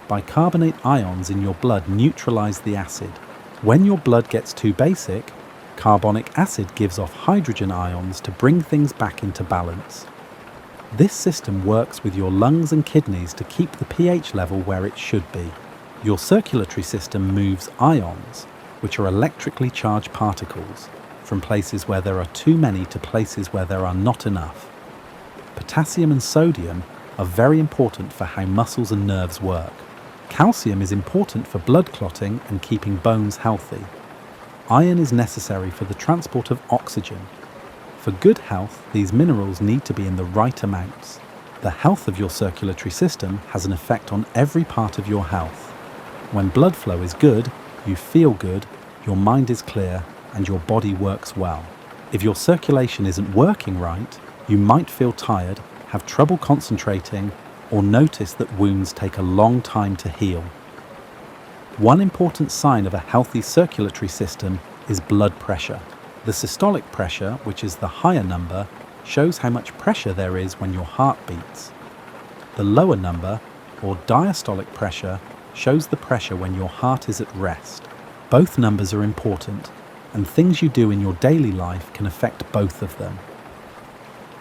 Bicarbonate ions in your blood neutralize the acid. When your blood gets too basic, carbonic acid gives off hydrogen ions to bring things back into balance. This system works with your lungs and kidneys to keep the pH level where it should be. Your circulatory system moves ions, which are electrically charged particles, from places where there are too many to places where there are not enough. Potassium and sodium are very important for how muscles and nerves work. Calcium is important for blood clotting and keeping bones healthy. Iron is necessary for the transport of oxygen. For good health, these minerals need to be in the right amounts. The health of your circulatory system has an effect on every part of your health. When blood flow is good, you feel good, your mind is clear, and your body works well. If your circulation isn't working right, you might feel tired, have trouble concentrating, or notice that wounds take a long time to heal. One important sign of a healthy circulatory system is blood pressure. The systolic pressure, which is the higher number, shows how much pressure there is when your heart beats. The lower number, or diastolic pressure, shows the pressure when your heart is at rest. Both numbers are important, and things you do in your daily life can affect both of them.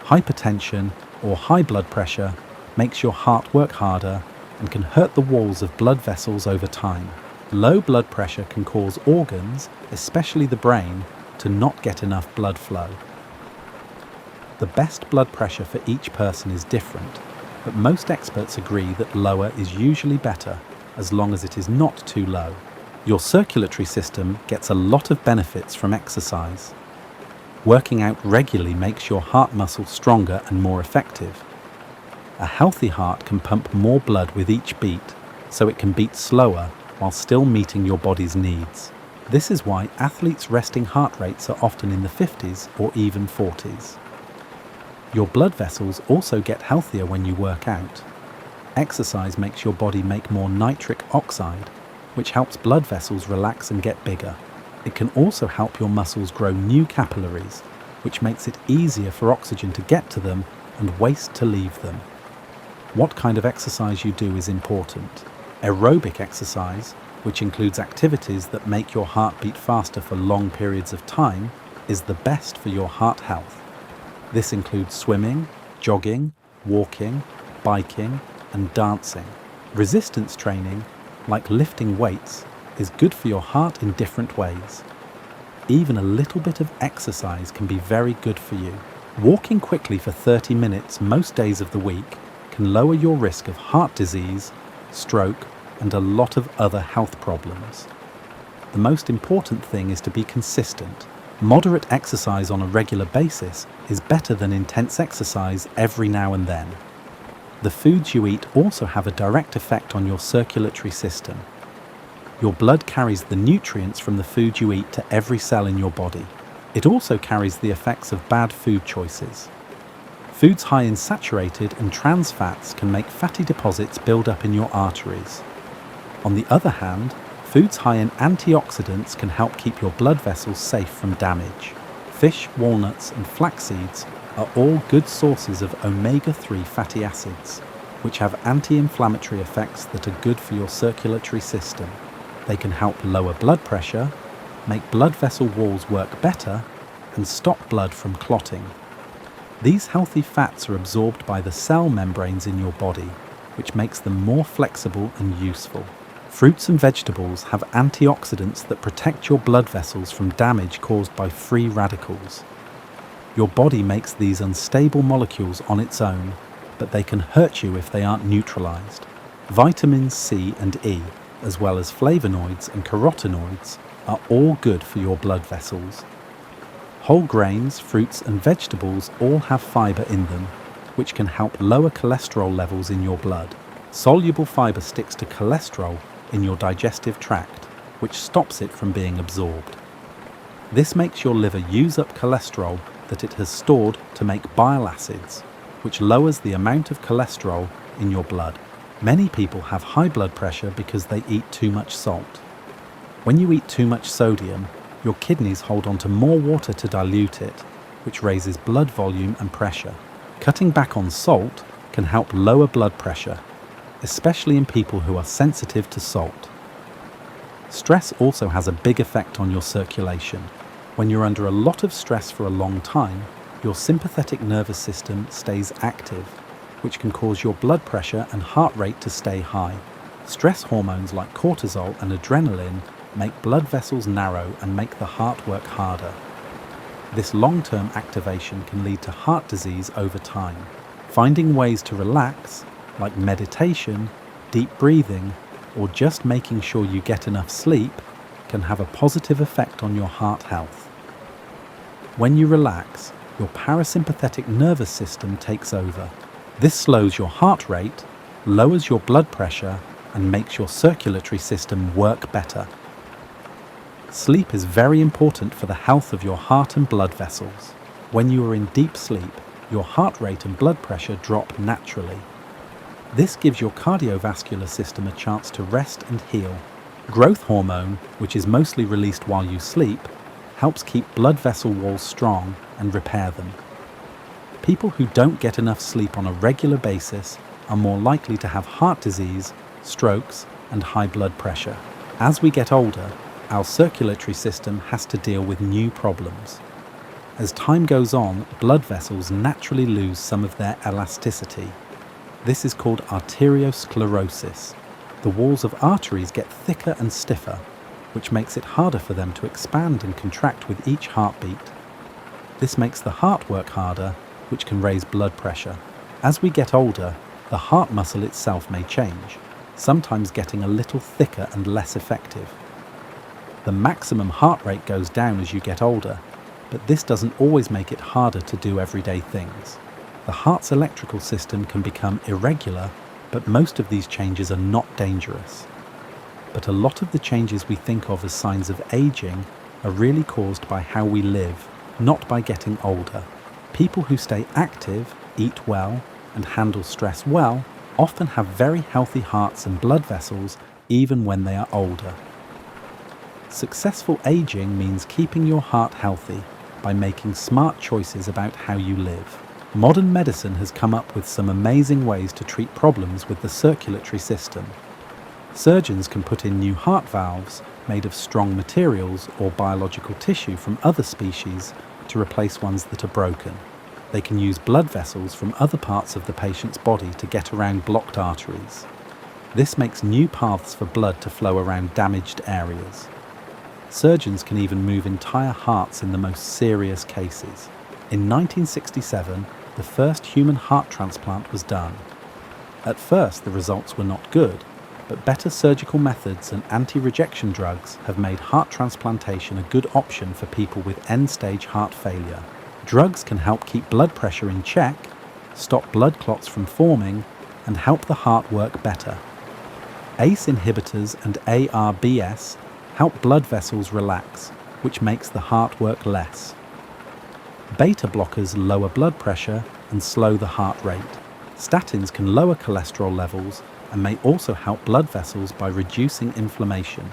Hypertension, or high blood pressure, makes your heart work harder and can hurt the walls of blood vessels over time. Low blood pressure can cause organs, especially the brain, to not get enough blood flow. The best blood pressure for each person is different, but most experts agree that lower is usually better, as long as it is not too low. Your circulatory system gets a lot of benefits from exercise. Working out regularly makes your heart muscle stronger and more effective. A healthy heart can pump more blood with each beat, so it can beat slower while still meeting your body's needs. This is why athletes' resting heart rates are often in the 50s or even 40s. Your blood vessels also get healthier when you work out. Exercise makes your body make more nitric oxide, which helps blood vessels relax and get bigger. It can also help your muscles grow new capillaries, which makes it easier for oxygen to get to them and waste to leave them. What kind of exercise you do is important. Aerobic exercise, which includes activities that make your heart beat faster for long periods of time, is the best for your heart health. This includes swimming, jogging, walking, biking, and dancing. Resistance training, like lifting weights, is good for your heart in different ways. even a little bit of exercise can be very good for you. Walking quickly for 30 minutes most days of the week can lower your risk of heart disease, stroke, and a lot of other health problems. The most important thing is to be consistent. Moderate exercise on a regular basis is better than intense exercise every now and then. The foods you eat also have a direct effect on your circulatory system. Your blood carries the nutrients from the food you eat to every cell in your body. It also carries the effects of bad food choices. Foods high in saturated and trans fats can make fatty deposits build up in your arteries. On the other hand, foods high in antioxidants can help keep your blood vessels safe from damage. Fish, walnuts, and flax seeds are all good sources of omega-3 fatty acids, which have anti-inflammatory effects that are good for your circulatory system. They can help lower blood pressure, make blood vessel walls work better, and stop blood from clotting. These healthy fats are absorbed by the cell membranes in your body, which makes them more flexible and useful. Fruits and vegetables have antioxidants that protect your blood vessels from damage caused by free radicals. Your body makes these unstable molecules on its own, but they can hurt you if they aren't neutralized. Vitamins C and E, as well as flavonoids and carotenoids, are all good for your blood vessels. Whole grains, fruits and vegetables all have fiber in them, which can help lower cholesterol levels in your blood. Soluble fiber sticks to cholesterol in your digestive tract, which stops it from being absorbed. This makes your liver use up cholesterol that it has stored to make bile acids, which lowers the amount of cholesterol in your blood. Many people have high blood pressure because they eat too much salt. When you eat too much sodium, your kidneys hold on to more water to dilute it, which raises blood volume and pressure. Cutting back on salt can help lower blood pressure, especially in people who are sensitive to salt. Stress also has a big effect on your circulation. When you're under a lot of stress for a long time, your sympathetic nervous system stays active, which can cause your blood pressure and heart rate to stay high. Stress hormones like cortisol and adrenaline make blood vessels narrow and make the heart work harder. This long-term activation can lead to heart disease over time. Finding ways to relax, like meditation, deep breathing, or just making sure you get enough sleep, can have a positive effect on your heart health. When you relax, your parasympathetic nervous system takes over. This slows your heart rate, lowers your blood pressure, and makes your circulatory system work better. Sleep is very important for the health of your heart and blood vessels. When you are in deep sleep, your heart rate and blood pressure drop naturally. This gives your cardiovascular system a chance to rest and heal. Growth hormone, which is mostly released while you sleep, helps keep blood vessel walls strong and repair them. People who don't get enough sleep on a regular basis are more likely to have heart disease, strokes, and high blood pressure. As we get older, our circulatory system has to deal with new problems. As time goes on, blood vessels naturally lose some of their elasticity. This is called arteriosclerosis. The walls of arteries get thicker and stiffer, which makes it harder for them to expand and contract with each heartbeat. This makes the heart work harder, which can raise blood pressure. As we get older, the heart muscle itself may change, sometimes getting a little thicker and less effective. The maximum heart rate goes down as you get older, but this doesn't always make it harder to do everyday things. The heart's electrical system can become irregular, but most of these changes are not dangerous. But a lot of the changes we think of as signs of aging are really caused by how we live, not by getting older. People who stay active, eat well, and handle stress well often have very healthy hearts and blood vessels even when they are older. Successful aging means keeping your heart healthy by making smart choices about how you live. Modern medicine has come up with some amazing ways to treat problems with the circulatory system. Surgeons can put in new heart valves made of strong materials or biological tissue from other species to replace ones that are broken. They can use blood vessels from other parts of the patient's body to get around blocked arteries. This makes new paths for blood to flow around damaged areas. Surgeons can even move entire hearts in the most serious cases. In 1967, the first human heart transplant was done. At first, the results were not good, but better surgical methods and anti-rejection drugs have made heart transplantation a good option for people with end-stage heart failure. Drugs can help keep blood pressure in check, stop blood clots from forming, and help the heart work better. ACE inhibitors and ARBs help blood vessels relax, which makes the heart work less. Beta blockers lower blood pressure and slow the heart rate. Statins can lower cholesterol levels and may also help blood vessels by reducing inflammation.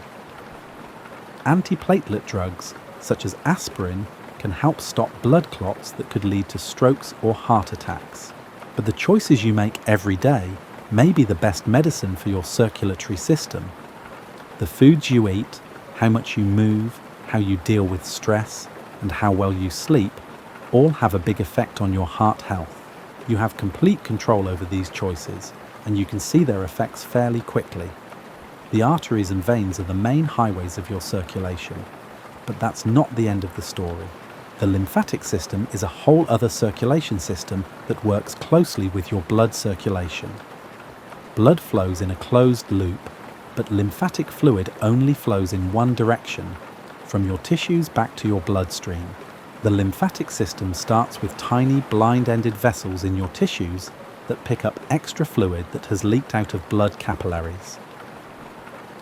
Antiplatelet drugs, such as aspirin, can help stop blood clots that could lead to strokes or heart attacks. But the choices you make every day may be the best medicine for your circulatory system. The foods you eat, how much you move, how you deal with stress, and how well you sleep all have a big effect on your heart health. You have complete control over these choices, and you can see their effects fairly quickly. The arteries and veins are the main highways of your circulation, but that's not the end of the story. The lymphatic system is a whole other circulation system that works closely with your blood circulation. Blood flows in a closed loop, but lymphatic fluid only flows in one direction, from your tissues back to your bloodstream. The lymphatic system starts with tiny blind-ended vessels in your tissues that pick up extra fluid that has leaked out of blood capillaries.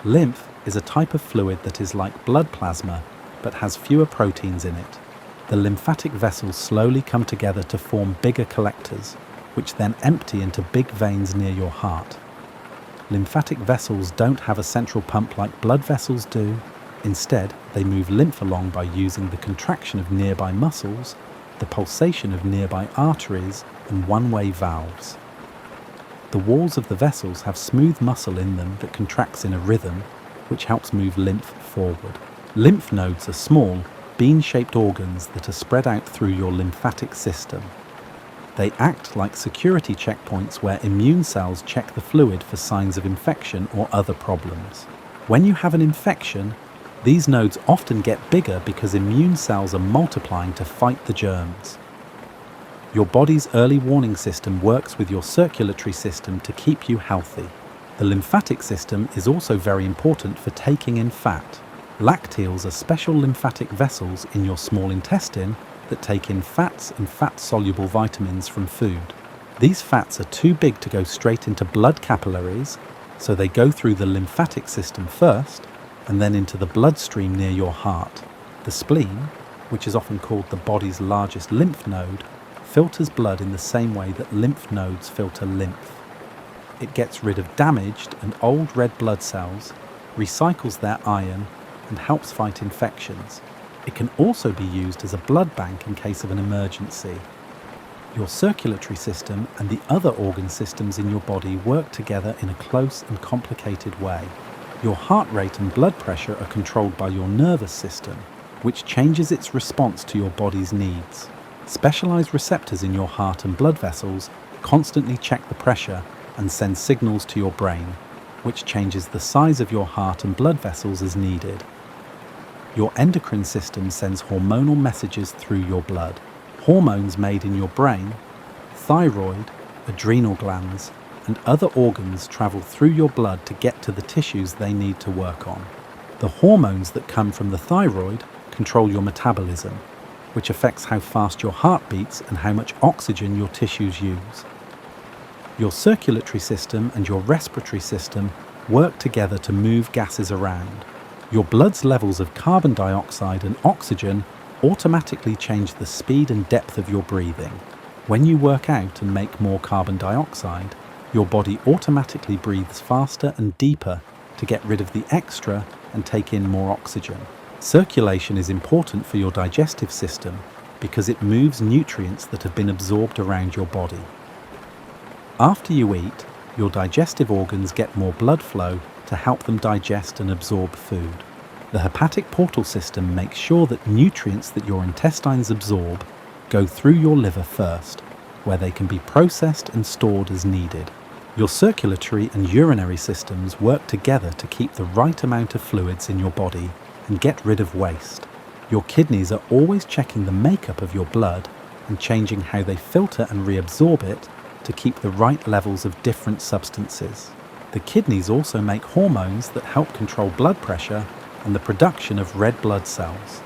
Lymph is a type of fluid that is like blood plasma, but has fewer proteins in it. The lymphatic vessels slowly come together to form bigger collectors, which then empty into big veins near your heart. Lymphatic vessels don't have a central pump like blood vessels do. Instead, they move lymph along by using the contraction of nearby muscles, the pulsation of nearby arteries, and one-way valves. The walls of the vessels have smooth muscle in them that contracts in a rhythm, which helps move lymph forward. Lymph nodes are small, bean-shaped organs that are spread out through your lymphatic system. They act like security checkpoints where immune cells check the fluid for signs of infection or other problems. When you have an infection, these nodes often get bigger because immune cells are multiplying to fight the germs. Your body's early warning system works with your circulatory system to keep you healthy. The lymphatic system is also very important for taking in fat. Lacteals are special lymphatic vessels in your small intestine that take in fats and fat-soluble vitamins from food. These fats are too big to go straight into blood capillaries, so they go through the lymphatic system first, and then into the bloodstream near your heart. The spleen, which is often called the body's largest lymph node, filters blood in the same way that lymph nodes filter lymph. It gets rid of damaged and old red blood cells, recycles their iron, and helps fight infections. It can also be used as a blood bank in case of an emergency. Your circulatory system and the other organ systems in your body work together in a close and complicated way. Your heart rate and blood pressure are controlled by your nervous system, which changes its response to your body's needs. Specialized receptors in your heart and blood vessels constantly check the pressure and send signals to your brain, which changes the size of your heart and blood vessels as needed. Your endocrine system sends hormonal messages through your blood. Hormones made in your brain, thyroid, adrenal glands, and other organs travel through your blood to get to the tissues they need to work on. The hormones that come from the thyroid control your metabolism, which affects how fast your heart beats and how much oxygen your tissues use. Your circulatory system and your respiratory system work together to move gases around. Your blood's levels of carbon dioxide and oxygen automatically change the speed and depth of your breathing. When you work out and make more carbon dioxide, your body automatically breathes faster and deeper to get rid of the extra and take in more oxygen. Circulation is important for your digestive system because it moves nutrients that have been absorbed around your body. After you eat, your digestive organs get more blood flow to help them digest and absorb food. The hepatic portal system makes sure that nutrients that your intestines absorb go through your liver first, where they can be processed and stored as needed. Your circulatory and urinary systems work together to keep the right amount of fluids in your body and get rid of waste. Your kidneys are always checking the makeup of your blood and changing how they filter and reabsorb it to keep the right levels of different substances. The kidneys also make hormones that help control blood pressure and the production of red blood cells.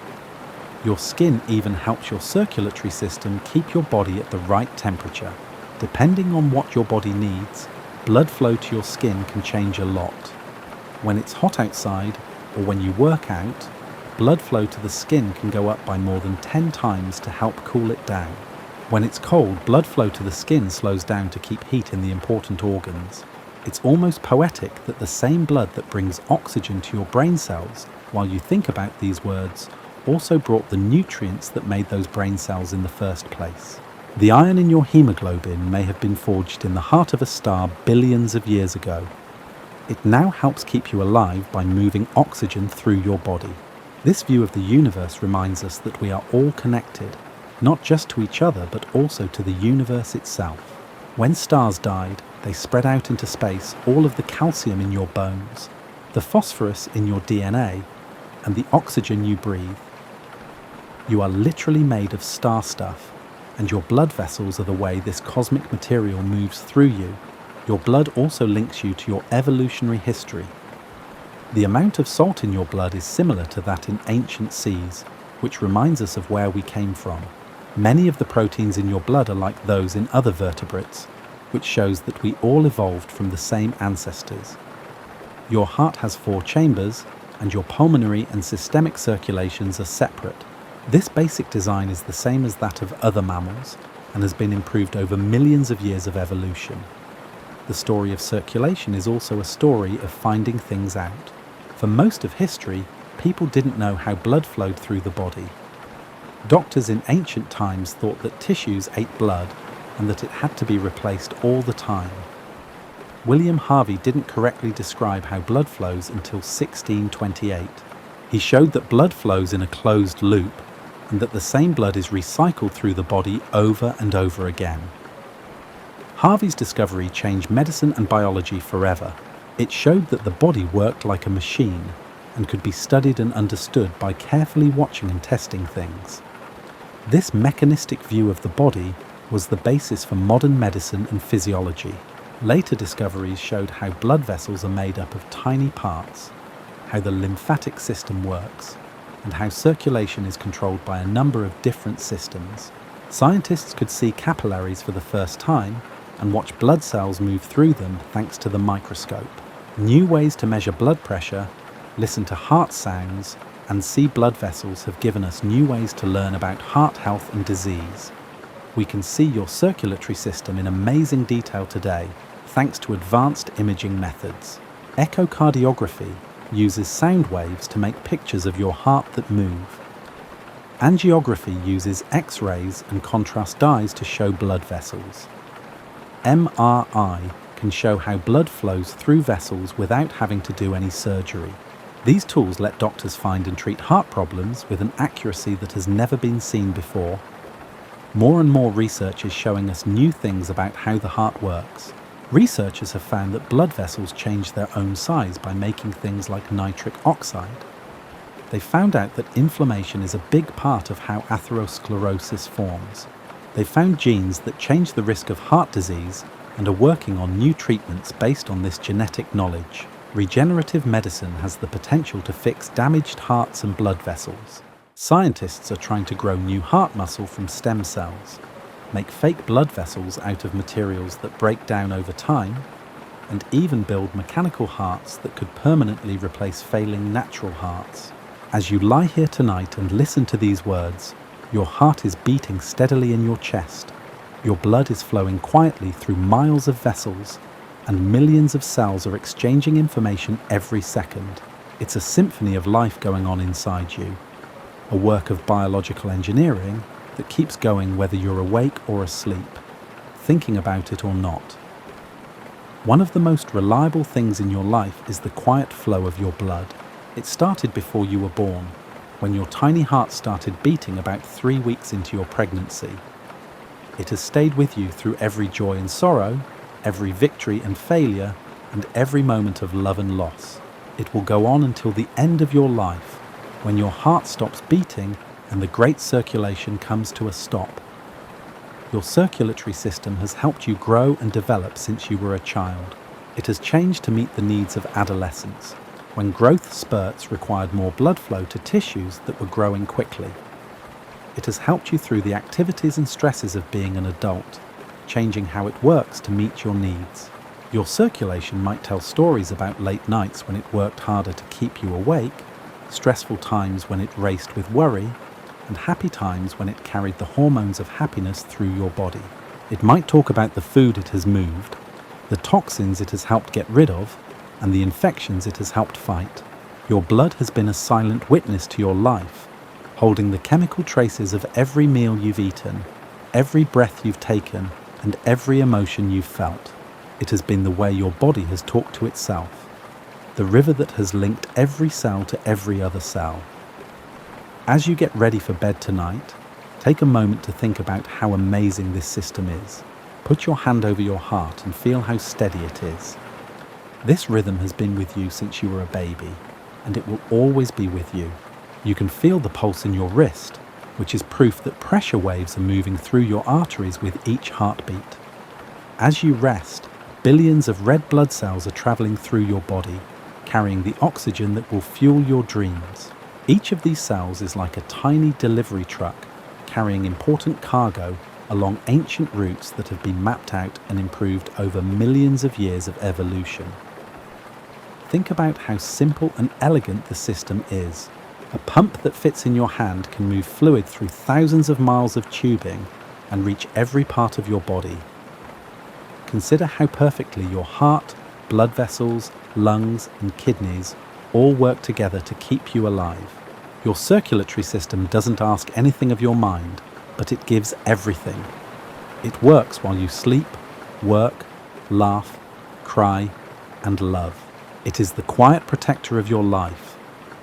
Your skin even helps your circulatory system keep your body at the right temperature. Depending on what your body needs, blood flow to your skin can change a lot. When it's hot outside or when you work out, blood flow to the skin can go up by more than 10 times to help cool it down. When it's cold, blood flow to the skin slows down to keep heat in the important organs. It's almost poetic that the same blood that brings oxygen to your brain cells while you think about these words also brought the nutrients that made those brain cells in the first place. The iron in your hemoglobin may have been forged in the heart of a star billions of years ago. It now helps keep you alive by moving oxygen through your body. This view of the universe reminds us that we are all connected, not just to each other but also to the universe itself. When stars died, they spread out into space all of the calcium in your bones, the phosphorus in your DNA, and the oxygen you breathe. You are literally made of star stuff, and your blood vessels are the way this cosmic material moves through you. Your blood also links you to your evolutionary history. The amount of salt in your blood is similar to that in ancient seas, which reminds us of where we came from. Many of the proteins in your blood are like those in other vertebrates, which shows that we all evolved from the same ancestors. Your heart has 4 chambers, and your pulmonary and systemic circulations are separate. This basic design is the same as that of other mammals and has been improved over millions of years of evolution. The story of circulation is also a story of finding things out. For most of history, people didn't know how blood flowed through the body. Doctors in ancient times thought that tissues ate blood and that it had to be replaced all the time. William Harvey didn't correctly describe how blood flows until 1628. He showed that blood flows in a closed loop and that the same blood is recycled through the body over and over again. Harvey's discovery changed medicine and biology forever. It showed that the body worked like a machine and could be studied and understood by carefully watching and testing things. This mechanistic view of the body was the basis for modern medicine and physiology. Later discoveries showed how blood vessels are made up of tiny parts, how the lymphatic system works, and how circulation is controlled by a number of different systems. Scientists could see capillaries for the first time and watch blood cells move through them thanks to the microscope. New ways to measure blood pressure, listen to heart sounds, and see blood vessels have given us new ways to learn about heart health and disease. We can see your circulatory system in amazing detail today, thanks to advanced imaging methods. Echocardiography uses sound waves to make pictures of your heart that move. Angiography uses X-rays and contrast dyes to show blood vessels. MRI can show how blood flows through vessels without having to do any surgery. These tools let doctors find and treat heart problems with an accuracy that has never been seen before. More and more research is showing us new things about how the heart works. Researchers have found that blood vessels change their own size by making things like nitric oxide. They found out that inflammation is a big part of how atherosclerosis forms. They found genes that change the risk of heart disease and are working on new treatments based on this genetic knowledge. Regenerative medicine has the potential to fix damaged hearts and blood vessels. Scientists are trying to grow new heart muscle from stem cells, make fake blood vessels out of materials that break down over time, and even build mechanical hearts that could permanently replace failing natural hearts. As you lie here tonight and listen to these words, your heart is beating steadily in your chest. Your blood is flowing quietly through miles of vessels, and millions of cells are exchanging information every second. It's a symphony of life going on inside you, a work of biological engineering that keeps going whether you're awake or asleep, thinking about it or not. One of the most reliable things in your life is the quiet flow of your blood. It started before you were born, when your tiny heart started beating about 3 weeks into your pregnancy. It has stayed with you through every joy and sorrow, every victory and failure, and every moment of love and loss. It will go on until the end of your life, when your heart stops beating and the great circulation comes to a stop. Your circulatory system has helped you grow and develop since you were a child. It has changed to meet the needs of adolescence, when growth spurts required more blood flow to tissues that were growing quickly. It has helped you through the activities and stresses of being an adult, changing how it works to meet your needs. Your circulation might tell stories about late nights when it worked harder to keep you awake, stressful times when it raced with worry, and happy times when it carried the hormones of happiness through your body. It might talk about the food it has moved, the toxins it has helped get rid of, and the infections it has helped fight. Your blood has been a silent witness to your life, holding the chemical traces of every meal you've eaten, every breath you've taken, and every emotion you've felt. It has been the way your body has talked to itself, the river that has linked every cell to every other cell. As you get ready for bed tonight, take a moment to think about how amazing this system is. Put your hand over your heart and feel how steady it is. This rhythm has been with you since you were a baby, and it will always be with you. You can feel the pulse in your wrist, which is proof that pressure waves are moving through your arteries with each heartbeat. As you rest, billions of red blood cells are traveling through your body, carrying the oxygen that will fuel your dreams. Each of these cells is like a tiny delivery truck, carrying important cargo along ancient routes that have been mapped out and improved over millions of years of evolution. Think about how simple and elegant the system is. A pump that fits in your hand can move fluid through thousands of miles of tubing and reach every part of your body. Consider how perfectly your heart, blood vessels, lungs, and kidneys all work together to keep you alive. Your circulatory system doesn't ask anything of your mind, but it gives everything. It works while you sleep, work, laugh, cry, and love. It is the quiet protector of your life,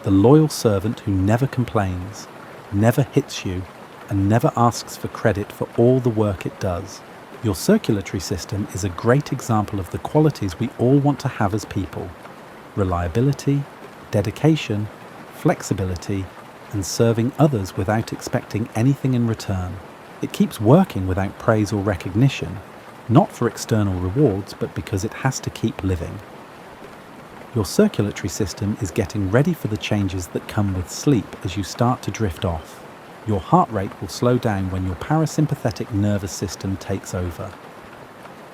the loyal servant who never complains, never hits you, and never asks for credit for all the work it does. Your circulatory system is a great example of the qualities we all want to have as people: reliability, dedication, flexibility, and serving others without expecting anything in return. It keeps working without praise or recognition, not for external rewards, but because it has to keep living. Your circulatory system is getting ready for the changes that come with sleep as you start to drift off. Your heart rate will slow down when your parasympathetic nervous system takes over.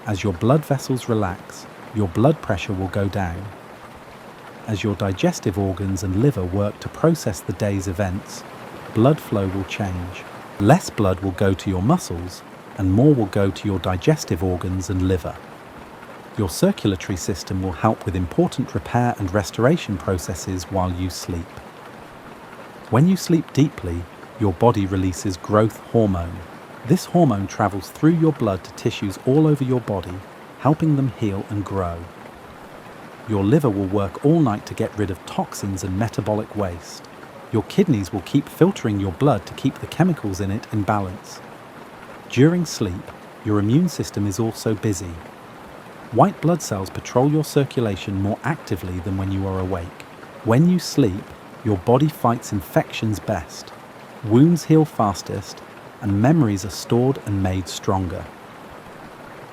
As your blood vessels relax, your blood pressure will go down. As your digestive organs and liver work to process the day's events, blood flow will change. Less blood will go to your muscles, and more will go to your digestive organs and liver. Your circulatory system will help with important repair and restoration processes while you sleep. When you sleep deeply, your body releases growth hormone. This hormone travels through your blood to tissues all over your body, helping them heal and grow. Your liver will work all night to get rid of toxins and metabolic waste. Your kidneys will keep filtering your blood to keep the chemicals in it in balance. During sleep, your immune system is also busy. White blood cells patrol your circulation more actively than when you are awake. When you sleep, your body fights infections best. Wounds heal fastest, and memories are stored and made stronger.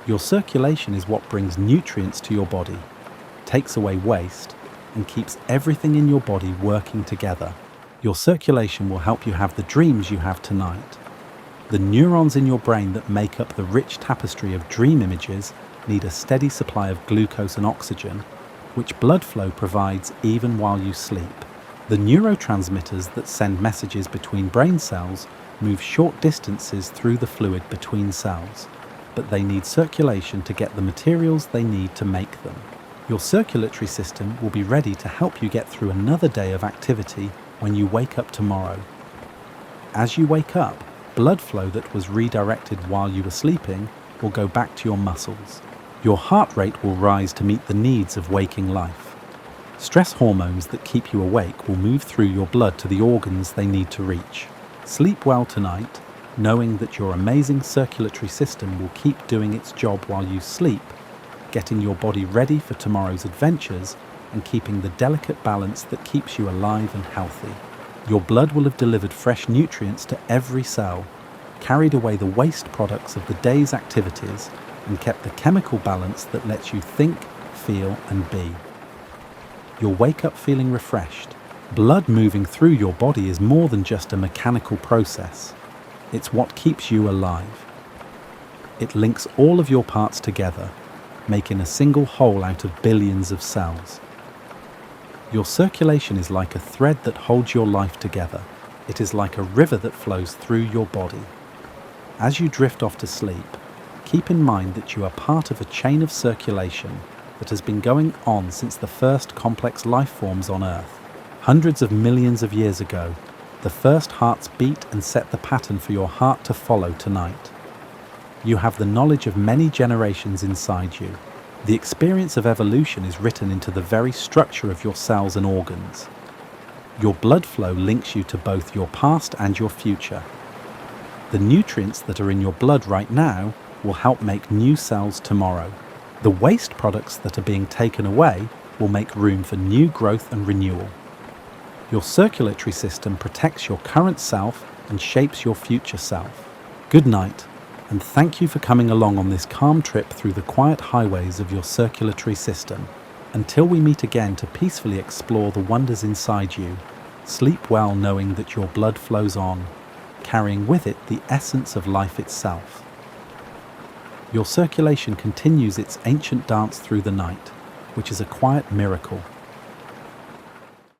Your circulation is what brings nutrients to your body, takes away waste, and keeps everything in your body working together. Your circulation will help you have the dreams you have tonight. The neurons in your brain that make up the rich tapestry of dream images need a steady supply of glucose and oxygen, which blood flow provides even while you sleep. The neurotransmitters that send messages between brain cells move short distances through the fluid between cells, but they need circulation to get the materials they need to make them. Your circulatory system will be ready to help you get through another day of activity when you wake up tomorrow. As you wake up, blood flow that was redirected while you were sleeping will go back to your muscles. Your heart rate will rise to meet the needs of waking life. Stress hormones that keep you awake will move through your blood to the organs they need to reach. Sleep well tonight, knowing that your amazing circulatory system will keep doing its job while you sleep, getting your body ready for tomorrow's adventures and keeping the delicate balance that keeps you alive and healthy. Your blood will have delivered fresh nutrients to every cell, carried away the waste products of the day's activities, and kept the chemical balance that lets you think, feel, and be. You'll wake up feeling refreshed. Blood moving through your body is more than just a mechanical process. It's what keeps you alive. It links all of your parts together, making a single whole out of billions of cells. Your circulation is like a thread that holds your life together. It is like a river that flows through your body. As you drift off to sleep, keep in mind that you are part of a chain of circulation that has been going on since the first complex life forms on Earth. Hundreds of millions of years ago, the first hearts beat and set the pattern for your heart to follow tonight. You have the knowledge of many generations inside you. The experience of evolution is written into the very structure of your cells and organs. Your blood flow links you to both your past and your future. The nutrients that are in your blood right now will help make new cells tomorrow. The waste products that are being taken away will make room for new growth and renewal. Your circulatory system protects your current self and shapes your future self. Good night, and thank you for coming along on this calm trip through the quiet highways of your circulatory system. Until we meet again to peacefully explore the wonders inside you, sleep well knowing that your blood flows on, carrying with it the essence of life itself. Your circulation continues its ancient dance through the night, which is a quiet miracle.